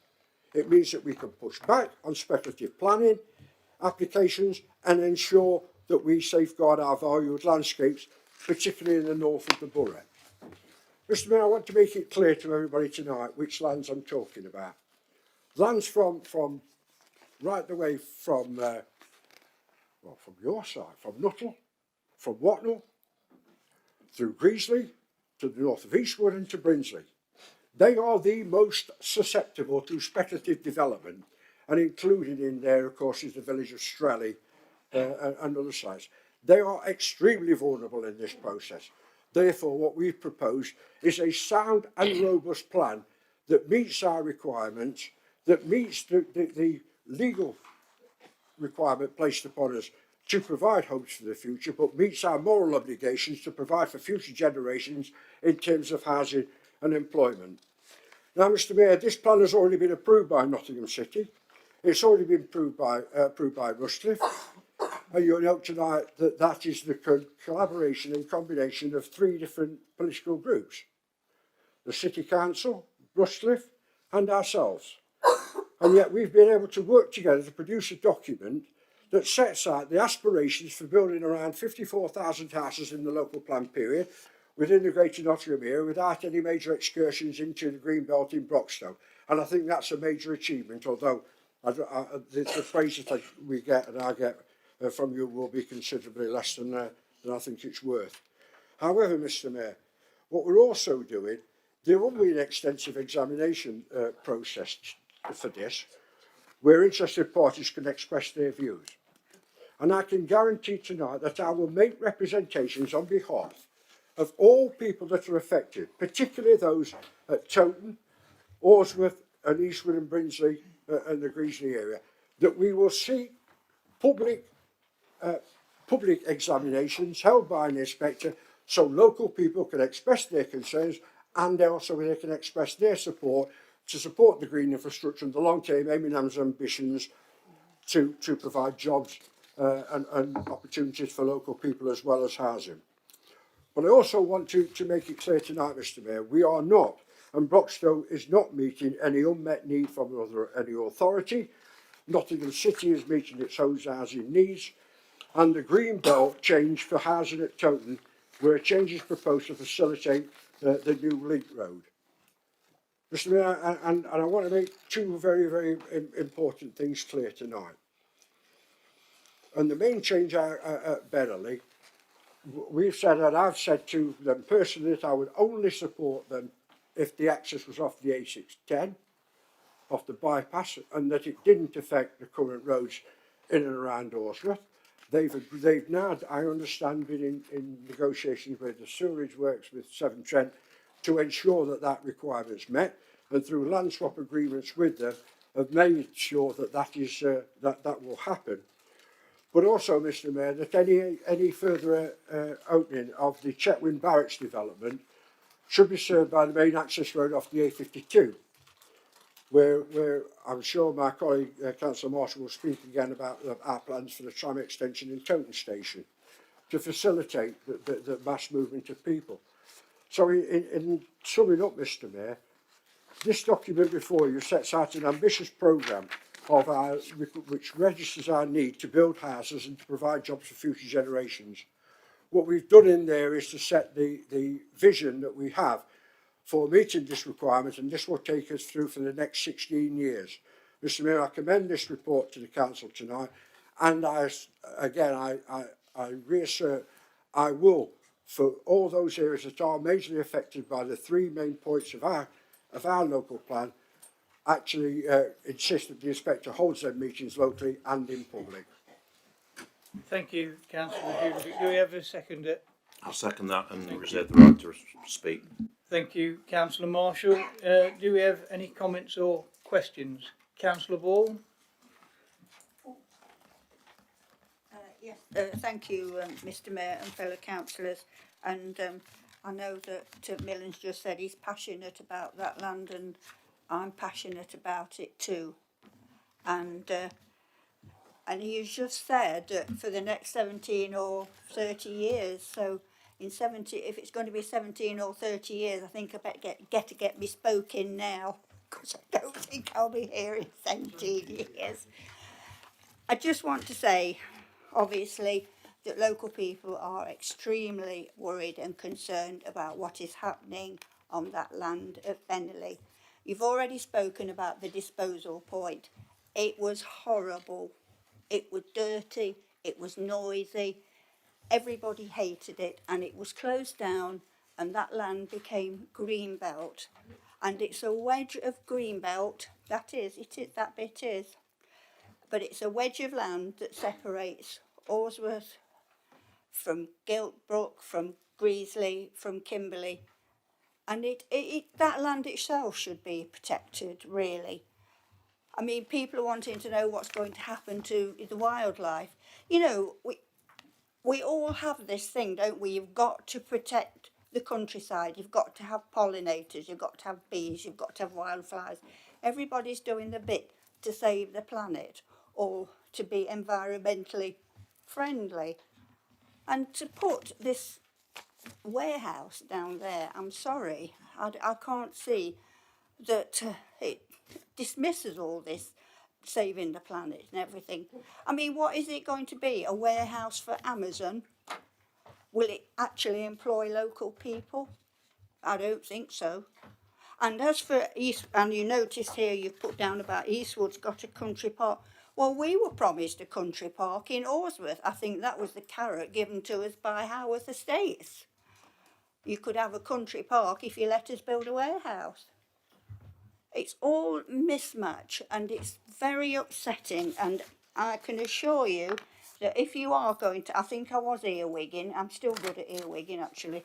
[SPEAKER 6] It means that we can push back on speculative planning applications and ensure that we safeguard our valued landscapes, particularly in the north of the borough. Mr. Mayor, I want to make it clear to everybody tonight which lands I'm talking about. Lands from right the way from your side, from Nuttall, from Watnell, through Greasley, to the north of Eastwood and to Brinsley. They are the most susceptible to speculative development, and included in there, of course, is the village of Strelly and other sites. They are extremely vulnerable in this process. Therefore, what we've proposed is a sound and robust plan that meets our requirements, that meets the legal requirement placed upon us to provide hopes for the future, but meets our moral obligations to provide for future generations in terms of housing and employment. Now, Mr. Mayor, this plan has already been approved by Nottingham City. It's already been approved by Rushcliffe. And you'll note tonight that that is the collaboration and combination of three different political groups: the City Council, Rushcliffe, and ourselves. And yet we've been able to work together to produce a document that sets out the aspirations for building around 54,000 houses in the local plan period within the Greater Nottingham area without any major excursions into the Green Belt in Broxtowe. And I think that's a major achievement, although the praise that we get and I get from you will be considerably less than I think it's worth. However, Mr Mayor, what we're also doing, there will be an extensive examination process for this, where interested parties can express their views. And I can guarantee tonight that I will make representations on behalf of all people that are affected, particularly those at Towton, Orsworth and Eastwood and Brinsley and the Greasley area, that we will see public examinations held by an inspector so local people can express their concerns and also they can express their support to support the green infrastructure and the long-term M&M's ambitions to provide jobs and opportunities for local people as well as housing. But I also want to make it clear tonight, Mr Mayor, we are not, and Broxtowe is not meeting any unmet need from any authority. Nottingham City is meeting its own housing needs, and the green belt change for housing at Towton, where a change is proposed to facilitate the new link road. Mr Mayor, and I want to make two very, very important things clear tonight. And the main change at Berrily, we've said, and I've said to them personally, that I would only support them if the access was off the A610, off the bypass, and that it didn't affect the current roads in and around Orsworth. They've now, I understand, been in negotiations with the sewerage works with Severn Trent to ensure that that requirement's met, and through land swap agreements with them, have made sure that that will happen. But also, Mr Mayor, that any further opening of the Chetwynd Barracks development should be served by the main access road off the A52, where I'm sure my colleague, Councillor Marshall, will speak again about our plans for the tram extension in Towton Station to facilitate the mass movement of people. So in summing up, Mr Mayor, this document before you sets out an ambitious programme which registers our need to build houses and to provide jobs for future generations. What we've done in there is to set the vision that we have for meeting this requirement, and this will take us through for the next 16 years. Mr Mayor, I commend this report to the Council tonight, and I reassert I will, for all those areas that are majorly affected by the three main points of our local plan, actually insist that the inspector holds their meetings locally and in public.
[SPEAKER 1] Thank you, Councillor Judovic. Do we have a seconder?
[SPEAKER 3] I'll second that and reserve the right to speak.
[SPEAKER 1] Thank you, Councillor Marshall. Do we have any comments or questions? Councillor Ball?
[SPEAKER 13] Yes, thank you, Mr Mayor and fellow councillors. And I know that Millen's just said he's passionate about that land, and I'm passionate about it too. And he's just said that for the next 17 or 30 years, so in 70, if it's going to be 17 or 30 years, I think I better get me spoke in now, because I don't think I'll be here in 17 years. I just want to say, obviously, that local people are extremely worried and concerned about what is happening on that land at Bennerley. You've already spoken about the disposal point. It was horrible. It was dirty. It was noisy. Everybody hated it, and it was closed down, and that land became Greenbelt. And it's a wedge of Greenbelt. That bit is. But it's a wedge of land that separates Orsworth from Giltbrook, from Greasley, from Kimberley. And that land itself should be protected, really. I mean, people are wanting to know what's going to happen to the wildlife. You know, we all have this thing, don't we? You've got to protect the countryside. You've got to have pollinators. You've got to have bees. You've got to have wildflowers. Everybody's doing the bit to save the planet or to be environmentally friendly. And to put this warehouse down there, I'm sorry, I can't see that it dismisses all this saving the planet and everything. I mean, what is it going to be? A warehouse for Amazon? Will it actually employ local people? I don't think so. And as for East, and you notice here you've put down about Eastwood's got a country park. Well, we were promised a country park in Orsworth. I think that was the carrot given to us by Haworth Estates. you could have a country park if you let us build a warehouse. It's all mismatch and it's very upsetting, and I can assure you that if you are going to, I think I was earwigging, I'm still good at earwigging actually,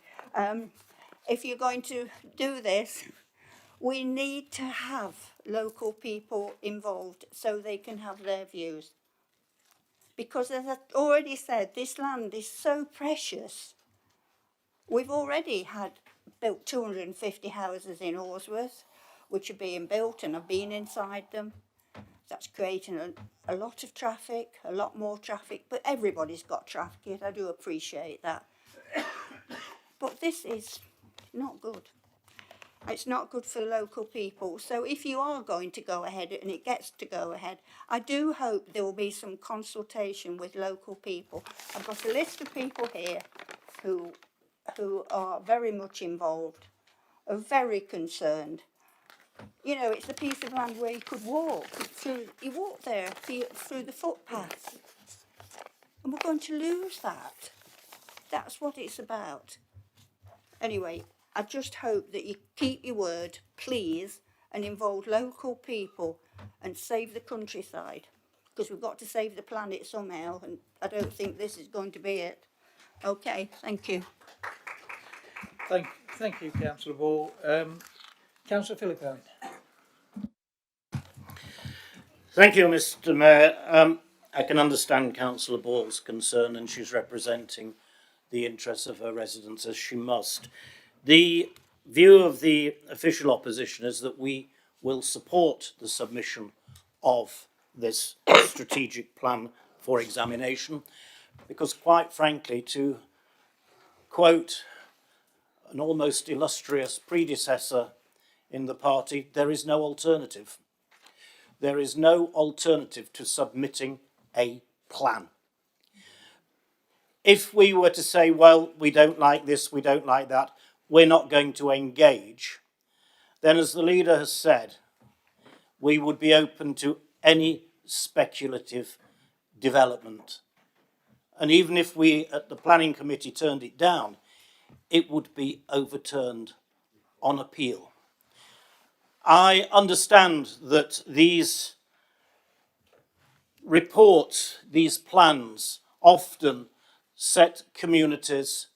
[SPEAKER 13] if you're going to do this, we need to have local people involved so they can have their views. Because as I already said, this land is so precious. We've already built 250 houses in Horsworth, which are being built, and I've been inside them. That's creating a lot of traffic, a lot more traffic, but everybody's got traffic. I do appreciate that. But this is not good. It's not good for local people. So if you are going to go ahead, and it gets to go ahead, I do hope there will be some consultation with local people. I've got a list of people here who are very much involved, are very concerned. You know, it's a piece of land where you could walk through. You walk there through the footpath, and we're going to lose that. That's what it's about. Anyway, I just hope that you keep your word, please, and involve local people and save the countryside, because we've got to save the planet somehow, and I don't think this is going to be it. Okay, thank you.
[SPEAKER 1] Thank you, Councillor Ball. Councillor Philippone.
[SPEAKER 10] Thank you, Mr. Mayor. I can understand Councillor Ball's concern, and she's representing the interests of her residents as she must. The view of the official opposition is that we will support the submission of this strategic plan for examination, because quite frankly, to quote an almost illustrious predecessor in the party, there is no alternative. There is no alternative to submitting a plan. If we were to say, well, we don't like this, we don't like that, we're not going to engage, then as the leader has said, we would be open to any speculative development. And even if we at the planning committee turned it down, it would be overturned on appeal. I understand that these reports, these plans, often set communities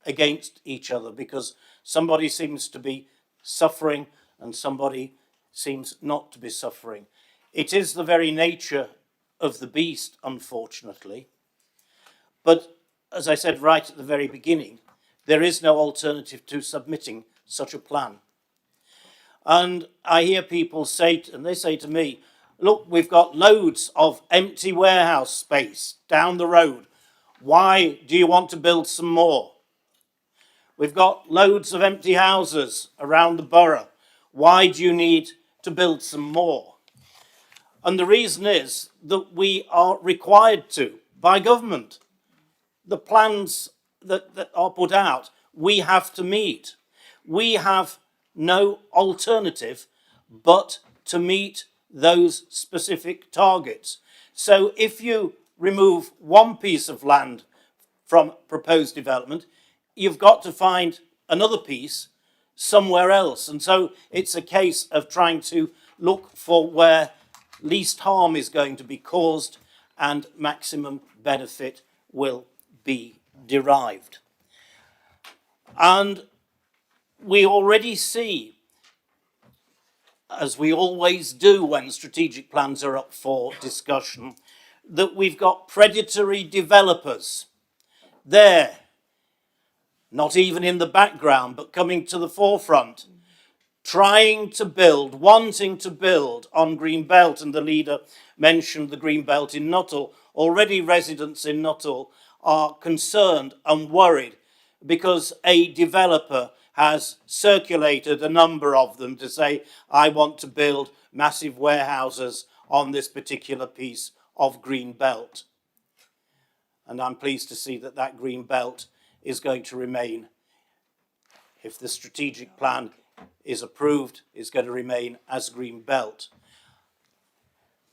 [SPEAKER 10] against each other because somebody seems to be suffering and somebody seems not to be suffering. It is the very nature of the beast, unfortunately. But as I said right at the very beginning, there is no alternative to submitting such a plan. And I hear people say, and they say to me, look, we've got loads of empty warehouse space down the road. Why do you want to build some more? We've got loads of empty houses around the borough. Why do you need to build some more? And the reason is that we are required to, by government. The plans that are put out, we have to meet. We have no alternative but to meet those specific targets. So if you remove one piece of land from proposed development, you've got to find another piece somewhere else. And so it's a case of trying to look for where least harm is going to be caused and maximum benefit will be derived. And we already see, as we always do when strategic plans are up for discussion, that we've got predatory developers there, not even in the background, but coming to the forefront, trying to build, wanting to build on Greenbelt, and the leader mentioned the Greenbelt in Nuttall. Already residents in Nuttall are concerned and worried because a developer has circulated a number of them to say, I want to build massive warehouses on this particular piece of green belt. And I'm pleased to see that that green belt is going to remain, if the strategic plan is approved, is going to remain as green belt.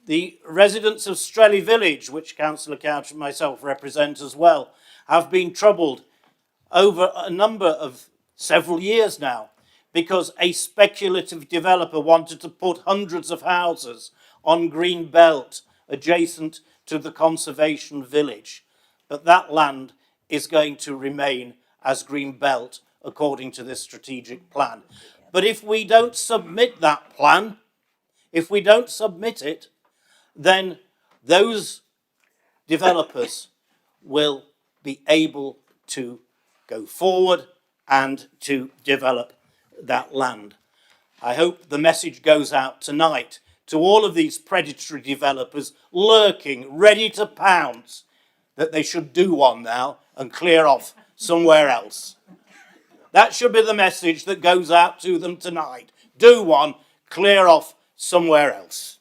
[SPEAKER 10] The residents of Strelley Village, which Councillor Couch and myself represent as well, have been troubled over a number of several years now, because a speculative developer wanted to put hundreds of houses on green belt adjacent to the conservation village. But that land is going to remain as green belt according to this strategic plan. But if we don't submit that plan, if we don't submit it, then those developers will be able to go forward and to develop that land. I hope the message goes out tonight to all of these predatory developers lurking, ready to pounce, that they should do one now and clear off somewhere else. That should be the message that goes out to them tonight. Do one, clear off somewhere else.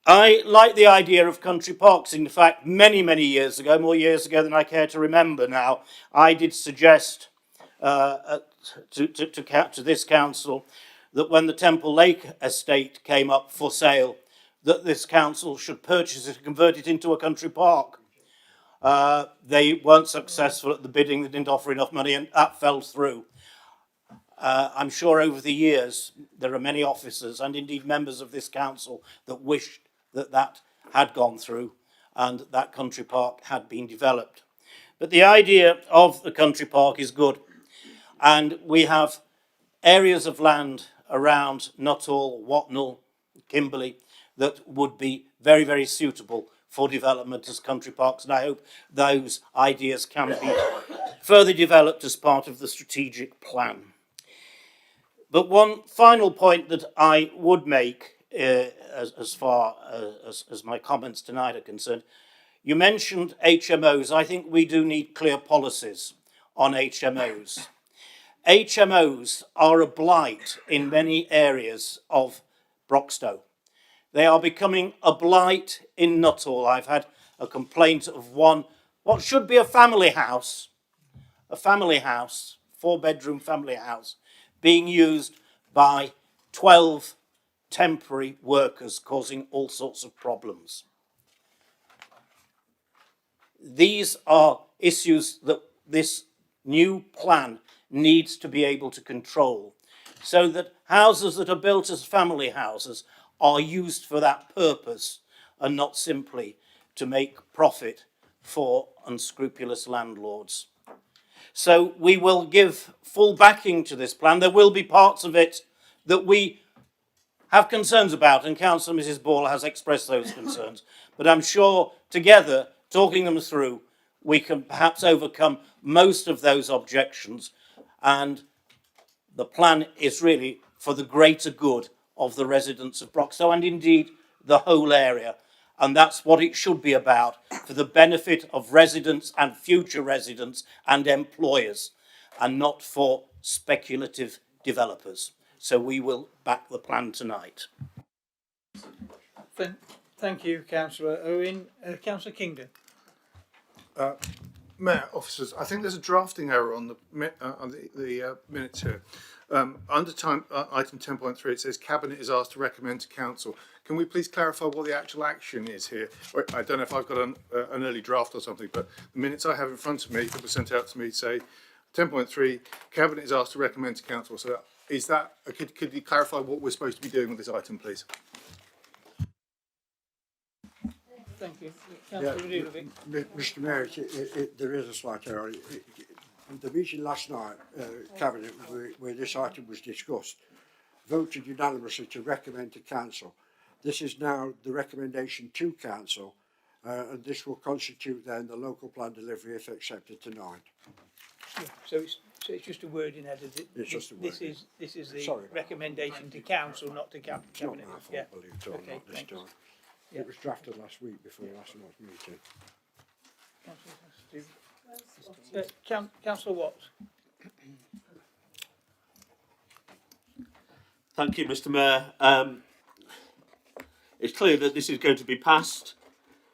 [SPEAKER 10] I like the idea of country parks. In fact, many, many years ago, more years ago than I care to remember now, I did suggest to this council that when the Temple Lake estate came up for sale, that this council should purchase it and convert it into a country park. They weren't successful at the bidding, they didn't offer enough money, and that fell through. I'm sure over the years there are many officers and indeed members of this council that wished that that had gone through and that country park had been developed. But the idea of the country park is good, and we have areas of land around Nuttall, Watnall, Kimberley that would be very, very suitable for development as country parks, and I hope those ideas can be further developed as part of the strategic plan. But one final point that I would make as far as my comments tonight are concerned, you mentioned HMOs. I think we do need clear policies on HMOs. HMOs are a blight in many areas of Broxtowe. They are becoming a blight in Nuttall. I've had a complaint of one, what should be a family house, 4-bedroom family house, being used by 12 temporary workers, causing all sorts of problems. These are issues that this new plan needs to be able to control, so that houses that are built as family houses are used for that purpose and not simply to make profit for unscrupulous landlords. So we will give full backing to this plan. There will be parts of it that we have concerns about, and Councillor Mrs. Ball has expressed those concerns. But I'm sure together, talking them through, we can perhaps overcome most of those objections, and the plan is really for the greater good of the residents of Broxtowe and indeed the whole area. And that's what it should be about, for the benefit of residents and future residents and employers, and not for speculative developers. So we will back the plan tonight.
[SPEAKER 1] Thank you, Councillor Owen. Councillor Kingdon.
[SPEAKER 20] Mayor, officers, I think there's a drafting error on the minutes here. Under item 10.3, it says Cabinet is asked to recommend to Council. Can we please clarify what the actual action is here? I don't know if I've got an early draft or something, but the minutes I have in front of me that were sent out to me say 10.3, Cabinet is asked to recommend to Council. So is that, could you clarify what we're supposed to be doing with this item, please?
[SPEAKER 1] Thank you. Councillor Radovic.
[SPEAKER 6] Mr Mayor, there is a slight error. The meeting last night, Cabinet, where this item was discussed, voted unanimously to recommend to Council. This is now the recommendation to Council, and this will constitute then the local plan delivery if accepted tonight.
[SPEAKER 1] Yeah, so it's just a wording edit.
[SPEAKER 6] It's just a wording.
[SPEAKER 1] This is the recommendation to Council, not to Cabinet.
[SPEAKER 6] It's not my fault,
[SPEAKER 1] yeah.
[SPEAKER 6] believe it or not, this time.
[SPEAKER 1] Yeah.
[SPEAKER 6] It was drafted last week before last night's meeting.
[SPEAKER 1] Councillor Watts.
[SPEAKER 16] Thank you, Mr Mayor. It's clear that this is going to be passed,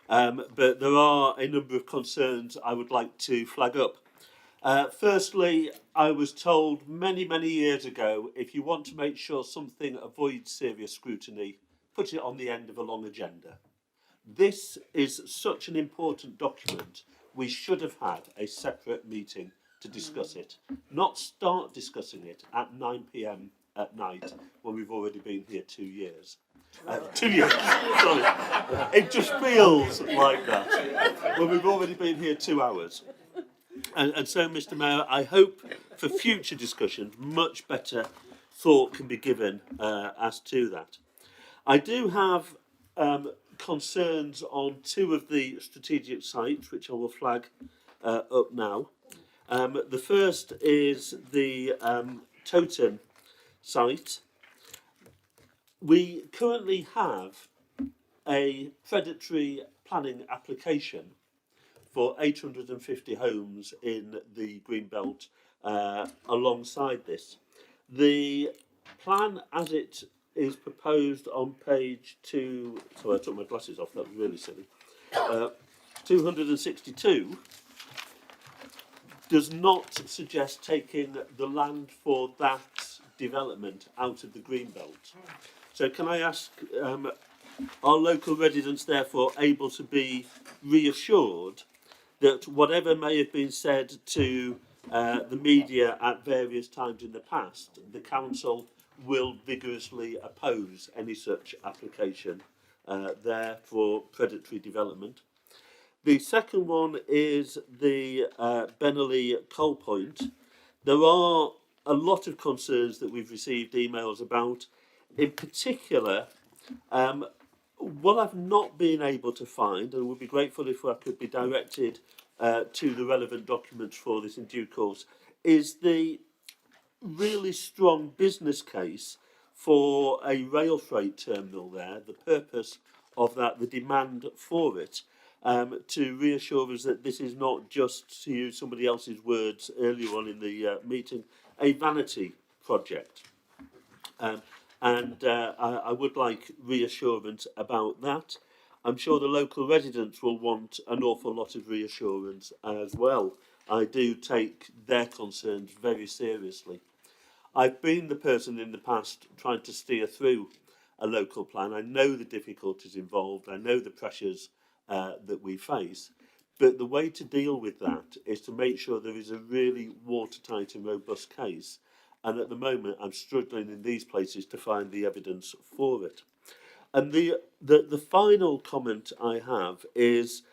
[SPEAKER 16] but there are a number of concerns I would like to flag up. Firstly, I was told many, many years ago, if you want to make sure something avoids serious scrutiny, put it on the end of a long agenda. This is such an important document, we should have had a separate meeting to discuss it, not start discussing it at 9 p.m. at night when we've already been here 2 years. 2 years, sorry. It just feels like that when we've already been here 2 hours. And so, Mr. Mayor, I hope for future discussions, much better thought can be given as to that. I do have concerns on 2 of the strategic sites, which I will flag up now. The first is the Toton site. We currently have a predatory planning application for 850 homes in the Greenbelt alongside this. The plan as it is proposed on page 2, sorry, I took my glasses off, that was really silly, 262, does not suggest taking the land for that development out of the Greenbelt. So can I ask, are local residents therefore able to be reassured that whatever may have been said to the media at various times in the past, the council will vigorously oppose any such application there for predatory development? The second one is the Benally Coal Point. There are a lot of concerns that we've received emails about. In particular, what I've not been able to find, and would be grateful if I could be directed to the relevant documents for this in due course, is the really strong business case for a rail freight terminal there, the purpose of that, the demand for it, to reassure us that this is not just, to use somebody else's words earlier on in the meeting, a vanity project. I would like reassurance about that. I'm sure the local residents will want an awful lot of reassurance as well. I do take their concerns very seriously. I've been the person in the past trying to steer through a local plan. I know the difficulties involved. I know the pressures that we face. But the way to deal with that is to make sure there is a really watertight and robust case. And at the moment, I'm struggling in these places to find the evidence for it. And the final comment I have is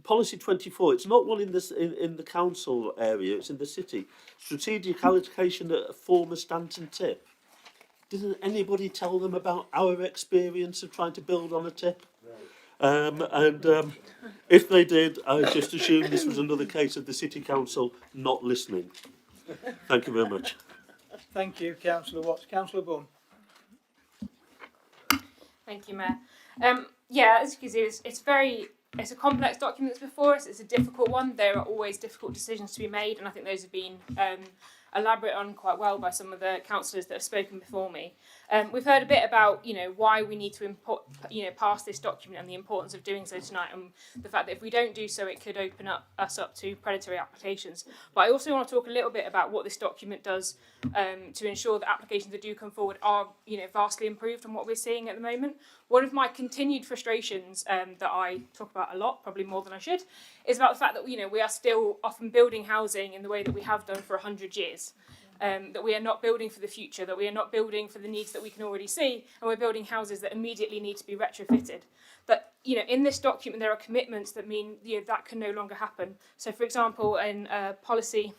[SPEAKER 16] Policy 24. It's not one in the council area, it's in the city. Strategic allocation at a former Stanton tip. Didn't anybody tell them about our experience of trying to build on a tip? If they did, I just assumed this was another case of the City Council not listening. Thank you very much.
[SPEAKER 1] Thank you, Councillor Watts. Councillor Bunn.
[SPEAKER 8] Thank you, Mayor. Yeah, as you can see, it's a complex document that's before us. It's a difficult one. There are always difficult decisions to be made, and I think those have been elaborated on quite well by some of the councillors that have spoken before me. We've heard a bit about, why we need to pass this document and the importance of doing so tonight, and the fact that if we don't do so, it could open us up to predatory applications. But I also want to talk a little bit about what this document does to ensure that applications that do come forward are, vastly improved on what we're seeing at the moment. One of my continued frustrations that I talk about a lot, probably more than I should, is about the fact that we are still often building housing in the way that we have done for 100 years. That we are not building for the future, that we are not building for the needs that we can already see, and we're building houses that immediately need to be retrofitted. But in this document there are commitments that mean that can no longer happen. So, for example, in policy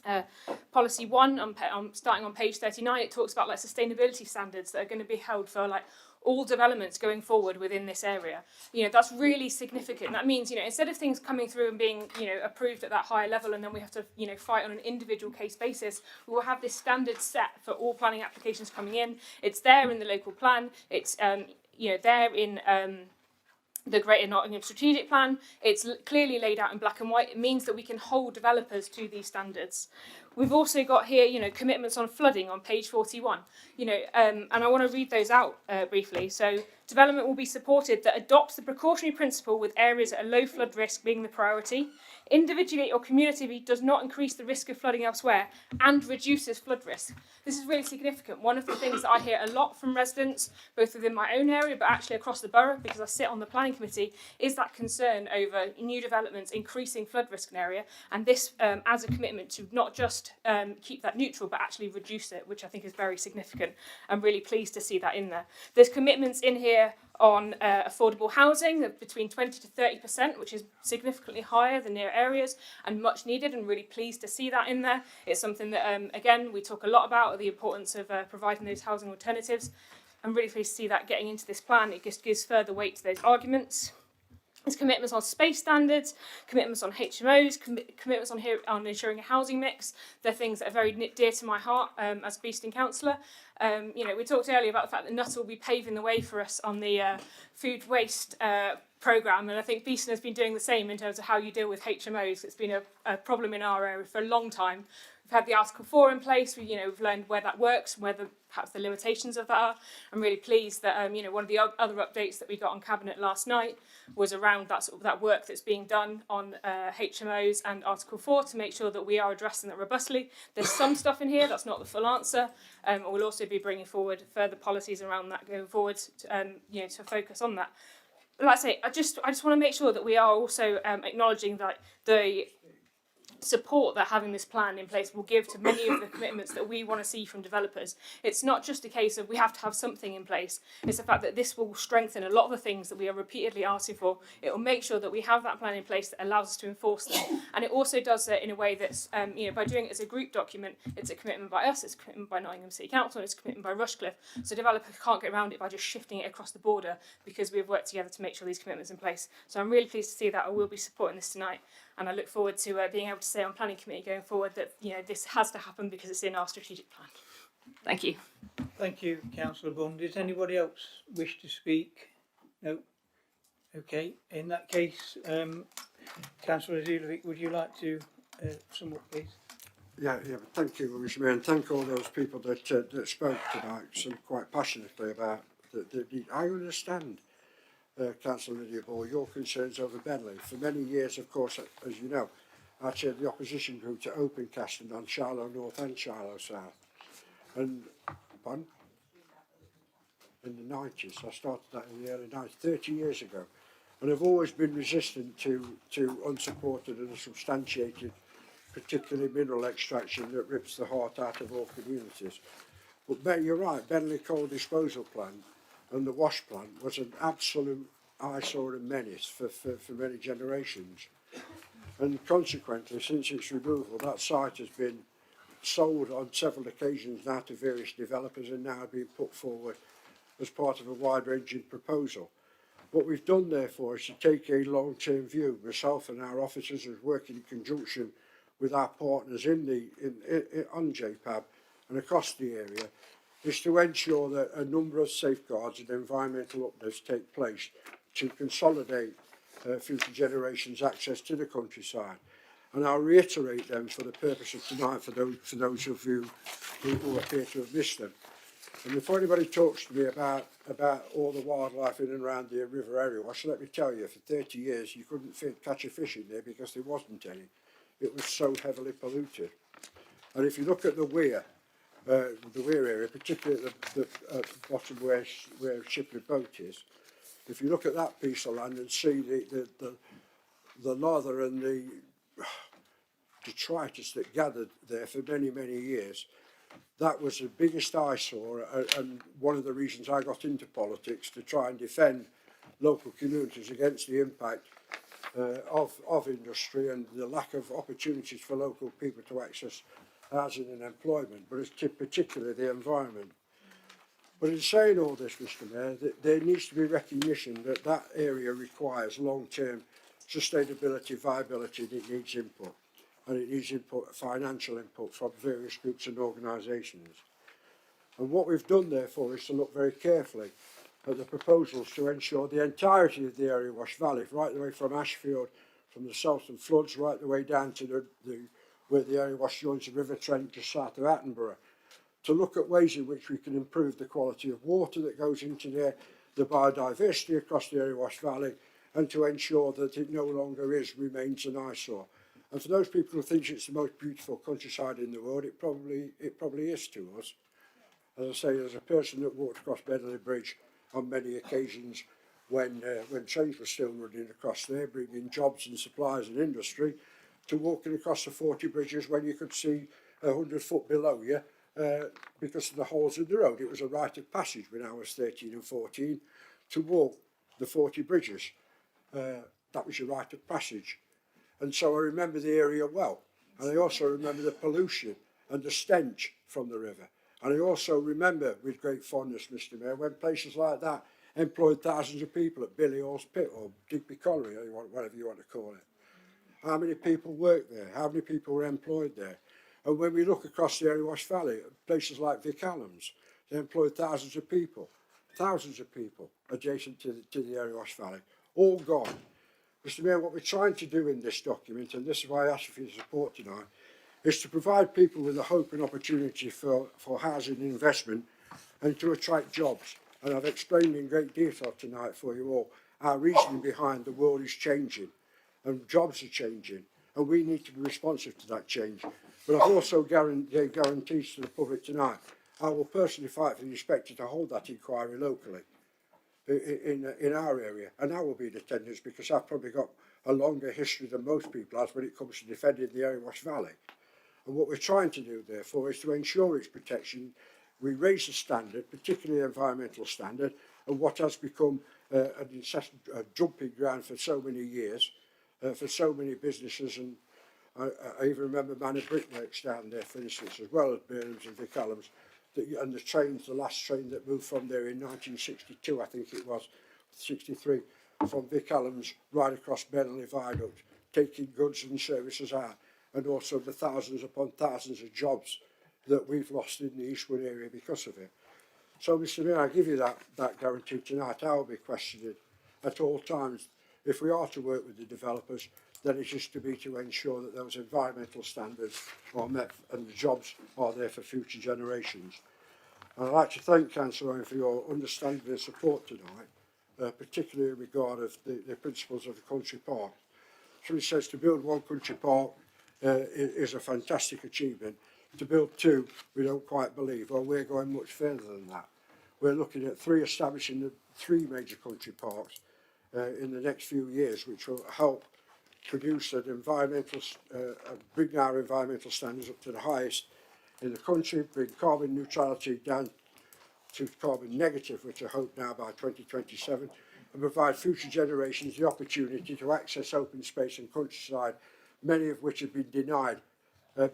[SPEAKER 8] 1, starting on page 39, it talks about sustainability standards that are going to be held for all developments going forward within this area. That's really significant. That means, instead of things coming through and being, approved at that higher level, and then we have to, fight on an individual case basis, we will have this standard set for all planning applications coming in. It's there in the local plan. It's, there in the Greater Nottingham Strategic Plan. It's clearly laid out in black and white. It means that we can hold developers to these standards. We've also got here, you know, commitments on flooding on page 41. You know, and I want to read those out briefly. So, development will be supported that adopts the precautionary principle with areas at a low flood risk being the priority. Individually or cumulatively does not increase the risk of flooding elsewhere and reduces flood risk. This is really significant. One of the things that I hear a lot from residents, both within my own area but actually across the borough, because I sit on the planning committee, is that concern over new developments increasing flood risk in area, and this as a commitment to not just keep that neutral but actually reduce it, which I think is very significant. I'm really pleased to see that in there. There's commitments in here on affordable housing of between 20 to 30%, which is significantly higher than near areas and much needed, and really pleased to see that in there. It's something that, again, we talk a lot about, the importance of providing those housing alternatives. I'm really pleased to see that getting into this plan. It just gives further weight to those arguments. There's commitments on space standards, commitments on HMOs, commitments on ensuring a housing mix. They're things that are very dear to my heart as a Beeston councillor. You know, we talked earlier about the fact that Nuttall will be paving the way for us on the food waste programme, and I think Beeston has been doing the same in terms of how you deal with HMOs. It's been a problem in our area for a long time. We've had the Article 4 in place. We've learned where that works, where perhaps the limitations of that are. I'm really pleased that one of the other updates that we got on Cabinet last night was around that work that's being done on HMOs and Article 4 to make sure that we are addressing that robustly. There's some stuff in here that's not the full answer. We'll also be bringing forward further policies around that going forward, to focus on that. But like I say, I just want to make sure that we are also acknowledging that the support that having this plan in place will give to many of the commitments that we want to see from developers. It's not just a case of we have to have something in place. It's the fact that this will strengthen a lot of the things that we are repeatedly asking for. It will make sure that we have that plan in place that allows us to enforce them. And it also does it in a way that's, by doing it as a group document, it's a commitment by us, it's a commitment by Nottingham City Council, and it's a commitment by Rushcliffe. So developers can't get around it by just shifting it across the border, because we've worked together to make sure these commitments are in place. So I'm really pleased to see that. I will be supporting this tonight. And I look forward to being able to say on planning committee going forward that this has to happen because it's in our strategic plan. Thank you.
[SPEAKER 1] Thank you, Councillor Bunn. Does anybody else wish to speak? No. Okay. In that case, Councillor Zilovic, would you like to sum up, please?
[SPEAKER 6] Yeah, thank you, Mr. Mayor, and thank all those people that spoke tonight so quite passionately about the I understand. Councillor Lydia Ball, your concerns over Bentley. For many years, of course, as you know, I chaired the opposition group to Opencastle on Shiloh North and Shiloh South. And, in the 90s, I started that in the early 90s, 30 years ago. And I've always been resistant to unsupported and unsubstantiated, particularly mineral extraction that rips the heart out of all communities. But you're right, Bentley Coal Disposal Plant and the wash plant was an absolute eyesore and menace for many generations. And consequently, since its removal, that site has been sold on several occasions now to various developers and now being put forward as part of a wide-ranging proposal. What we've done, therefore, is to take a long-term view. Myself and our officers are working in conjunction with our partners on JPAB and across the area, is to ensure that a number of safeguards and environmental uplifts take place to consolidate future generations' access to the countryside. And I'll reiterate them for the purpose of tonight for those of you who appear to have missed them. And before anybody talks to me about all the wildlife in and around the river area, well, let me tell you, for 30 years you couldn't catch a fish in there because there wasn't any. It was so heavily polluted. And if you look at the Weir area, particularly at the bottom where Shipley Boat is, if you look at that piece of land and see the lather and the detritus that gathered there for many, many years, that was the biggest eyesore and one of the reasons I got into politics, to try and defend local communities against the impact of industry and the lack of opportunities for local people to access housing and employment, but particularly the environment. But in saying all this, Mr. Mayor, there needs to be recognition that that area requires long-term sustainability, viability, and it needs input. And it needs input, financial input from various groups and organisations. And what we've done, therefore, is to look very carefully at the proposals to ensure the entirety of the area Wash Valley, right the way from Ashfield, from the Salton floods, right the way down to the where the Erywash joins the River Trent just south of Attenborough, to look at ways in which we can improve the quality of water that goes into there, the biodiversity across the Erywash Valley, and to ensure that it no longer remains an eyesore. And for those people who think it's the most beautiful countryside in the world, it probably is to us. As I say, as a person that walked across Bedley Bridge on many occasions when trains were still running across there, bringing jobs and supplies and industry, to walking across the 40 bridges when you could see 100 foot below you because of the holes in the road. It was a rite of passage when I was 13 and 14 to walk the 40 bridges. That was your rite of passage. And so I remember the area well. And I also remember the pollution and the stench from the river. And I also remember with great fondness, Mr. Mayor, when places like that employed thousands of people at Billy Hall's Pit or Digby Colliery, or whatever you want to call it. How many people worked there? How many people were employed there? And when we look across the Erywash Valley, places like Vic Allams, they employed thousands of people adjacent to the Erywash Valley, all gone. Mr. Mayor, what we're trying to do in this document, and this is why I ask for your support tonight, is to provide people with the hope and opportunity for housing and investment and to attract jobs. And I've explained in great detail tonight for you all our reasoning behind the world is changing and jobs are changing and we need to be responsive to that change. But I've also gave guarantees to the public tonight. I will personally fight for the inspector to hold that inquiry locally in our area, and I will be in attendance because I've probably got a longer history than most people have when it comes to defending the Erywash Valley. And what we're trying to do, therefore, is to ensure its protection. We raise the standard, particularly the environmental standard, and what has become an incessant jumping ground for so many years, for so many businesses. And I even remember Manor Brickworks down there, for instance, as well as Burnham's and Vic Allams, and the trains, the last train that moved from there in 1962, I think it was, 63, from Vic Allams right across Bentley Viaduct, taking goods and services out, and also the thousands upon thousands of jobs that we've lost in the Eastwood area because of it. So, Mr. Mayor, I give you that guarantee tonight. I will be questioning at all times. If we are to work with the developers, then it's just to be to ensure that those environmental standards are met and the jobs are there for future generations. And I'd like to thank Councillor Owen for your understanding and support tonight, particularly in regard of the principles of the country park. Somebody says to build one country park is a fantastic achievement. To build two, we don't quite believe. Well, we're going much further than that. We're looking at establishing the 3 major country parks in the next few years, which will help produce an environmental, bring our environmental standards up to the highest in the country, bring carbon neutrality down to carbon negative, which I hope now by 2027, and provide future generations the opportunity to access open space and countryside, many of which have been denied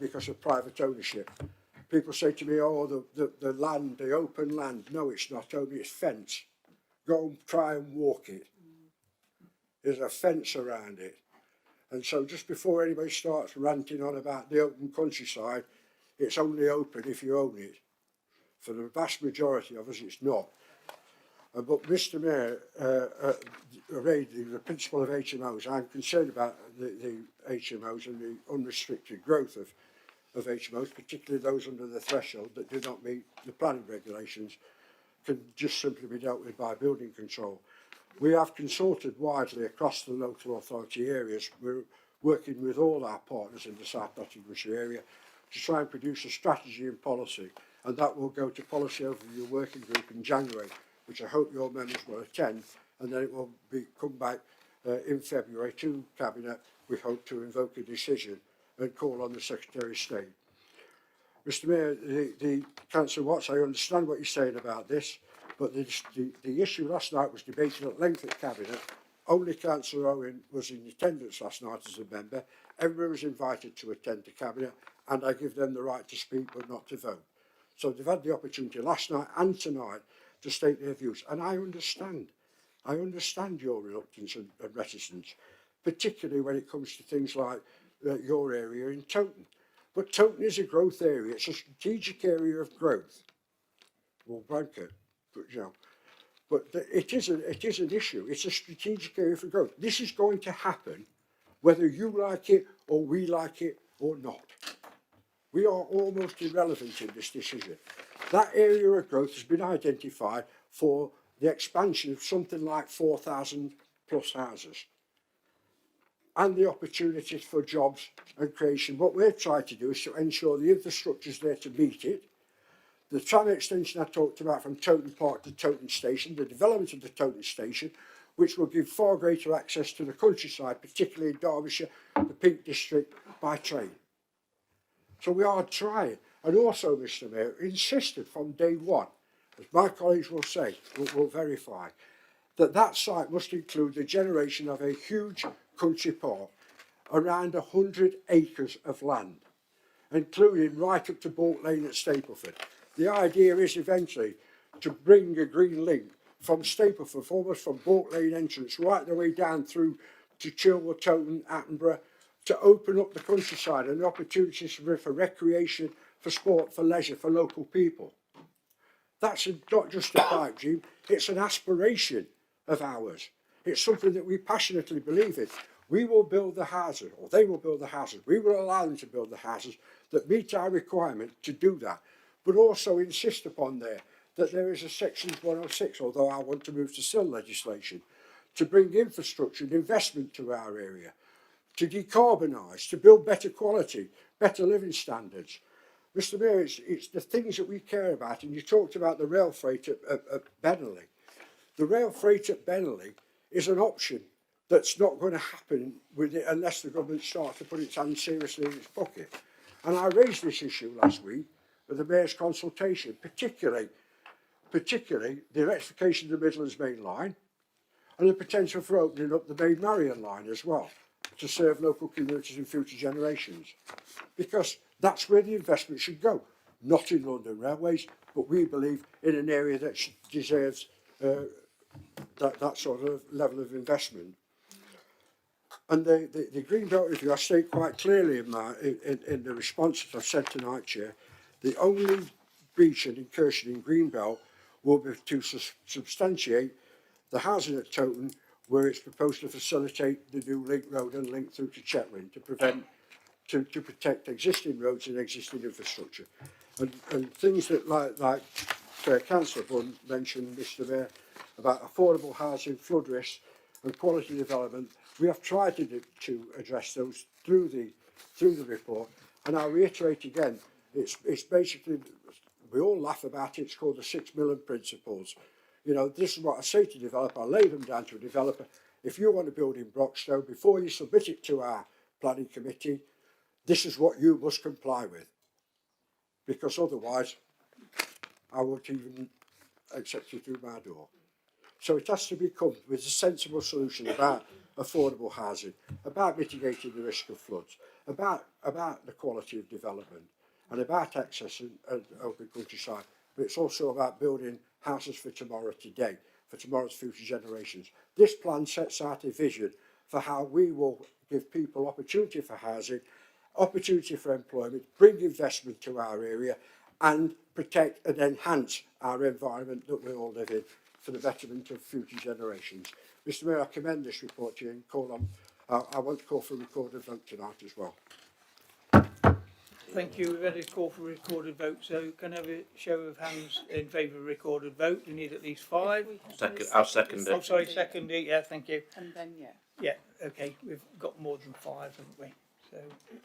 [SPEAKER 6] because of private ownership. People say to me, oh, the land, the open land. No, it's not only, it's fence. Go and try and walk it. There's a fence around it. And so just before anybody starts ranting on about the open countryside, it's only open if you own it. For the vast majority of us, it's not. But Mr. Mayor, the principle of HMOs, I'm concerned about the HMOs and the unrestricted growth of HMOs, particularly those under the threshold that do not meet the planning regulations, can just simply be dealt with by building control. We have consulted widely across the local authority areas. We're working with all our partners in the South Nottinghamshire area to try and produce a strategy and policy, and that will go to policy overview working group in January, which I hope your members will attend, and then it will come back in February to Cabinet. We hope to invoke a decision and call on the Secretary of State. Mr. Mayor, the Councillor Watts, I understand what you're saying about this, but the issue last night was debated at length at Cabinet. Only Councillor Owen was in attendance last night as a member. Everyone was invited to attend the Cabinet, and I give them the right to speak but not to vote. So they've had the opportunity last night and tonight to state their views, and I understand your reluctance and reticence, particularly when it comes to things like your area in Towton. But Towton is a growth area, it's a strategic area of growth. Well, Bradford, you know, but it is an issue, it's a strategic area for growth. This is going to happen whether you like it or we like it or not. We are almost irrelevant in this decision. That area of growth has been identified for the expansion of something like 4,000 plus houses and the opportunities for jobs and creation. What we're trying to do is to ensure the infrastructure is there to meet it. The tram extension I talked about from Toton Park to Toton Station, the development of the Toton Station, which will give far greater access to the countryside, particularly in Derbyshire, the Peak District, by train. So we are trying. And also, Mr Mayor, insisted from day one, as my colleagues will say, will verify, that that site must include the generation of a huge country park, around 100 acres of land, including right up to Bolt Lane at Stapleford. The idea is eventually to bring a green link from Stapleford, almost from Bolt Lane entrance, right the way down through to Chilwell, Toton, Attenborough, to open up the countryside and the opportunities for recreation, for sport, for leisure, for local people. That's not just a pipe dream, it's an aspiration of ours. It's something that we passionately believe in. We will build the houses, or they will build the houses. We will allow them to build the houses that meet our requirement to do that, but also insist upon that there is a Section 106, although I want to move to SIL legislation, to bring infrastructure and investment to our area, to decarbonise, to build better quality, better living standards. Mr Mayor, it's the things that we care about, and you talked about the rail freight at Bennerley. The rail freight at Bennerley is an option that's not going to happen with it unless the government starts to put its hand seriously in its pocket. And I raised this issue last week with the Mayor's consultation, particularly the electrification of the Midlands Main Line and the potential for opening up the Main Marion Line as well to serve local communities and future generations. Because that's where the investment should go, not in London Railways, but we believe in an area that deserves that sort of level of investment. And the Green Belt Review, I state quite clearly in the response that I've said tonight, Chair, the only breach and incursion in Green Belt will be to substantiate the housing at Toton, where it's proposed to facilitate the new link road and link through to Chetwynd to protect existing roads and existing infrastructure. And things that like Councillor Bunn mentioned, Mr Mayor, about affordable housing, flood risk and quality development, we have tried to address those through the report. And I'll reiterate again, it's basically, we all laugh about it, it's called the 6 million principles. You know, this is what I say to developer, I lay them down to a developer. If you want to build in Broxtowe, before you submit it to our planning committee, this is what you must comply with. Because otherwise, I won't even accept you through my door. So it has to become with a sensible solution about affordable housing, about mitigating the risk of floods, about the quality of development, and about access and open countryside. But it's also about building houses for tomorrow today, for tomorrow's future generations. This plan sets out a vision for how we will give people opportunity for housing, opportunity for employment, bring investment to our area, and protect and enhance our environment that we all live in for the betterment of future generations. Mr Mayor, I commend this report to you and call on, I want to call for a recorded vote tonight as well.
[SPEAKER 1] Thank you. We've had a call for a recorded vote, so can I have a show of hands in favour of a recorded vote? We need at least 5.
[SPEAKER 3] I'll second it.
[SPEAKER 1] Oh, sorry, second it. Yeah, thank you.
[SPEAKER 15] And then, yeah.
[SPEAKER 1] Yeah, okay. We've got more than 5, haven't we? So,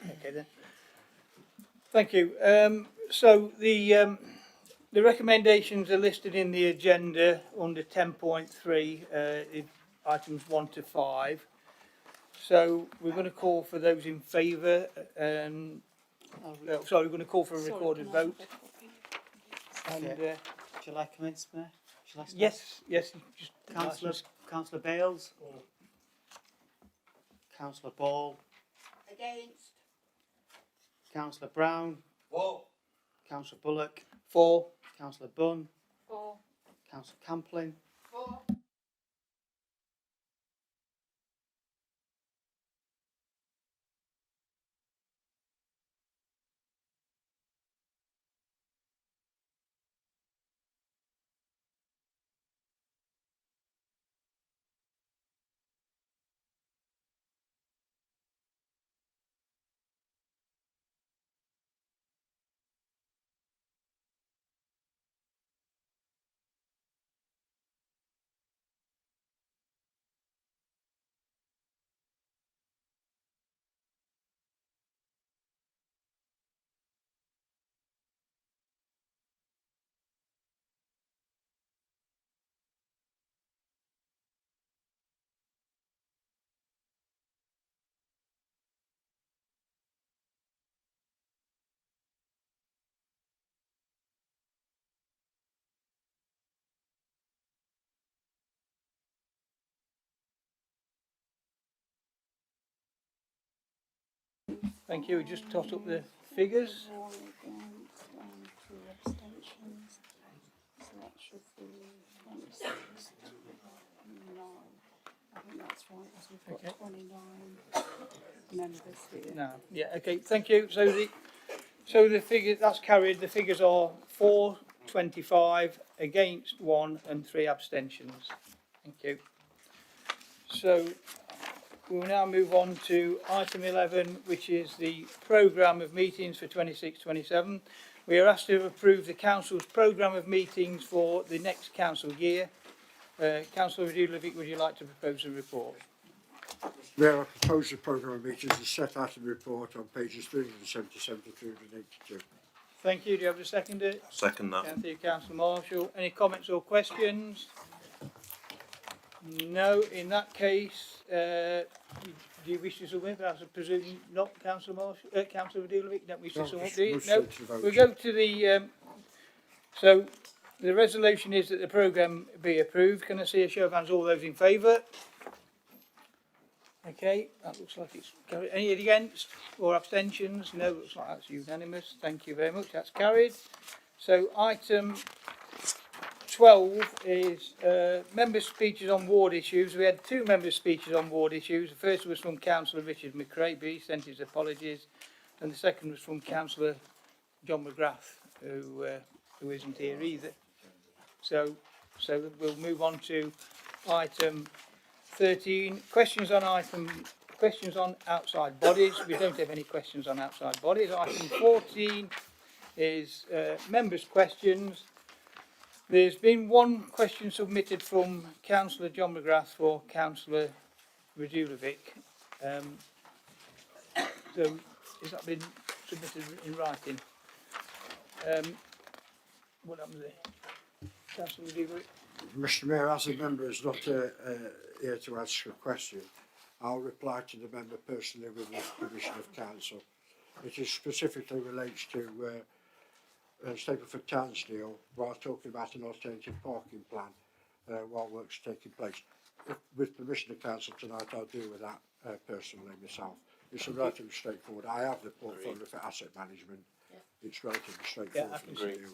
[SPEAKER 1] okay then. Thank you. So the recommendations are listed in the agenda under 10.3, items 1 to 5. So we're going to call for those in favour. Sorry, we're going to call for a recorded vote. And
[SPEAKER 7] shall I commence, Mayor? Shall I start?
[SPEAKER 1] Yes, yes.
[SPEAKER 7] Councillor Bales. Councillor Ball.
[SPEAKER 21] Against.
[SPEAKER 7] Councillor Brown.
[SPEAKER 4] For.
[SPEAKER 7] Councillor Bullock.
[SPEAKER 1] For.
[SPEAKER 7] Councillor Bunn.
[SPEAKER 23] For.
[SPEAKER 7] Councillor Camplin.
[SPEAKER 21] For.
[SPEAKER 1] Thank you. Just tot up the figures.
[SPEAKER 13] 1 against, 2 abstentions. So that should be 26 to 9. I think that's right, as we've got
[SPEAKER 1] Okay.
[SPEAKER 13] 29 members here.
[SPEAKER 1] No. Yeah. Okay. Thank you. So the figure that's carried. The figures are 4, 25 against 1 and 3 abstentions. Thank you. So we'll now move on to item 11, which is the programme of meetings for 26-27. We are asked to approve the council's programme of meetings for the next council year. Councillor Radulovic, would you like to propose a report?
[SPEAKER 6] Mayor, I propose the programme of meetings is set out in the report on pages 377 to 382.
[SPEAKER 1] Thank you. Do you have a seconder?
[SPEAKER 3] Second that.
[SPEAKER 1] Thank you, Councillor Marshall. Any comments or questions? No. In that case, do you wish to submit? I presume not, Councillor Marshall. Councillor Radulovic, don't wish to
[SPEAKER 6] No,
[SPEAKER 1] submit,
[SPEAKER 6] just
[SPEAKER 1] do you?
[SPEAKER 6] move
[SPEAKER 1] No.
[SPEAKER 6] straight to the vote,
[SPEAKER 1] We'll
[SPEAKER 6] yeah.
[SPEAKER 1] go to the. So the resolution is that the programme be approved. Can I see a show of hands? All those in favour? Okay, that looks like it's carried. Any against or abstentions? No, looks like that's unanimous. Thank you very much. That's carried. So item 12 is member speeches on ward issues. We had 2 member speeches on ward issues. The first was from Councillor Richard McCrae, he sent his apologies, and the second was from Councillor John McGrath, who isn't here either. So we'll move on to item 13. Questions on outside bodies. We don't have any questions on outside bodies. Item 14 is members' questions. There's been 1 question submitted from Councillor John McGrath for Councillor Radulovic. So has that been submitted in writing? What happens there? Councillor Radulovic?
[SPEAKER 6] Mr Mayor, as a member is not here to ask a question, I'll reply to the member personally with the permission of council. It is specifically relates to Stapleford Townsdale while talking about an alternative parking plan while work's taking place. With permission of council tonight, I'll deal with that personally myself. It's relatively straightforward. I have the portfolio for asset management. It's relatively straightforward
[SPEAKER 1] Yeah, I
[SPEAKER 6] for me
[SPEAKER 1] can
[SPEAKER 6] to
[SPEAKER 1] see.
[SPEAKER 6] deal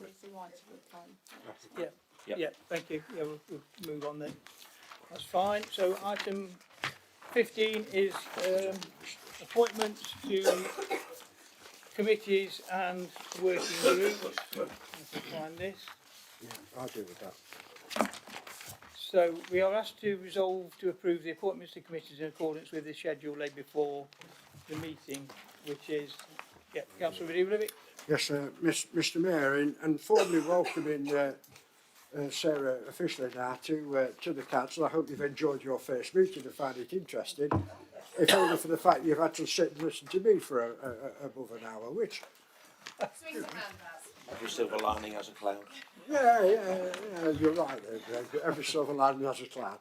[SPEAKER 6] with.
[SPEAKER 1] Yeah, thank you. Yeah, we'll move on then. That's fine. So item 15 is appointments to committees and working groups. Let's find this.
[SPEAKER 6] Yeah, I'll deal with that.
[SPEAKER 1] So we are asked to resolve to approve the appointments to committees in accordance with the schedule laid before the meeting, which is, yeah, Councillor Radulovic.
[SPEAKER 6] Yes, Mr Mayor, and formally welcoming Sarah officially now to the council. I hope you've enjoyed your first meeting and found it interesting, if only for the fact you've had to sit and listen to me for above an hour, which...
[SPEAKER 3] Every silver lining has a cloud.
[SPEAKER 6] Yeah, you're right. Every silver lining has a cloud.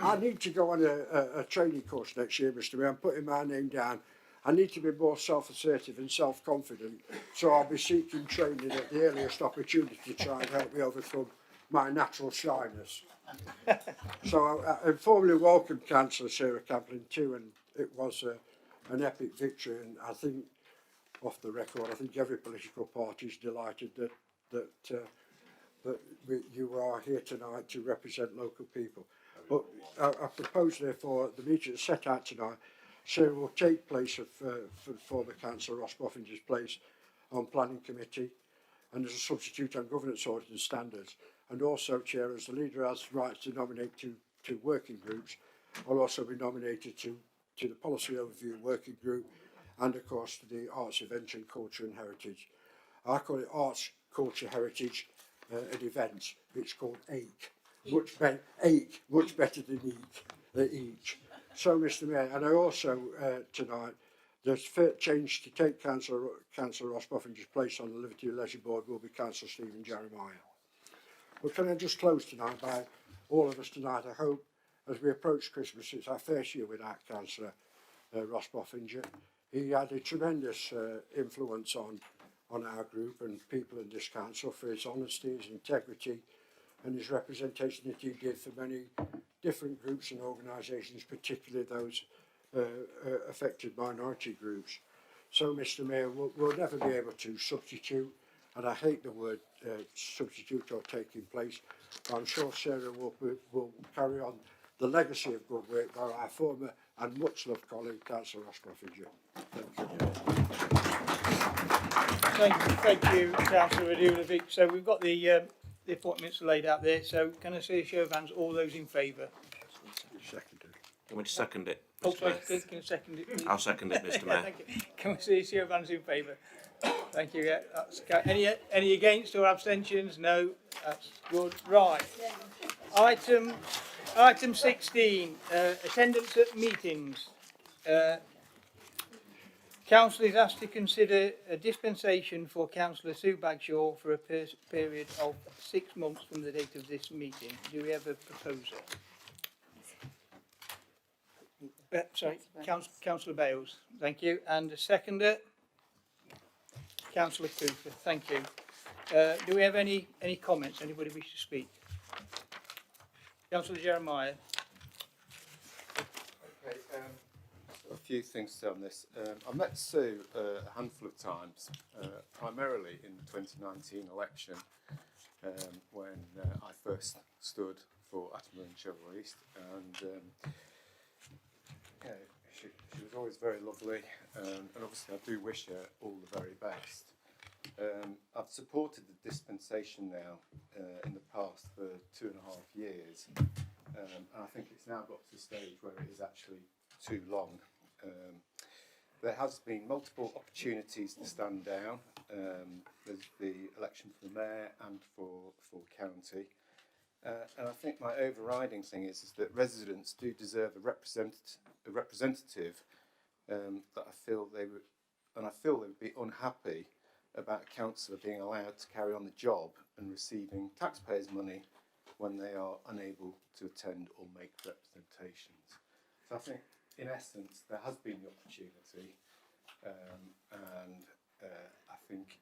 [SPEAKER 6] I need to go on a training course next year, Mr Mayor. I'm putting my name down. I need to be more self-assertive and self-confident, so I'll be seeking training at the earliest opportunity to try and help me overcome my natural shyness. So I informally welcome Councillor Sarah Camplin too, and it was an epic victory, and I think, off the record, I think every political party is delighted that you are here tonight to represent local people. But I propose, therefore, the meeting that's set out tonight, Sarah will take place for former Councillor Ross Boffinger's place on Planning Committee and as a substitute on Governance Audit and Standards. And also, Chair, as the leader has rights to nominate to working groups, will also be nominated to the Policy Overview Working Group and, of course, to the Arts, Events and Culture and Heritage. I call it Arts, Culture, Heritage and Events. It's called AIC. Much better than each. So, Mr Mayor, and I also, tonight, the change to take Councillor Ross Boffinger's place on the Liberty and Leisure Board will be Councillor Stephen Jeremiah. But can I just close tonight by all of us tonight, I hope, as we approach Christmas, it's our first year without Councillor Ross Boffinger. He had a tremendous influence on our group and people in this council for his honesty, his integrity and his representation that he did for many different groups and organisations, particularly those affected minority groups. So, Mr Mayor, we'll never be able to substitute, and I hate the word substitute or taking place, but I'm sure Sarah will carry on the legacy of good work by our former and much loved colleague, Councillor Ross Buffinger.
[SPEAKER 1] Thank you, Councillor Radulovic. So we've got the appointments laid out there. So can I see a show of hands? All those in favour?
[SPEAKER 6] Seconded.
[SPEAKER 3] Can we second it?
[SPEAKER 1] Oh,
[SPEAKER 3] Mr.
[SPEAKER 1] sorry,
[SPEAKER 3] Mayor?
[SPEAKER 1] can you second it, please?
[SPEAKER 3] I'll second it, Mr.
[SPEAKER 1] Yeah,
[SPEAKER 3] Mayor.
[SPEAKER 1] thank you. Can we see a show of hands in favour? Thank you. Yeah, that's any against or abstentions? No, that's good. Right. Item 16, attendance at meetings. Council is asked to consider a dispensation for Councillor Sue Bagshaw for a period of 6 months from the date of this meeting. Do we have a proposer? Sorry, Councillor Bales. Thank you. And a seconder? Councillor Cooper. Thank you. Do we have any comments? Anybody wish to speak? Councillor Jeremiah.
[SPEAKER 24] Okay, a few things to say on this. I met Sue a handful of times, primarily in the 2019 election, when I first stood for Attenborough and Cheverell East, and yeah, she was always very lovely, and obviously I do wish her all the very best. I've supported the dispensation now in the past for 2.5 years, and I think it's now got to the stage where it is actually too long. There has been multiple opportunities to stand down. There's the election for the mayor and for county, and I think my overriding thing is that residents do deserve a representative that I feel they would be unhappy about a councillor being allowed to carry on the job and receiving taxpayers' money when they are unable to attend or make representations. So I think, in essence, there has been the opportunity, and I think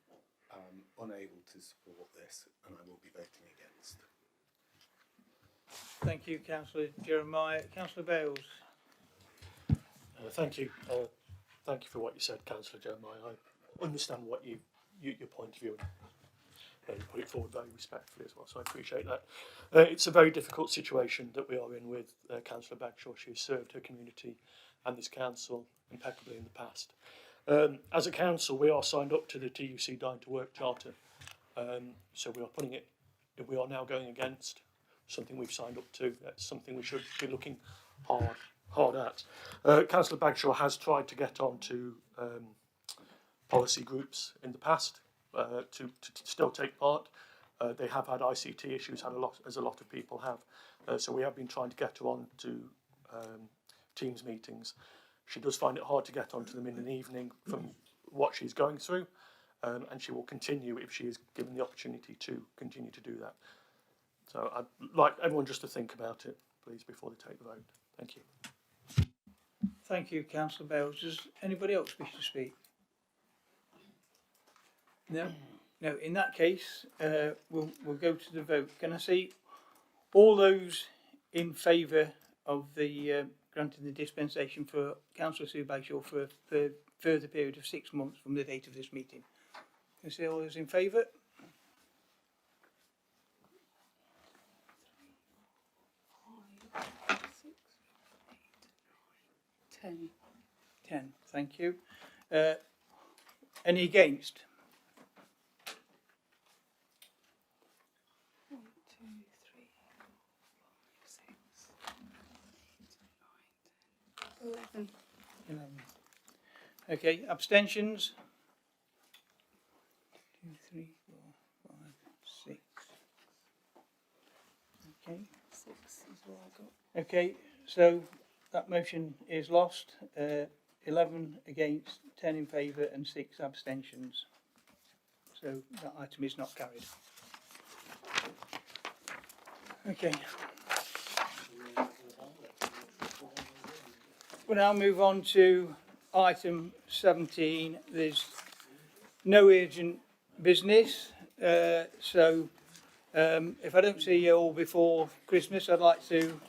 [SPEAKER 24] I'm unable to support this, and I will be voting against.
[SPEAKER 1] Thank you, Councillor Jeremiah. Councillor Bales.
[SPEAKER 17] Thank you. Thank you for what you said, Councillor Jeremiah. I understand what your point of view, and you put it forward very respectfully as well, so I appreciate that. It's a very difficult situation that we are in with Councillor Bagshaw. She has served her community and this council impeccably in the past. As a council, we are signed up to the TUC Dying to Work Charter, so we are now going against something we've signed up to. That's something we should be looking hard at. Councillor Bagshaw has tried to get on to policy groups in the past to still take part. They have had ICT issues, as a lot of people have. So we have been trying to get her on to Teams meetings. She does find it hard to get onto them in an evening from what she's going through, and she will continue if she is given the opportunity to continue to do that. So I'd like everyone just to think about it, please, before they take the vote. Thank you.
[SPEAKER 1] Thank you, Councillor Bales. Does anybody else wish to speak? No? No, in that case, we'll go to the vote. Can I see all those in favour of the granting the dispensation for Councillor Sue Bagshaw for a further period of 6 months from the date of this meeting? Can I see all those in favour? Ten. Thank you. Any against?
[SPEAKER 15] 1, 2, 3, 4, 5, 6, 8, 9, 10, 11.
[SPEAKER 1] Okay, abstentions? 2, 3, 4, 5, 6. Okay.
[SPEAKER 15] 6 is what I got.
[SPEAKER 1] Okay, so that motion is lost. 11 against, 10 in favour and 6 abstentions. So that item is not carried. Okay. We'll now move on to item 17. There's no urgent business. If I don't see you all before Christmas, I'd like to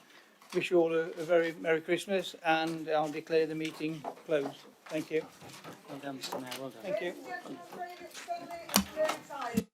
[SPEAKER 1] wish you all a very Merry Christmas, and I'll declare the meeting closed. Thank you.
[SPEAKER 7] Well done, Mr Mayor, well done.
[SPEAKER 1] Thank you.